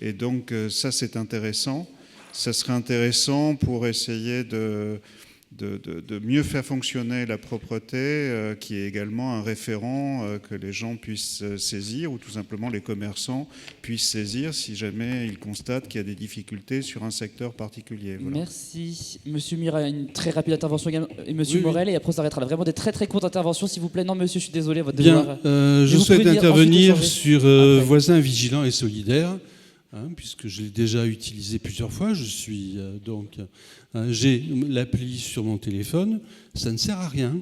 Et donc ça, c'est intéressant. Ça serait intéressant pour essayer de mieux faire fonctionner la propreté, qui est également un référent que les gens puissent saisir, ou tout simplement les commerçants puissent saisir si jamais ils constatent qu'il y a des difficultés sur un secteur particulier. Voilà. Merci. Monsieur Mira, une très rapide intervention également. Et Monsieur Morel, et après on s'arrêtera là. Vraiment des très très courtes interventions, s'il vous plaît. Non, monsieur, je suis désolé, votre devoir. Je souhaite intervenir sur voisins vigilants et solidaires. Puisque je l'ai déjà utilisé plusieurs fois, j'ai l'appli sur mon téléphone, ça ne sert à rien,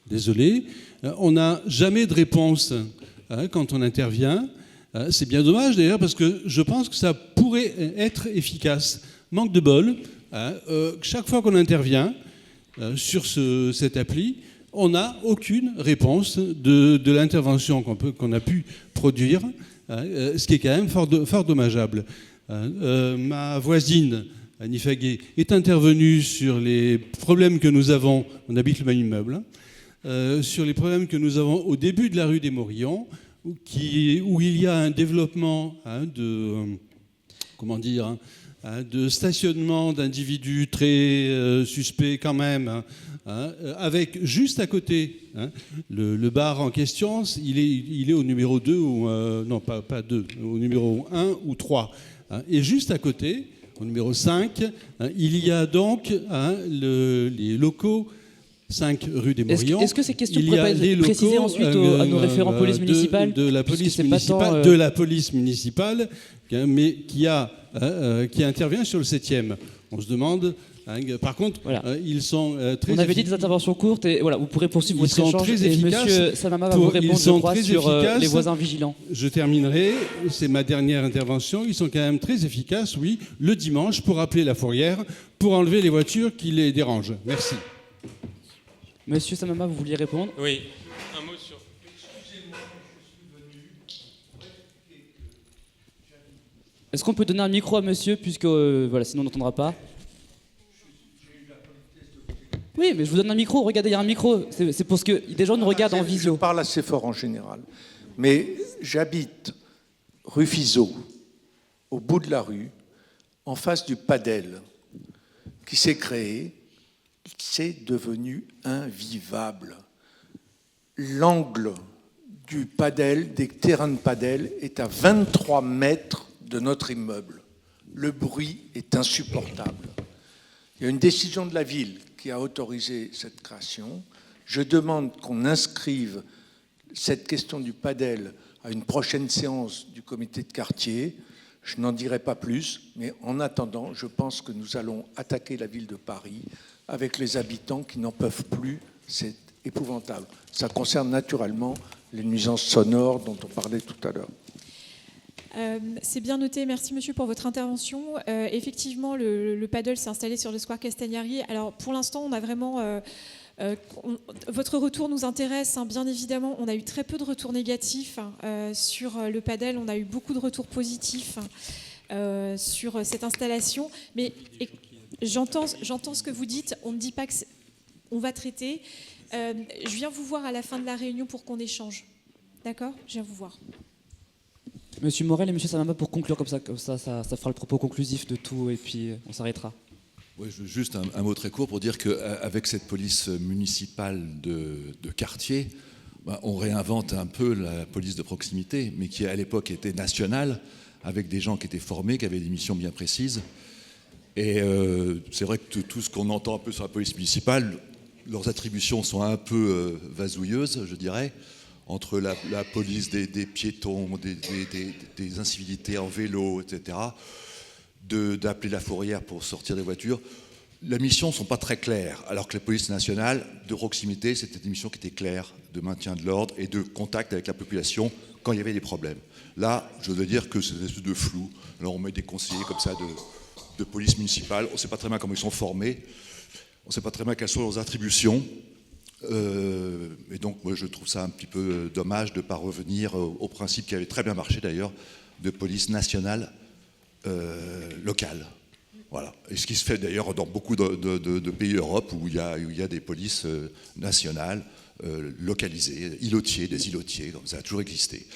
désolé. On n'a jamais de réponse quand on intervient. C'est bien dommage d'ailleurs, parce que je pense que ça pourrait être efficace. Manque de bol, chaque fois qu'on intervient sur cette appli, on n'a aucune réponse de l'intervention qu'on a pu produire. Ce qui est quand même fort dommageable. Ma voisine, Annie Faguet, est intervenue sur les problèmes que nous avons, on habite le même immeuble, sur les problèmes que nous avons au début de la rue des Morillons, où il y a un développement de stationnement d'individus très suspects quand même, avec juste à côté le bar en question, il est au numéro 2, ou non pas 2, au numéro 1 ou 3. Et juste à côté, au numéro 5, il y a donc les locaux 5 rue des Morillons. Est-ce que ces questions pourraient être précisées ensuite à nos référents police municipale de la police municipale, mais qui intervient sur le 7e. On se demande... Par contre, voilà. Ils sont très efficaces. On avait dit des interventions courtes et voilà, vous pourrez poursuivre votre échange. Très efficaces. Et Monsieur Samama va vous répondre, je crois, sur les voisins vigilants. Je terminerai, c'est ma dernière intervention. Ils sont quand même très efficaces, oui, le dimanche pour appeler la fourrière, pour enlever les voitures qui les dérangent. Merci. Monsieur Samama, vous vouliez répondre? Oui, un mot sur... Est-ce qu'on peut donner un micro à monsieur, puisque voilà, sinon on n'entendra pas? Oui, mais je vous donne un micro. Regardez, il y a un micro. C'est parce que des gens nous regardent en visio. Je parle assez fort en général. Mais j'habite rue Fizeau, au bout de la rue, en face du Padel, qui s'est créé, c'est devenu invivable. L'angle du Padel, des terrains de Padel, est à 23 mètres de notre immeuble. Le bruit est insupportable. Il y a une décision de la ville qui a autorisé cette création. Je demande qu'on inscrive cette question du Padel à une prochaine séance du comité de quartier. Je n'en dirai pas plus, mais en attendant, je pense que nous allons attaquer la ville de Paris avec les habitants qui n'en peuvent plus. C'est épouvantable. Ça concerne naturellement les nuisances sonores dont on parlait tout à l'heure. C'est bien noté, merci monsieur pour votre intervention. Effectivement, le paddle s'est installé sur le square Castagnari. Alors pour l'instant, on a vraiment... votre retour nous intéresse, hein, bien évidemment. On a eu très peu de retours négatifs sur le paddle, on a eu beaucoup de retours positifs sur cette installation. Mais j'entends ce que vous dites, on ne dit pas qu'on va traiter. Je viens vous voir à la fin de la réunion pour qu'on échange. D'accord ? Je viens vous voir. Monsieur Morel et Monsieur Samama, pour conclure ça fera le propos conclusif de tout et puis on s'arrêtera. Oui, juste un mot très court pour dire qu'avec cette police municipale de quartier, on réinvente un peu la police de proximité, mais qui à l'époque était nationale, avec des gens qui étaient formés, qui avaient des missions bien précises. Et c'est vrai que tout ce qu'on entend un peu sur la police municipale, leurs attributions sont un peu vasouilleuses, je dirais, entre la police des piétons, des incivilités en vélo, etc., d'appeler la fourrière pour sortir des voitures. Les missions ne sont pas très claires, alors que la police nationale de proximité, c'était des missions qui étaient claires, de maintien de l'ordre et de contact avec la population quand il y avait des problèmes. Là, je veux dire que c'est une espèce de flou. Alors on met des conseillers comme ça de police municipale, on ne sait pas très bien comment ils sont formés, on ne sait pas très bien quelles sont leurs attributions. Et donc, moi, je trouve ça un petit peu dommage de ne pas revenir au principe qui avait très bien marché d'ailleurs, de police nationale locale. Voilà. Et ce qui se fait d'ailleurs dans beaucoup de pays Europe où il y a des polices nationales localisées, îlotiers, des îlotiers, donc ça a toujours existé.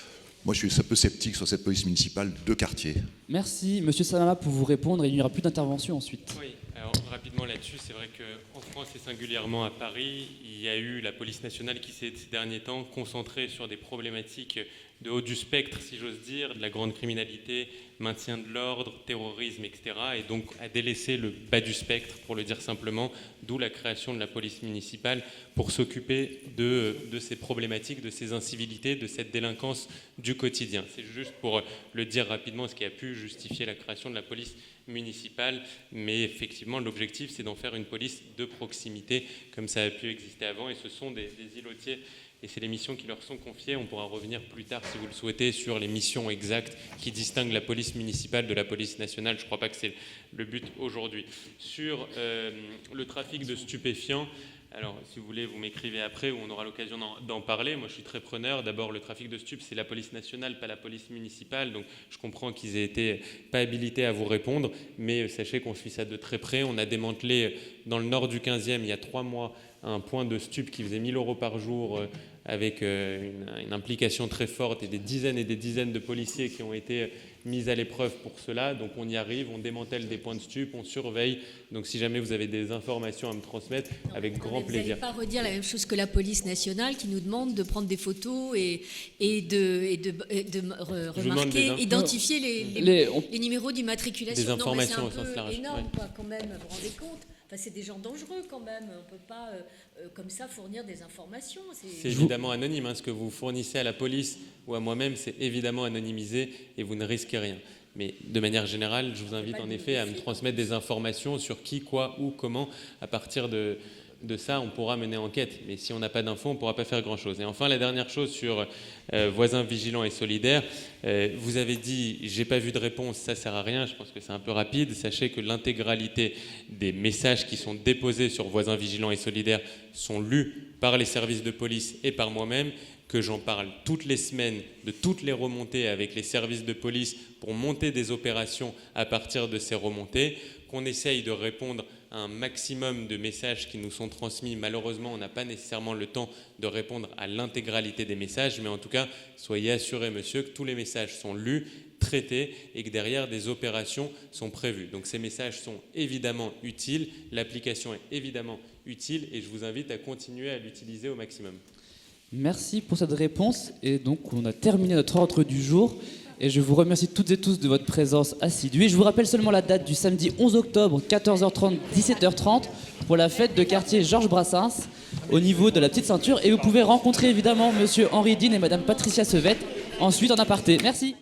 Moi, je suis un peu sceptique sur cette police municipale de quartier. Merci, Monsieur Salama, pour vous répondre. Et il n'y aura plus d'intervention ensuite. Oui, alors rapidement là-dessus, c'est vrai qu'en France et singulièrement à Paris, il y a eu la police nationale qui s'est ces derniers temps concentrée sur des problématiques de haut du spectre, si j'ose dire, de la grande criminalité, maintien de l'ordre, terrorisme, etc. Et donc a délaissé le bas du spectre, pour le dire simplement, d'où la création de la police municipale pour s'occuper de ces problématiques, de ces incivilités, de cette délinquance du quotidien. C'est juste pour le dire rapidement, ce qui a pu justifier la création de la police municipale, mais effectivement l'objectif c'est d'en faire une police de proximité comme ça a pu exister avant, et ce sont des îlotiers et c'est les missions qui leur sont confiées. On pourra revenir plus tard si vous le souhaitez sur les missions exactes qui distinguent la police municipale de la police nationale. Je ne crois pas que c'est le but aujourd'hui. Sur le trafic de stupéfiants, alors si vous voulez vous m'écrivez après ou on aura l'occasion d'en parler. Moi je suis très preneur. D'abord le trafic de stupes c'est la police nationale, pas la police municipale, donc je comprends qu'ils aient été pas habilités à vous répondre, mais sachez qu'on suit ça de très près. On a démantelé dans le nord du 15e il y a 3 mois un point de stupes qui faisait 1 000 € par jour avec une implication très forte et des dizaines de policiers qui ont été mis à l'épreuve pour cela. Donc on y arrive, on démantèle des points de stupes, on surveille. Donc si jamais vous avez des informations à me transmettre, avec grand plaisir. Vous n'allez pas redire la même chose que la police nationale qui nous demande de prendre des photos et de remarquer, identifier les numéros d'immatriculation. Des informations au sens large. C'est énorme, quoi, quand même, vous vous rendez compte? Enfin, c'est des gens dangereux quand même, on ne peut pas comme ça fournir des informations. C'est évidemment anonyme, hein. Ce que vous fournissez à la police ou à moi-même, c'est évidemment anonymisé et vous ne risquez rien. Mais de manière générale, je vous invite en effet à me transmettre des informations sur qui, quoi, où, comment. À partir de ça, on pourra mener enquête. Mais si on n'a pas d'infos, on ne pourra pas faire grand-chose. Et enfin, la dernière chose sur voisins vigilants et solidaires. Vous avez dit « j'ai pas vu de réponse », ça ne sert à rien. Je pense que c'est un peu rapide. Sachez que l'intégralité des messages qui sont déposés sur voisins vigilants et solidaires sont lus par les services de police et par moi-même, que j'en parle toutes les semaines de toutes les remontées avec les services de police pour monter des opérations à partir de ces remontées, qu'on essaye de répondre à un maximum de messages qui nous sont transmis. Malheureusement, on n'a pas nécessairement le temps de répondre à l'intégralité des messages, mais en tout cas, soyez assurés, monsieur, que tous les messages sont lus, traités et que derrière, des opérations sont prévues. Donc ces messages sont évidemment utiles, l'application est évidemment utile et je vous invite à continuer à l'utiliser au maximum. Merci pour cette réponse. Et donc, on a terminé notre ordre du jour. Et je vous remercie toutes et tous de votre présence assidue. Et je vous rappelle seulement la date du samedi 11 octobre, 14h30, 17h30, pour la fête de quartier Georges Brassens, au niveau de la Petite Ceinture. Et vous pouvez rencontrer évidemment Monsieur Henri Dean et Madame Patricia Sevette ensuite en aparté. Merci.